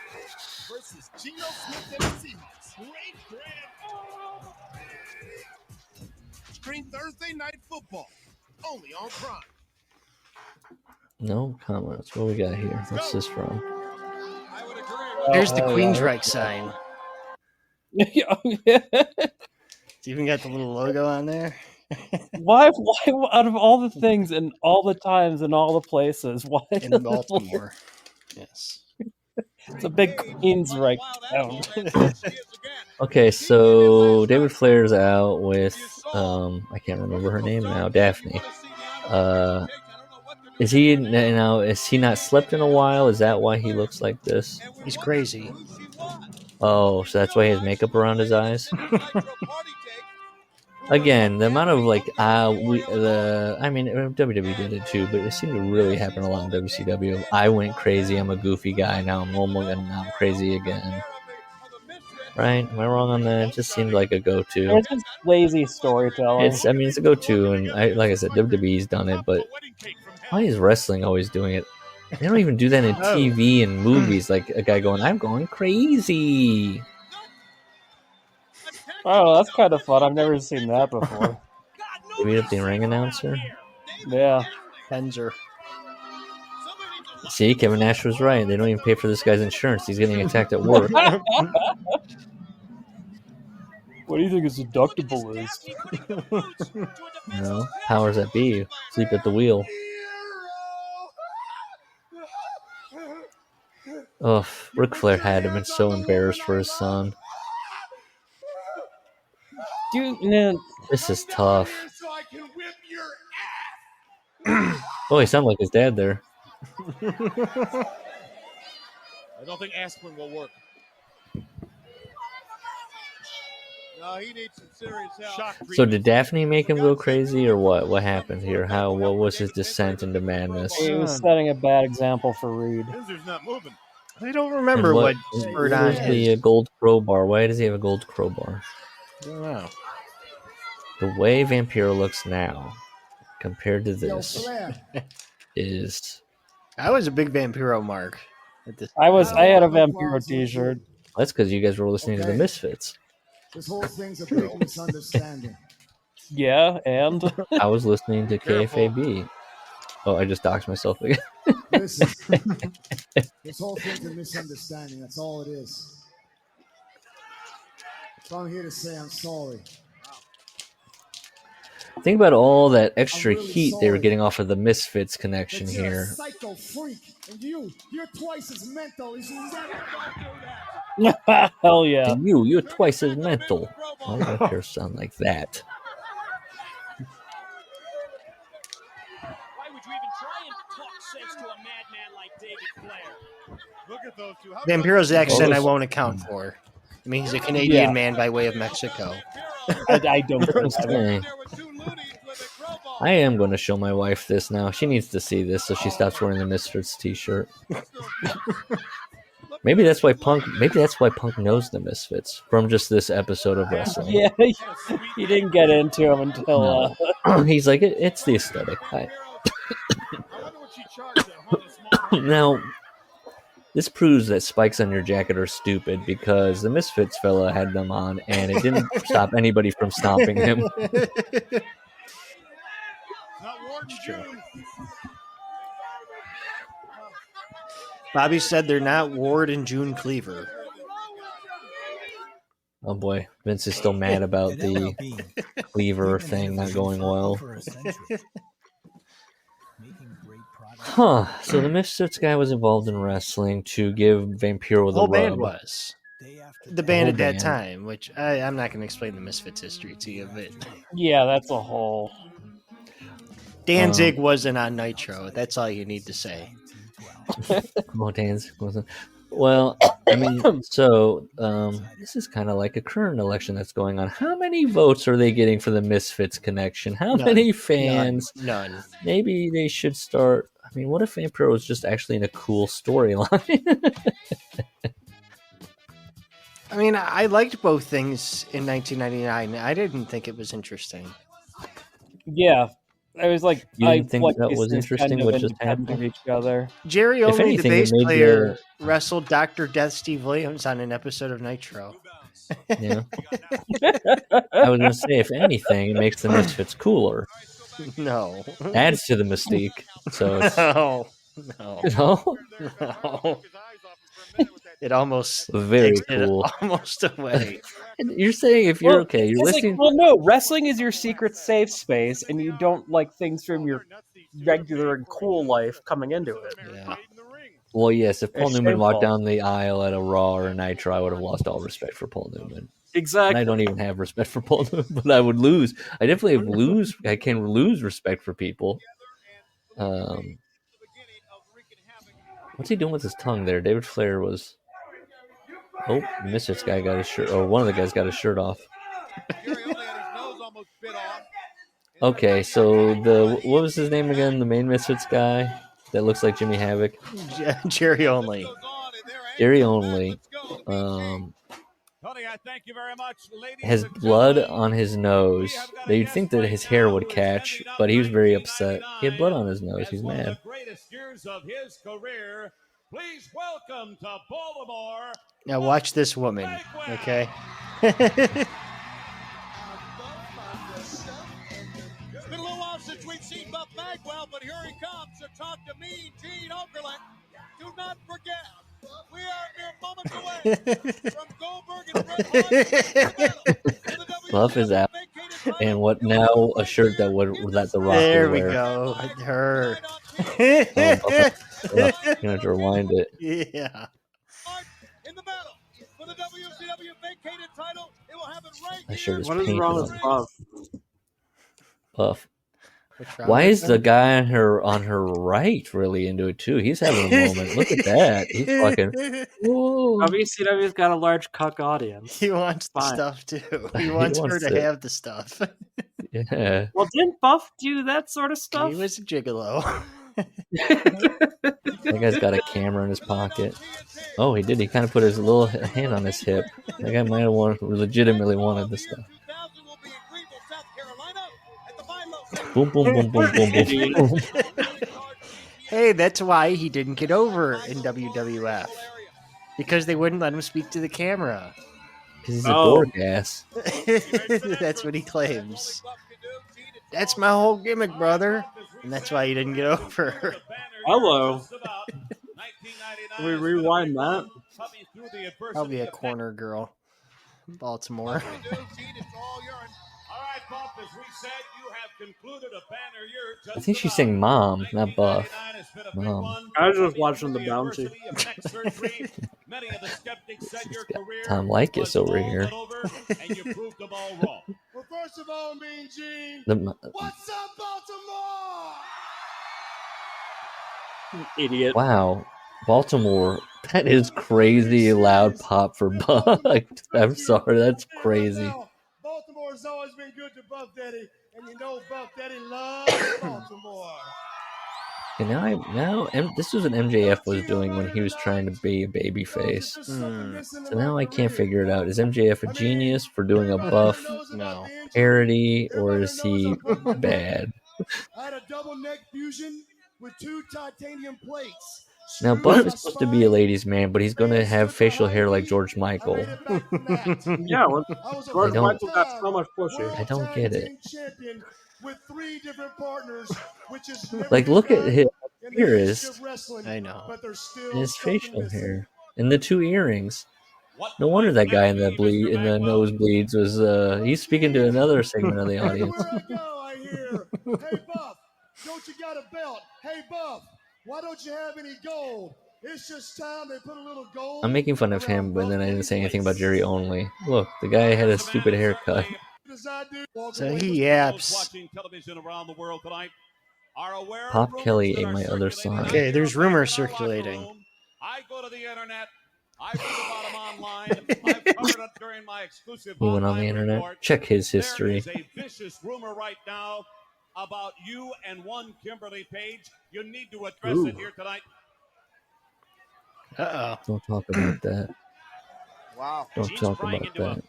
versus Geno Smith and the Seahawks. Great grand. Stream Thursday Night Football, only on Prime. No comments. What we got here? What's this from? There's the Queensryche sign. It's even got the little logo on there. Why out of all the things and all the times and all the places, why in Baltimore? Yes. It's a big Queensryche town. Okay, so David Flair's out with I can't remember her name now, Daphne. Is he not slept in a while? Is that why he looks like this? He's crazy. Oh, so that's why he has makeup around his eyes? Again, the amount of like WWE did it too, but it seemed to really happen a lot in WCW. I went crazy. I'm a goofy guy. Now I'm normal, and now I'm crazy again. Right? Am I wrong on that? It just seemed like a go-to. It's just lazy storytelling. It's a go-to, and like I said, WWE's done it, but why is wrestling always doing it? They don't even do that in TV and movies. Like a guy going, "I'm going crazy." Oh, that's kind of fun. I've never seen that before. You meet up the ring announcer? Yeah. Penzer. See, Kevin Nash was right. They don't even pay for this guy's insurance. He's getting attacked at work. What do you think his deductible is? No, powers that be sleep at the wheel. Oh, Ric Flair had been so embarrassed for his son. Dude, man, this is tough. Oh, he sounded like his dad there. I don't think aspirin will work. No, he needs some serious help. So did Daphne make him go crazy, or what? What happened here? What was his descent into madness? He was setting a bad example for Reed. Not moving. I don't remember what spurred on Where's the gold crowbar? Why does he have a gold crowbar? I don't know. The way Vampiro looks now, compared to this, is... I was a big Vampiro mark. I had a Vampiro t-shirt. That's because you guys were listening to the Misfits. This whole thing's a big misunderstanding. Yeah, and I was listening to KFAB. Oh, I just doxed myself again. Listen, this whole thing's a misunderstanding. That's all it is. So I'm here to say I'm sorry. Think about all that extra heat they were getting off of the Misfits connection But you're here. a psycho freak, and you're twice as mental as you. Hell yeah. And you're twice as mental. Why does my hair sound like that? Why would you even try and talk sense to a madman like David Flair? Look at those two. Vampiro's accent I won't account for. I mean, he's a Canadian man by way of Mexico. I don't think so. I am going to show my wife this now. She needs to see this so she stops wearing the Misfits t-shirt. Maybe that's why Punk knows the Misfits from just this episode of wrestling. Yeah, he didn't get into him until He's like, it's the aesthetic. Now, this proves that spikes on your jacket are stupid because the Misfits fella had them on and it didn't stop anybody from stomping him. Bobby said they're not Ward and June Cleaver. Oh boy, Vince is still mad about the Cleaver thing not going well. Huh. So the Misfits guy was involved in wrestling to give Vampiro the whole rub. band was. The band whole at that band. time, which I'm not going to explain the Misfits history to you, but yeah, that's a whole. Danzig wasn't on Nitro. That's all you need to say. Well, Danzig wasn't. Well, I mean, so this is kind of like a current election that's going on. How many votes are they getting for the Misfits connection? How None. many fans? None. Maybe they should start. I mean, what if Vampiro was just actually in a cool storyline? I mean, I liked both things in 1999. I didn't think it was interesting. Yeah, I was like, You didn't think like that these was things interesting, kind of what just independent of happened? each other. Jerry If Only, anything, the it bass made player, wrestled Dr. Death Steve Williams on an episode of Nitro. Yeah. I was gonna say, if anything, it makes the Misfits cooler. No. Adds to the mystique. So it's, No. No? No. It almost Very takes it cool. almost away. You're saying if you're okay, you're it's listening. like, well, no, wrestling is your secret safe space, and you don't like things from your regular and cool life coming into it. Yeah. Well, yes, if Paul It's Newman walked shameful. down the aisle at a Raw or a Nitro, I would have lost all respect for Paul Newman. Exactly. And I don't even have respect for Paul Newman, but I would lose. I definitely lose. I can lose respect for people. What's he doing with his tongue there? David Flair was. Oh, the Misfits guy got his shirt, or one of the guys got his shirt off. Okay, so what was his name again? The main Misfits guy that looks like Jimmy Havoc. Jerry Only. Jerry Only. Has blood on his nose. That you'd think that his hair would catch, but he was very upset. He had blood on his nose. He's mad. Greatest years of his career. Please welcome to Baltimore. Now watch this woman, okay? It's been a little while since we've seen Buff Bagwell, but here he comes. to talk to me, Gene Okerlund. Do not forget, we are mere moments away from Goldberg and Bret Hart. Buff is out. And what now? A shirt that The Rock There would we wear. go. Her. Oh, Buff, you're gonna have to rewind it. Yeah. In the battle for the WCW vacated title, it will happen right That shirt is What is painted wrong on with Buff? Buff. What's wrong Why with is him? the guy on her right really into it too? He's having a moment. Look at that. He's fucking. WCW's got a large cuck audience. He wants the Fine. stuff too. He He wants her wants to it. have the stuff. Yeah. Well, didn't Buff do that sort of stuff? He was a gigolo. That guy's got a camera in his pocket. Oh, he did. He kind of put his little hand on his hip. That guy might have legitimately wanted this stuff. Boom, boom, boom, boom, boom, boom, boom. Hey, that's why he didn't get over in WWF. Because they wouldn't let him speak to the camera. Because he's a dork ass. That's what he claims. That's my whole gimmick, brother. And that's why he didn't get over. Hello. Can we rewind that? I'll be a corner girl. Baltimore. I think she's saying mom, not Buff. Mom. I was just watching the bounty. Tom Likas over here. Well, first of all, Mean Gene, what's up, Baltimore? Idiot. Wow. Baltimore. That is crazy loud pop for Buff. I'm sorry, that's crazy. Baltimore's always been good to Buff Daddy, and you know Buff Daddy loves Baltimore. And now this was what MJF was doing when he was trying to be a babyface. So now I can't figure it out. Is MJF a genius for doing a Buff parody, or is he bad? I had a double neck fusion with 2 titanium plates. Now Buff is supposed to be a ladies' man, but he's going to have facial hair like George Michael. Yeah, well, George Michael got so much pussy. I don't get it. With 3 different partners, which is Like, look at his ears. I know. And his facial hair. And the 2 earrings. No wonder that guy in the nosebleeds was he's speaking to another segment of the audience. I hear. Hey Buff, don't you got a belt? Hey Buff, why don't you have any gold? It's just time they put a little gold. I'm making fun of him, but then I didn't say anything about Jerry Only. Look, the guy had a stupid haircut. So he yaps. Pop Kelly ate my other song. Okay, there's rumors circulating. I go to the internet. I read about him online. I've covered it during my exclusive. He went on the internet. Check his history. There is a vicious rumor right now about you and one Kimberly Page. You need to address it here tonight. Don't talk about that. Wow. Don't Gene's talk prying about into that. a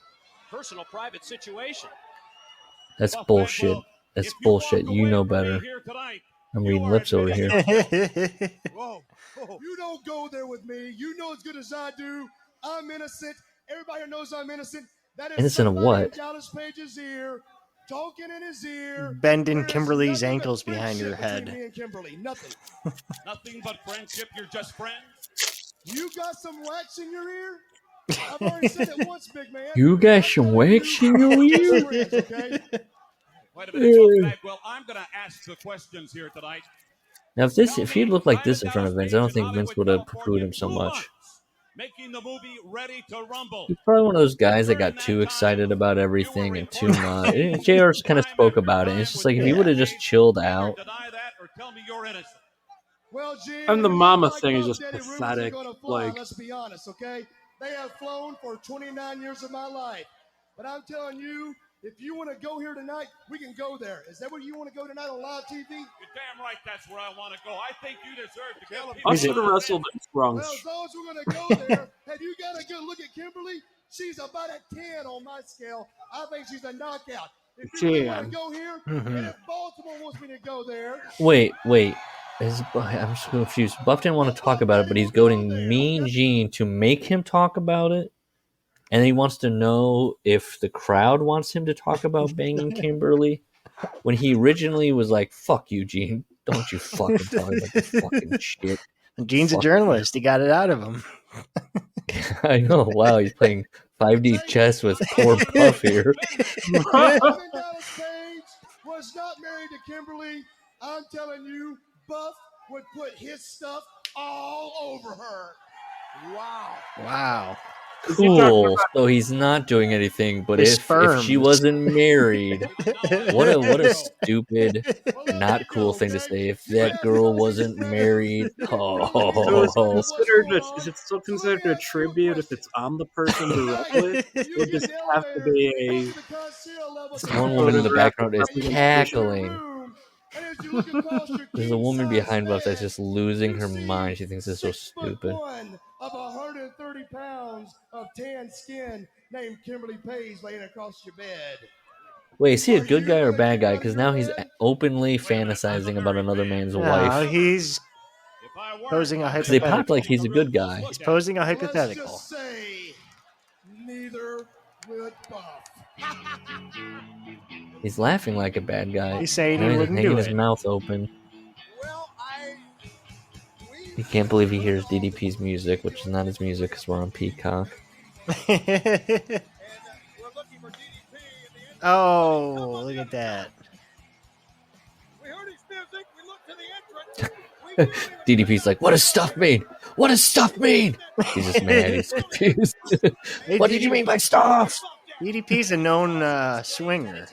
personal, private situation. That's bullshit. That's bullshit. You know better. I'm reading lips over here. Whoa. You don't go there with me. You know as good as I do. I'm innocent. Everybody here knows I'm innocent. That is Innocent of what? Dallas Page's ear, talking in his ear. Bending Kimberly's ankles behind her head. Me and Kimberly, nothing. Nothing but friendship. You're just friends. You got some wax in your ear? I've already said it once, big man. You got some wax in your ear? Okay? Wait a minute, well, I'm going to ask the questions here tonight. Now, if he looked like this in front of Vince, I don't think Vince would have poo-pooed him so much. Making the movie Ready to Rumble. He's probably one of those guys that got too excited about everything and too not. JR kind of spoke about it. And it's just like if he would have just chilled out. Well, Gene, And the mama thing is Buff just Daddy rumors are pathetic. gonna fly, Like, let's be honest, okay? They have flown for 29 years of my life. But I'm telling you, if you want to go here tonight, we can go there. Is that where you want to go tonight on live TV? You're damn right that's where I want to go. I think you deserve to go. I should have wrestled in Sprungs. Well, as long as we're going to go there, have you got a good look at Kimberly? She's about a 10 on my scale. I think she's a knockout. If you really want to go here, and if Baltimore wants me to go there. Wait. I'm so confused. Buff didn't want to talk about it, but he's goading Mean Gene to make him talk about it. And he wants to know if the crowd wants him to talk about banging Kimberly. When he originally was like, fuck you, Gene. Don't you fucking tell me about the fucking shit. Gene's a journalist. He got it out of him. I know. Wow, he's playing 5D chess with poor Buff here. Dallas Page was not married to Kimberly. I'm telling you, Buff would put his stuff all over her. Wow. Wow. Cool. So he's not doing anything, but His if she sperms. wasn't married, what a stupid, not cool thing to say. If that girl wasn't married, So is it still considered a tribute if it's on the person directly? Or does it have to be a... this one woman in the background is cackling. There's a woman behind us that's just losing her mind. She thinks it's so stupid. Of 130 pounds of tan skin named Kimberly Page laying across your bed. Wait, is he a good guy or a bad guy? Because now he's openly fantasizing about another man's wife. He's posing a hypothetical. They popped like he's a good guy. He's posing a hypothetical. Let's just say, neither would Buff. He's laughing like a bad guy. He's saying now he he's wouldn't hanging do his it. mouth open. He can't believe he hears DDP's music, which is not his music because we're on Peacock. Oh, look at that. DDP's like, what does stuff mean? What does stuff mean? He's just mad. He's confused. What did you mean by stuff? DDP's a known swinger.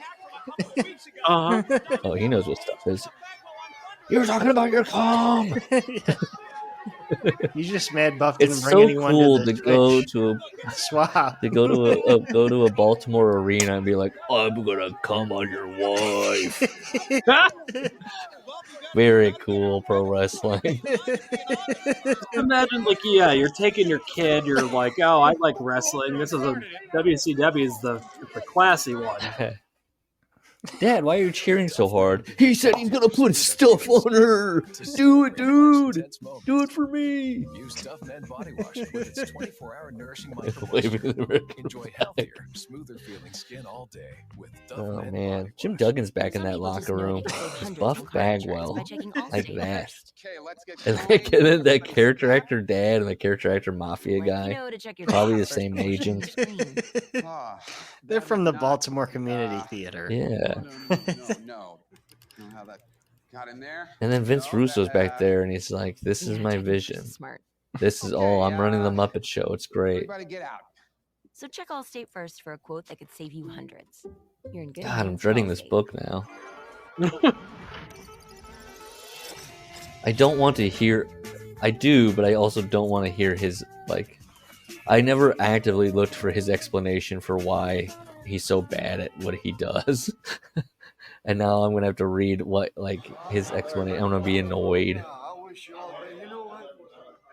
Oh, he knows what stuff is. You're talking about your calm. He's just mad Buff didn't It's bring so anyone cool to to go to a swap. to go to a Baltimore arena and be like, I'm gonna come on your wife. Very cool pro wrestling. Imagine, like, yeah, you're taking your kid, you're like, oh, I like wrestling. This is a WCW is the classy one. Dad, why are you cheering so hard? He said he's gonna put stuff on her. Do it, dude. Do it for me. Use Dove Men Body Wash with its 24-hour nourishing micromoisture. Enjoy healthier, smoother feeling skin all day with Dove Oh Men man, Jim Duggan's back in that locker room. Just Buff Bagwell like that. And then that character actor dad and the character actor mafia guy, probably the same agent. They're from the Baltimore Community Theater. Yeah. No. How that got in there? And then Vince Russo's back there, and he's like, "This is my vision. This is all. I'm running the Muppet Show. It's great." Everybody get out. So check Allstate first for a quote that could save you hundreds. You're in good God, I'm hands, dreading this Allstate. book now. I don't want to hear. I do, but I also don't want to hear his like. I never actively looked for his explanation for why he's so bad at what he does. And now I'm gonna have to read what like his explanation. I'm gonna be annoyed. You know what?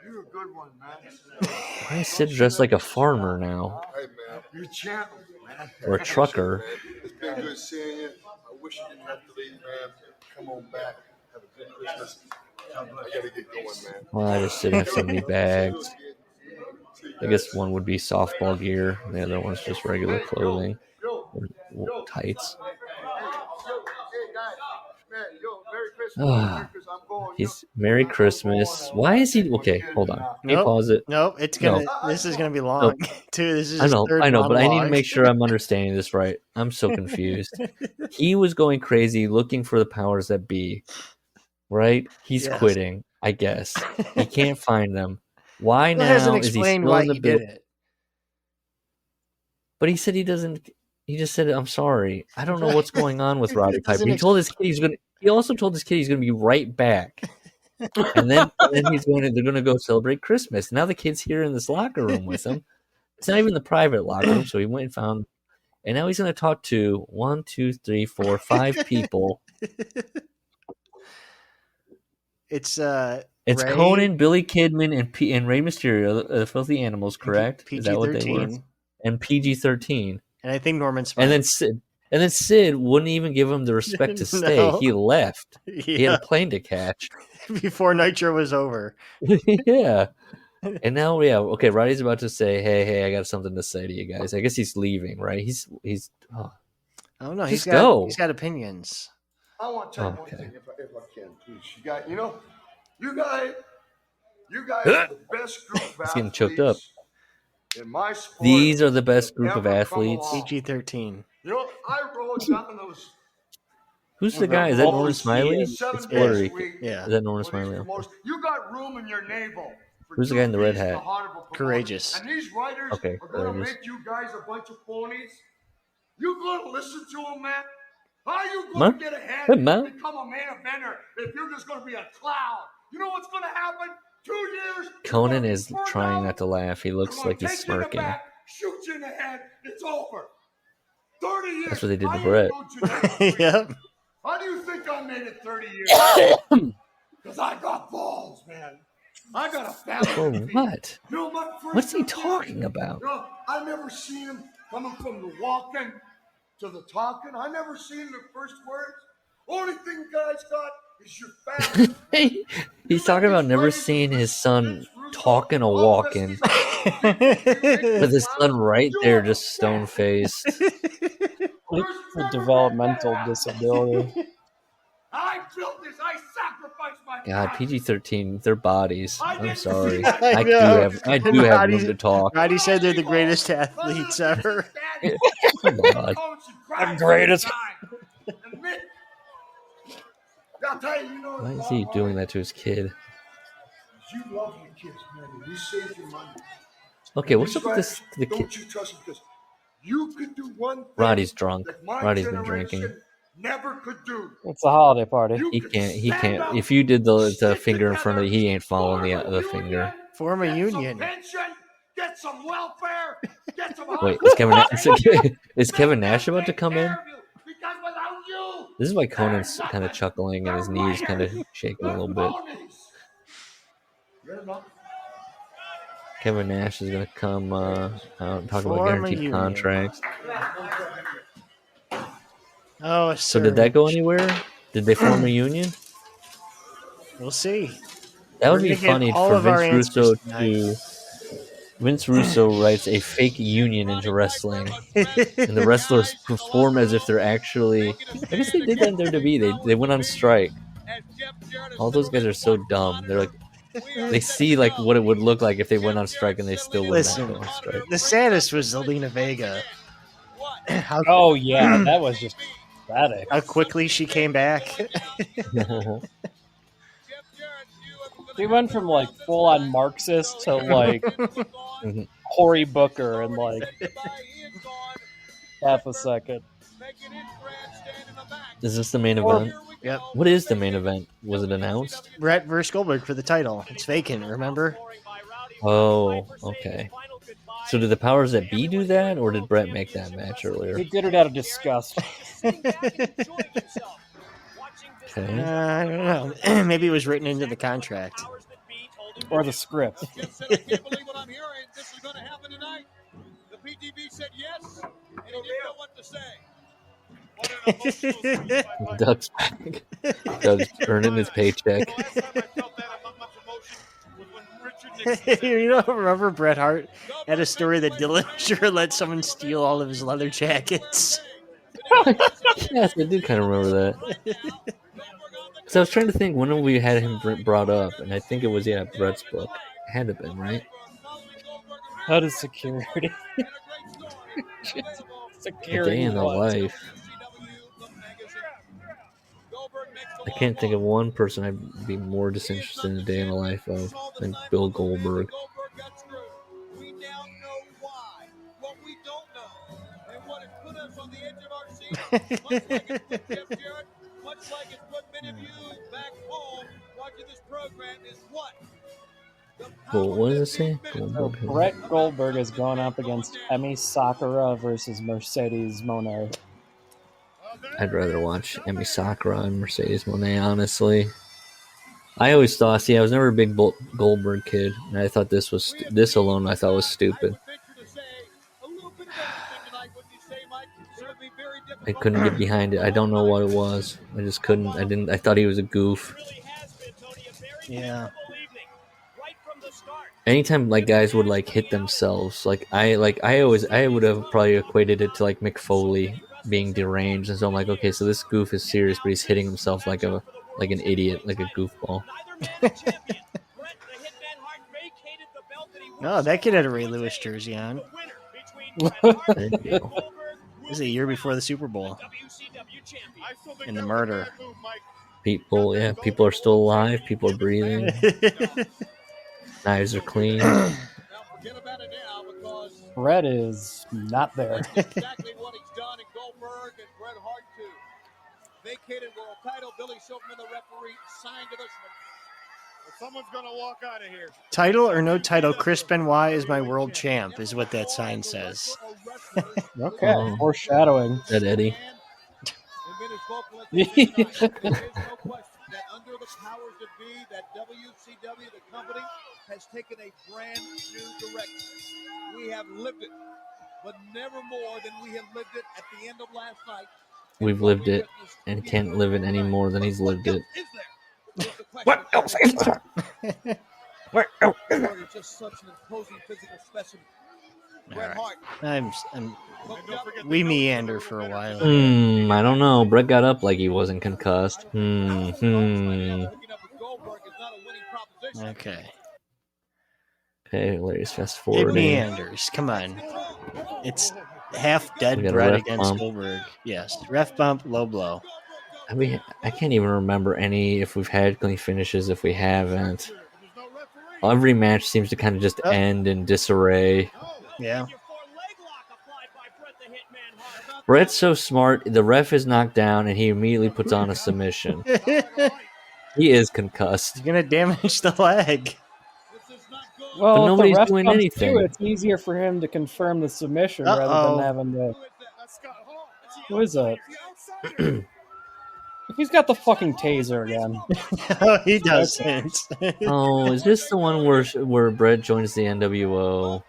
You're a good one, man. Why is Sid dressed like a farmer now? Hey, man. You're a champion, man. Or a trucker? It's been good seeing you. I wish you didn't have to leave, man. Come on back. Have a good Christmas. I gotta get going, man. Well, I just didn't have so many bags. I guess one would be softball gear, and the other one's just regular clothing. Or tights. He's Merry Christmas. Why is he okay? Hold on. Can you pause it? Nope, it's gonna. No. This is gonna be long too. This is I know, but I need to monologue. make sure I'm understanding this right. I'm so confused. He was going crazy looking for the powers that be, right? He's Yes. quitting, I guess. He can't find them. Why Still hasn't now is he explained still why in the he did building? it. But he said he doesn't. He just said, "I'm sorry. I don't know what's going on with It Roddy Piper." doesn't He told his kid he's gonna. He also told his kid he's gonna be right back, and then he's going. They're gonna go celebrate Christmas. Now the kid's here in this locker room with him. It's not even the private locker room, so he went and found. And now he's gonna talk to 1, 2, 3, 4, 5 people. It's It's Ray, Conan, Billy Kidman, and Rey Mysterio, the Filthy Animals. Correct? Is that what they were? PG-13. And PG-13. and I think Norman Smith. And then Sid wouldn't even give him the respect to stay. No. He left. He had Yeah. a plane to catch. Before Nitro was over. Yeah. And now, yeah, okay. Roddy's about to say, "Hey, I got something to say to you guys." I guess he's leaving, right? He's. Oh, I don't know. Just He's go. got opinions. I want to tell you one thing, if I can, please. You guys are the best group of He's getting choked up. athletes in my sport. These are the best group of ever come athletes. along. PG-13. I rode down those. Who's the guy? Is that Norman Smiley? It's 7 blurry. days a week. Yeah. Is that Norman Smiley? You got room in your navel. Who's the guy in the red hat? Courageous. And these writers Okay, are going to Courageous. make you guys a bunch of phonies. You going to listen to them, man? How are you Ma? going to get ahead Hey, and Ma? become a main eventer if you're just going to be a clown? You know what's going to happen? 2 years. Conan is trying not to laugh. He looks like he's smirking. Shoot you in the head. It's over. 30 years. That's what they did to Brett. Yep. How do you think I made it 30 years? Because I got balls, man. I got a family. For to feed. what? You know, my first What's he talking about? I never seen him coming from the walking to the talking. I never seen the first words. Only thing guys got is your family. He's talking about never seeing his son talking or walking. With his son right there, just stone faced. It's a developmental disability. I built this. I sacrificed my God, PG-13, their bodies. I'm sorry. I I do know. have room to talk. Roddy said they're the greatest athletes ever. Come on. The greatest. I'll tell you, Why is he doing that to his kid? You love your kids, man. And you save your money. Okay, what's up with this? The kid. Don't you trust him? Because you could do one thing Roddy's drunk. that my Roddy's been generation drinking. never could do. It's a holiday party. He can't. If you did the finger in front of you, he ain't following the finger. Form a union. Pension, get some welfare, get some Wait, is Kevin Nash about to come in? because without you, This is why Conan's kind of chuckling and his knees kind of shaking a little bit. Kevin Nash is going to come out and talk about Form a guaranteed union. contracts. Oh, So did that go anywhere? Did they form a union? We'll see. That would We're be gonna get funny all for of our Vince Russo answers tonight. to. Vince Russo writes a fake union into wrestling, and the wrestlers perform as if they're actually. I guess they did that in WWE. They went on strike. All those guys are so dumb. They're like, they see like what it would look like if they went on strike, and they still would not go on strike. The saddest was Zelina Vega. Oh yeah, that was just pathetic. How quickly she came back. She went from like full on Marxist to like Cory Booker in like half a second. Is this the main event? Yep. What is the main event? Was it announced? Brett versus Goldberg for the title. It's vacant, remember? Oh, okay. So did the powers that be do that, or did Brett make that match earlier? He did it out of disgust. Okay. I don't know. Maybe it was written into the contract. Or the script. Doug's back. Doug's earning his paycheck. Remember Bret Hart had a story that Dillinger let someone steal all of his leather jackets? Yes, I do kind of remember that. So I was trying to think when we had him brought up, and I think it was Brett's book. It had to have been, right? That is security. A day in the life. I can't think of one person I'd be more disinterested in a day in the life of than Bill Goldberg. Well, what does it say? So Brett Goldberg is going up against Emi Sakura versus Mercedes Moné. I'd rather watch Emi Sakura and Mercedes Moné, honestly. I always thought, I was never a big Goldberg kid, and I thought this alone I thought was stupid. I couldn't get behind it. I don't know what it was. I just couldn't. I thought he was a goof. Yeah. Anytime like guys would like hit themselves, I would have probably equated it to like Mick Foley being deranged, and so I'm like, okay, so this goof is serious, but he's hitting himself like an idiot, like a goofball. No, that kid had a Ray Lewis jersey on. This is a year before the Super Bowl. And the murder. People are still alive. People are breathing. Knives are clean. Brett is not there. Exactly what he's done in Goldberg and Bret Hart too. Vacated world title. Billy Silverman, the referee, signed to this one. Someone's gonna walk out of here. Title or no title, Chris Benoit is my world champ, is what that sign says. Okay, foreshadowing. That Eddie. There is no question that under the powers that be, that WCW, the company, has taken a brand new direction. We have lived it, but never more than we have lived it at the end of last night. We've lived it and can't live it any more than he's lived it. What else is there? What else is there? He's just such an imposing physical specimen. Bret Hart. We meander for a while. I don't know. Brett got up like he wasn't concussed. Okay. Okay, Larry's fast It forwarding. meanders. Come on. It's half dead We got a Brett ref against bump. Goldberg. Yes. Ref bump, low blow. I mean, I can't even remember any if we've had clean finishes, if we haven't. Every match seems to kind of just end in disarray. Yeah. Brett's so smart. The ref is knocked down, and he immediately puts on a submission. He is concussed. He's going to damage the leg. Well, But if nobody's the ref doing comes anything. to, it's easier for him to confirm the submission rather than having to. Who is it? He's got the fucking taser again. No, he doesn't. Oh, is this the one where Brett joins the NWO?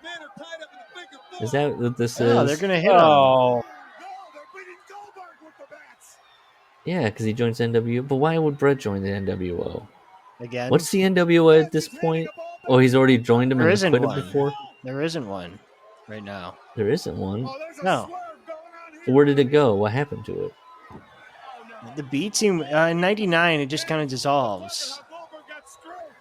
Is that what this is? Oh, they're going to hit him. Oh, Yeah, because he joins NWO. But why would Brett join the NWO? Again? What's the NWO at this point? Oh, he's already joined him There and isn't quit it one. before? There isn't one right now. There isn't one. No. Where did it go? What happened to it? The B team in '99, it just kind of dissolves.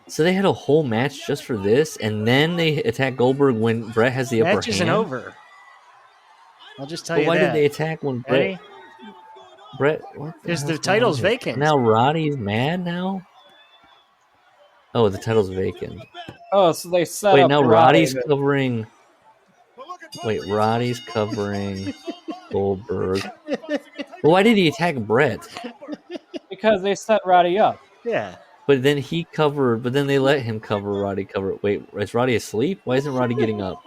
So they had a whole match just for this, and then they attack Goldberg when Brett has the upper Match isn't hand? over. I'll just tell But you why that. did they attack when Brett... Eddie? Brett, what Because the hell's going title's on here? vacant. Now Roddy's mad now? Oh, the title's vacant. oh, so they set Wait, up. now Roddy Roddy's to- covering... Wait, Roddy's covering Goldberg. Well, why did he attack Brett? because they set Roddy up. Yeah. But then he covered... But then they let him cover Roddy cover... Wait, is Roddy asleep? Why isn't Roddy getting up?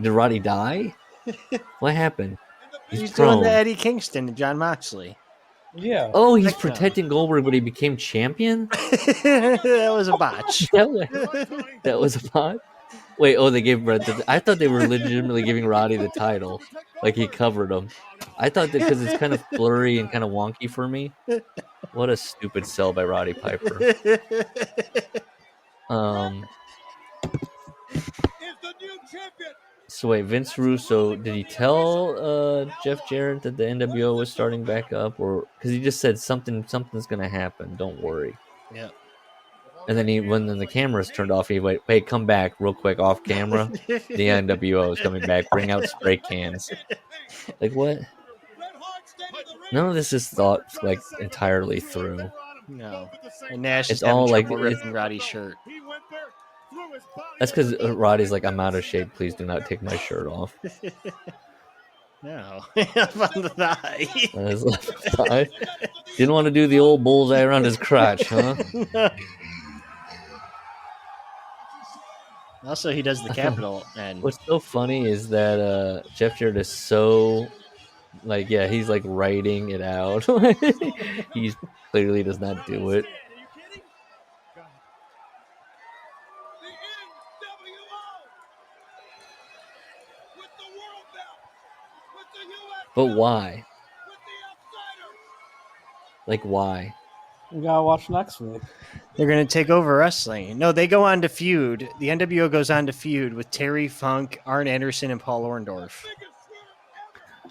Did Roddy die? What happened? He's prone. doing the Eddie Kingston and John Moxley. Yeah. Oh, he's protecting Goldberg, but he became champion? That was a botch. That was a bot? Wait, oh, they gave Brett I thought they were legitimately giving Roddy the title. Like he covered him. I thought that because it's kind of blurry and kind of wonky for me. What a stupid sell by Roddy Piper. So wait, Vince Russo, did he tell Jeff Jarrett that the NWO was starting back up, or because he just said something's gonna happen, don't worry. Yeah. And then when the cameras turned off, he went, "Hey, come back real quick off camera. The NWO is coming back. Bring out spray cans." Like what? None of this is thought like entirely through. No. And Nash It's is having all like trouble ripping Roddy's shirt. that's because Roddy's like, "I'm out of shape. Please do not take my shirt off." No. Up on the thigh. On his left thigh. Didn't want to do the old bullseye around his crotch, huh? Also, he does the capital and What's so funny is that Jeff Jarrett is so like, yeah, he's like writing it out. He clearly does not do it. But why? Like why? We gotta watch next week. they're going to take over wrestling. No, they go on to feud. The NWO goes on to feud with Terry Funk, Arn Anderson, and Paul Orndorff.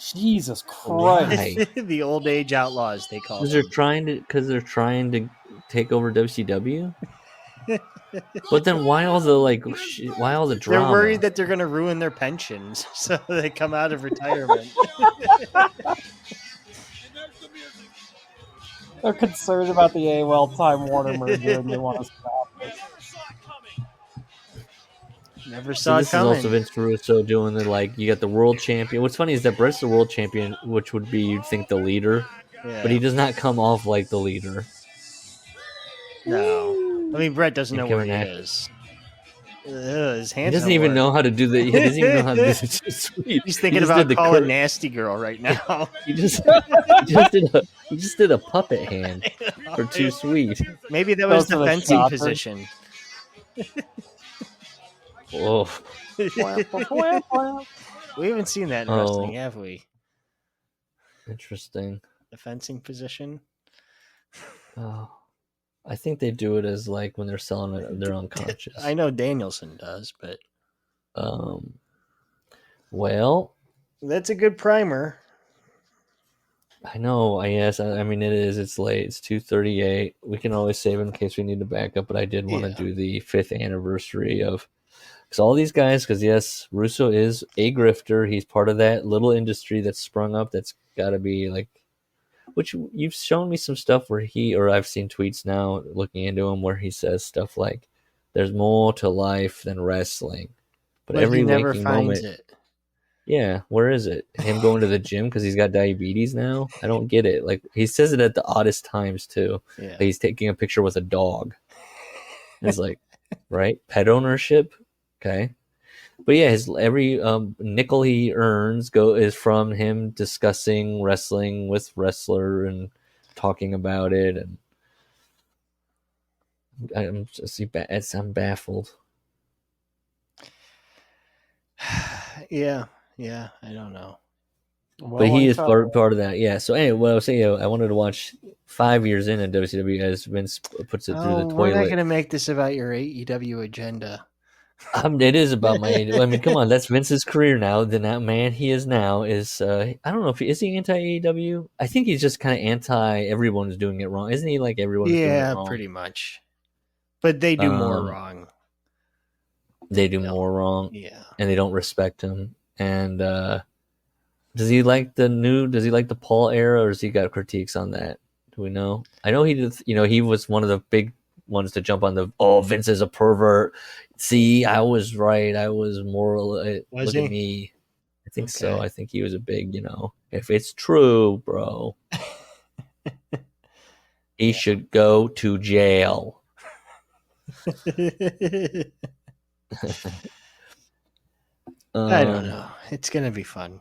Jesus Christ! The old age outlaws, they call Because them. they're trying to take over WCW. But then why all the why all the drama? They're worried that they're going to ruin their pensions, so they come out of retirement. They're concerned about the AOL Time Warner merger, and they want to stop it. Never So saw it this is coming. also Vince Russo doing the you got the world champion. What's funny is that Brett's the world champion, which would be you'd think the leader, but he does not come off like the leader. No, I mean Brett doesn't know where he Nash. is. His hands. He doesn't even know how to do the. He doesn't even know how to do the sweep. He's thinking about calling Nasty Girl right now. He just did a puppet hand for Too Sweet. Maybe that was the fencing position. Oh. We haven't seen that in wrestling, have we? Interesting. The fencing position. Oh, I think they do it as when they're selling it, they're unconscious. I know Danielson does, but well, that's a good primer. I know. Yes, I mean it is. It's late. It's 2:38. We can always save it in case we need to back up. But I did want to do the 5th anniversary of. Because all these guys, yes, Russo is a grifter. He's part of that little industry that's sprung up that's got to be which you've shown me some stuff where I've seen tweets now looking into him where he says stuff like, there's more to life than wrestling. But every he never waking finds moment. It. Yeah, where is it? Him going to the gym because he's got diabetes now? I don't get it. He says it at the oddest times too. Yeah. He's taking a picture with a dog. It's right? Pet ownership? Okay. But yeah, every nickel he earns is from him discussing wrestling with wrestler and talking about it, and I'm baffled. Yeah, I don't know. But he is part of that, yeah. So anyway, what I was saying, I wanted to watch 5 years in at WCW as Vince puts it through the toilet. We're not going to make this about your AEW agenda. It is about my. I mean, come on, that's Vince's career now. The man he is now is. I don't know if is he anti AEW. I think he's just kind of anti. Everyone's doing it wrong, isn't he? Everyone's doing it wrong. Pretty much. But they do more wrong. They do more wrong. Yeah, and they don't respect him. And does he like the Paul era, or has he got critiques on that? Do we know? I know he did. He was one of the big ones to jump on Vince is a pervert. See, I was right. I was moral. Look at me. I think so. I think he was a big, if it's true, bro, he should go to jail. I don't know. It's going to be fun.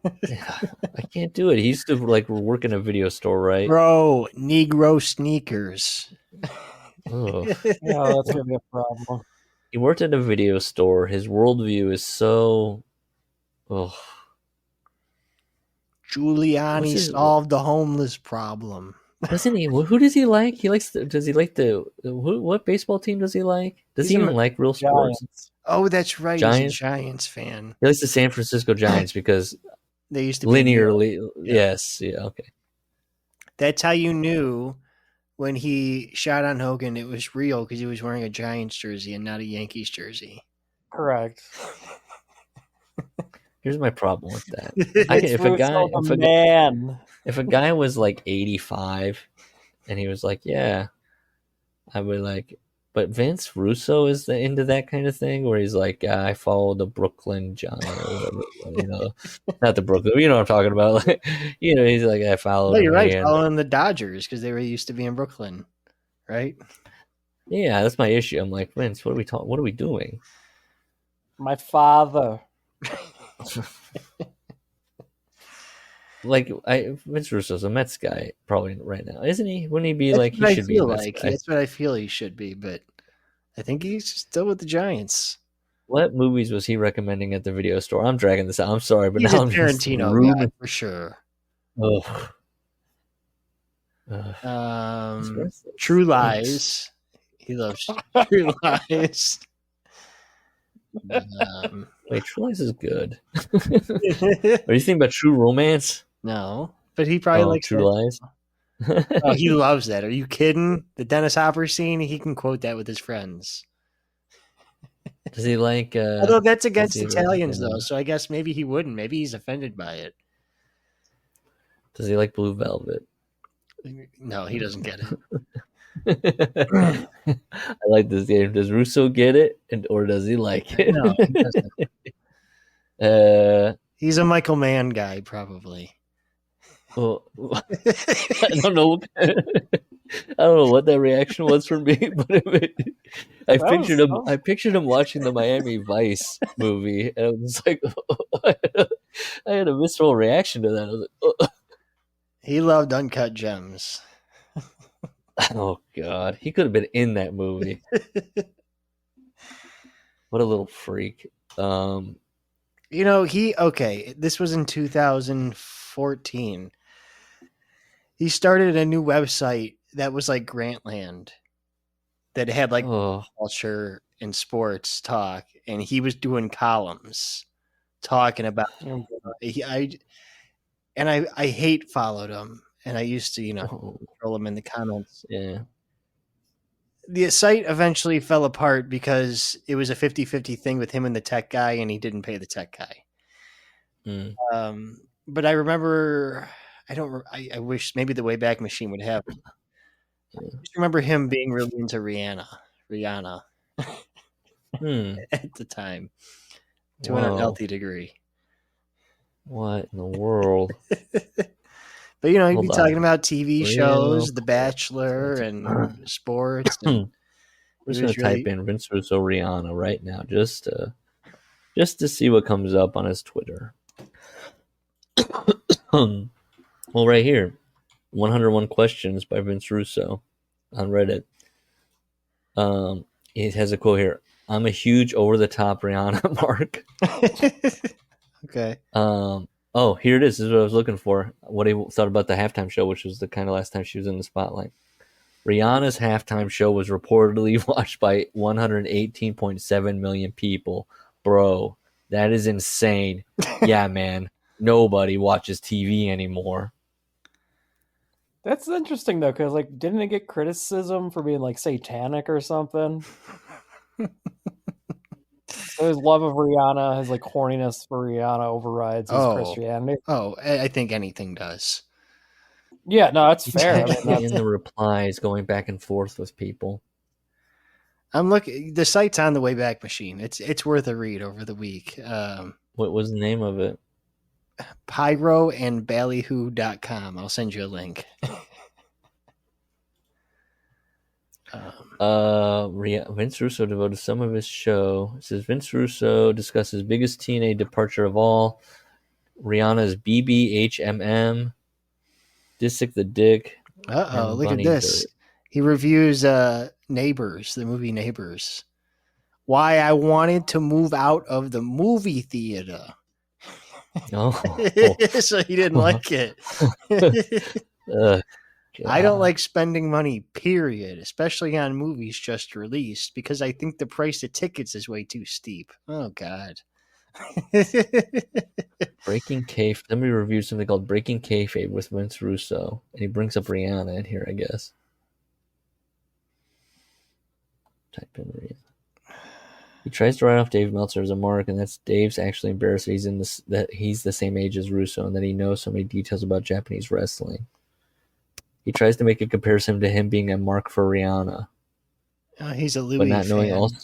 I can't do it. He used to work in a video store, right? Bro, Negro sneakers. Oh. Yeah, that's gonna be a problem. He worked at a video store. His worldview is so. Oh. Giuliani solved the homeless problem. Doesn't he? Who does he like? Does he like what baseball team does he like? Does he even like real sports? Oh, that's right. Giants? He's a Giants fan. He likes the San Francisco Giants because they used to be linearly. Yes. Yeah. Okay. That's how you knew when he shot on Hogan it was real because he was wearing a Giants jersey and not a Yankees jersey. Correct. Here's my problem with that. If a guy was 85 and he was yeah, I would but Vince Russo is into that kind of thing where he's I follow the Brooklyn Giants, or whatever, not the Brooklyn, you know what I'm talking about. He's I follow. No, you're right. Following the Dodgers because they were used to be in Brooklyn, right? Yeah, that's my issue. I'm Vince, what are we doing? My father. Vince Russo's a Mets guy probably right now, isn't he? Wouldn't he be he should be a Mets guy? That's what I feel he should be, but I think he's still with the Giants. What movies was he recommending at the video store? I'm dragging this out. I'm sorry, but he's now a Tarantino guy for sure. Oh. True Lies. He loves True Lies. Wait, True Lies is good. Are you thinking about True Romance? No, but he probably likes True that. Lies. Oh, he loves that. Are you kidding? The Dennis Hopper scene, he can quote that with his friends. Does he like? Although that's against does he Italians, like, though, so I guess maybe he wouldn't. Maybe he's offended by it. Does he like Blue Velvet? No, he doesn't get it. I like this game. Does Russo get it, or does he like it? No, he doesn't. Uh, He's a Michael Mann guy, probably. well, I don't know. I don't know what that reaction was for me, but I pictured him watching the Miami Vice movie, and I was like, I had a visceral reaction to that. I was like, He loved Uncut Gems. oh God, he could have been in that movie. What a little freak. This was in 2014. He started a new website that was like Grantland that had like culture and sports talk, and he was doing columns talking about I hate followed him, and I used to, troll him in the comments. Yeah. The site eventually fell apart because it was a 50-50 thing with him and the tech guy, and he didn't pay the tech guy. But I remember, I wish maybe the Wayback Machine would have. I just remember him being really into Rihanna at the time, to an unhealthy degree. What in the world? But he'd be talking about TV shows, The Bachelor, and sports. And I'm just going to type in Vince Russo Rihanna right now, just to see what comes up on his Twitter. Well, right here, 101 questions by Vince Russo on Reddit. It has a quote here. I'm a huge over-the-top Rihanna mark. Okay. Oh, here it is. This is what I was looking for. What he thought about the halftime show, which was the kind of last time she was in the spotlight. Rihanna's halftime show was reportedly watched by 118.7 million people. Bro, that is insane. Yeah, man. Nobody watches TV anymore. That's interesting, though, because, didn't it get criticism for being, satanic or something? His love of Rihanna, his horniness for Rihanna overrides his Christianity. Oh, I think anything does. Yeah, no, that's fair. In the replies, going back and forth with people. I'm looking. The site's on the Wayback Machine. It's worth a read over the week. What was the name of it? pyroandballyhoo.com. I'll send you a link. Vince Russo devoted some of his show. It says Vince Russo discusses biggest TNA departure of all, Rihanna's BBHMM, Disick the Dick. Look at this. Dirt. He reviews Neighbors, the movie Neighbors. Why I wanted to move out of the movie theater. Oh. So he didn't like it. I don't like spending money, period, especially on movies just released, because I think the price of tickets is way too steep. Oh, God. Breaking Kayfabe. Somebody reviewed something called Breaking Kayfabe with Vince Russo, and he brings up Rihanna in here, I guess. Type in Rihanna. He tries to write off Dave Meltzer as a mark, and that's Dave's actually embarrassed that he's the same age as Russo and that he knows so many details about Japanese wrestling. He tries to make a comparison to him being a mark for Rihanna. He's a Louis but not fan. Knowing also.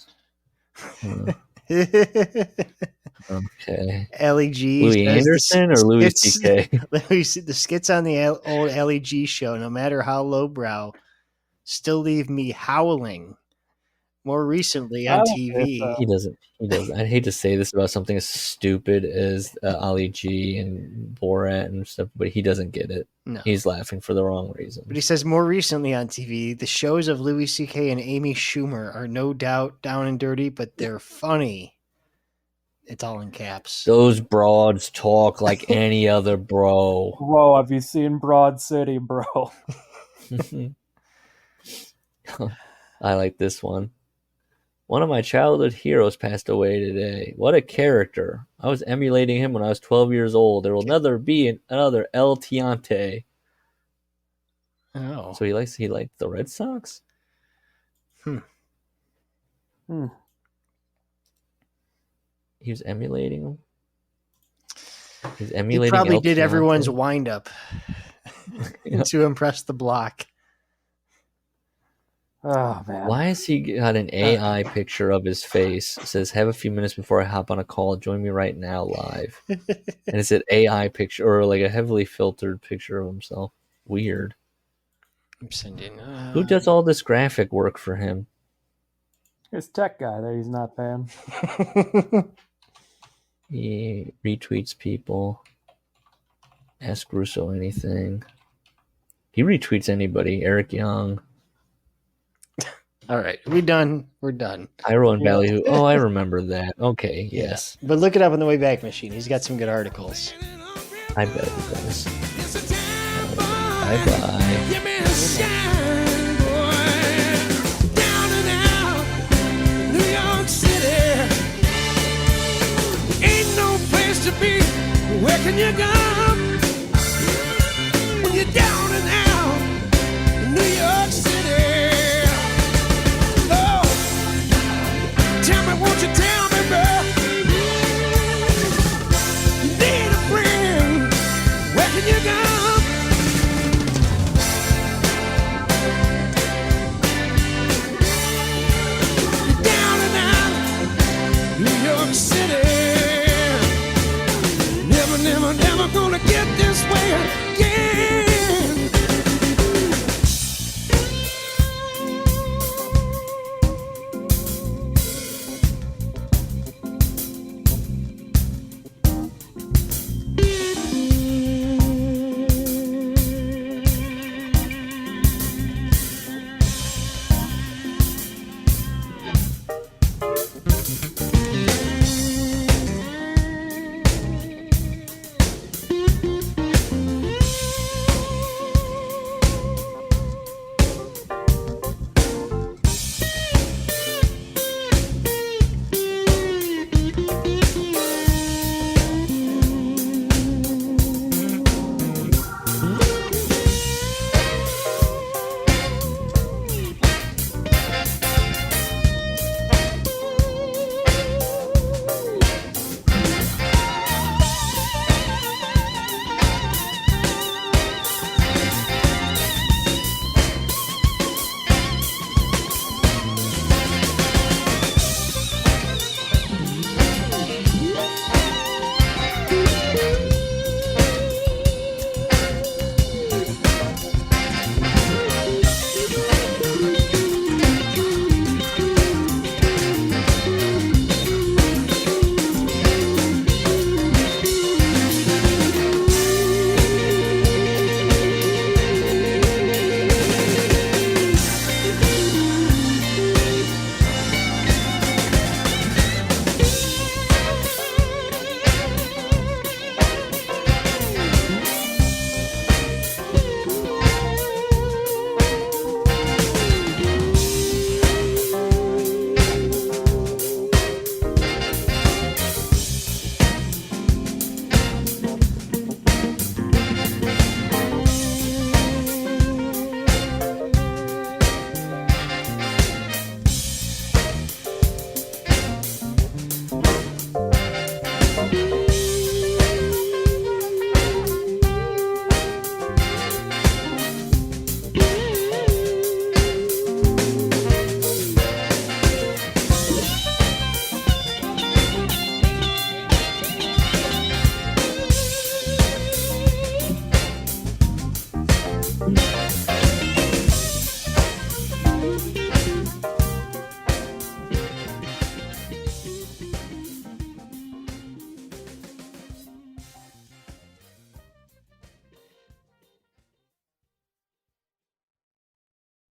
Okay. LEG. Louis Anderson or Louis C.K.? The skits on the old LEG show, no matter how lowbrow, still leave me howling. More recently on TV. He doesn't. I'd hate to say this about something as stupid as Ali G and Borat and stuff, but he doesn't get it. No. He's laughing for the wrong reason. But he says more recently on TV, the shows of Louis C.K. and Amy Schumer are no doubt down and dirty, but they're funny. It's all in caps. Those broads talk like any other bro. Bro, have you seen Broad City, bro? I like this one. One of my childhood heroes passed away today. What a character. I was emulating him when I was 12 years old. There will never be another El Tiante. Oh. So he likes the Red Sox? He was emulating him? He's He emulating probably El did Tiante? everyone's wind up Yeah. to impress the block. Oh man. Why has he got an AI picture of his face? It says, have a few minutes before I hop on a call. Join me right now live. And it's an AI picture or like a heavily filtered picture of himself. Weird. I'm sending. Who does all this graphic work for him? His tech guy that he's not paying. He retweets people. Ask Russo anything. He retweets anybody. Eric Young. All right, we're done. We're done. Iroh and Ballyhoo. Oh, I remember that. Okay, yes. But look it up on the Wayback Machine. He's got some good articles. I bet he does. Bye-bye. Give me a shine, boy. Down and out, New York City. Ain't no place to be. Where can you go? When you're down and out, New York City. Oh, tell me, won't you tell me, bro? You need a friend. Where can you go? New York City. Never gonna get this way again.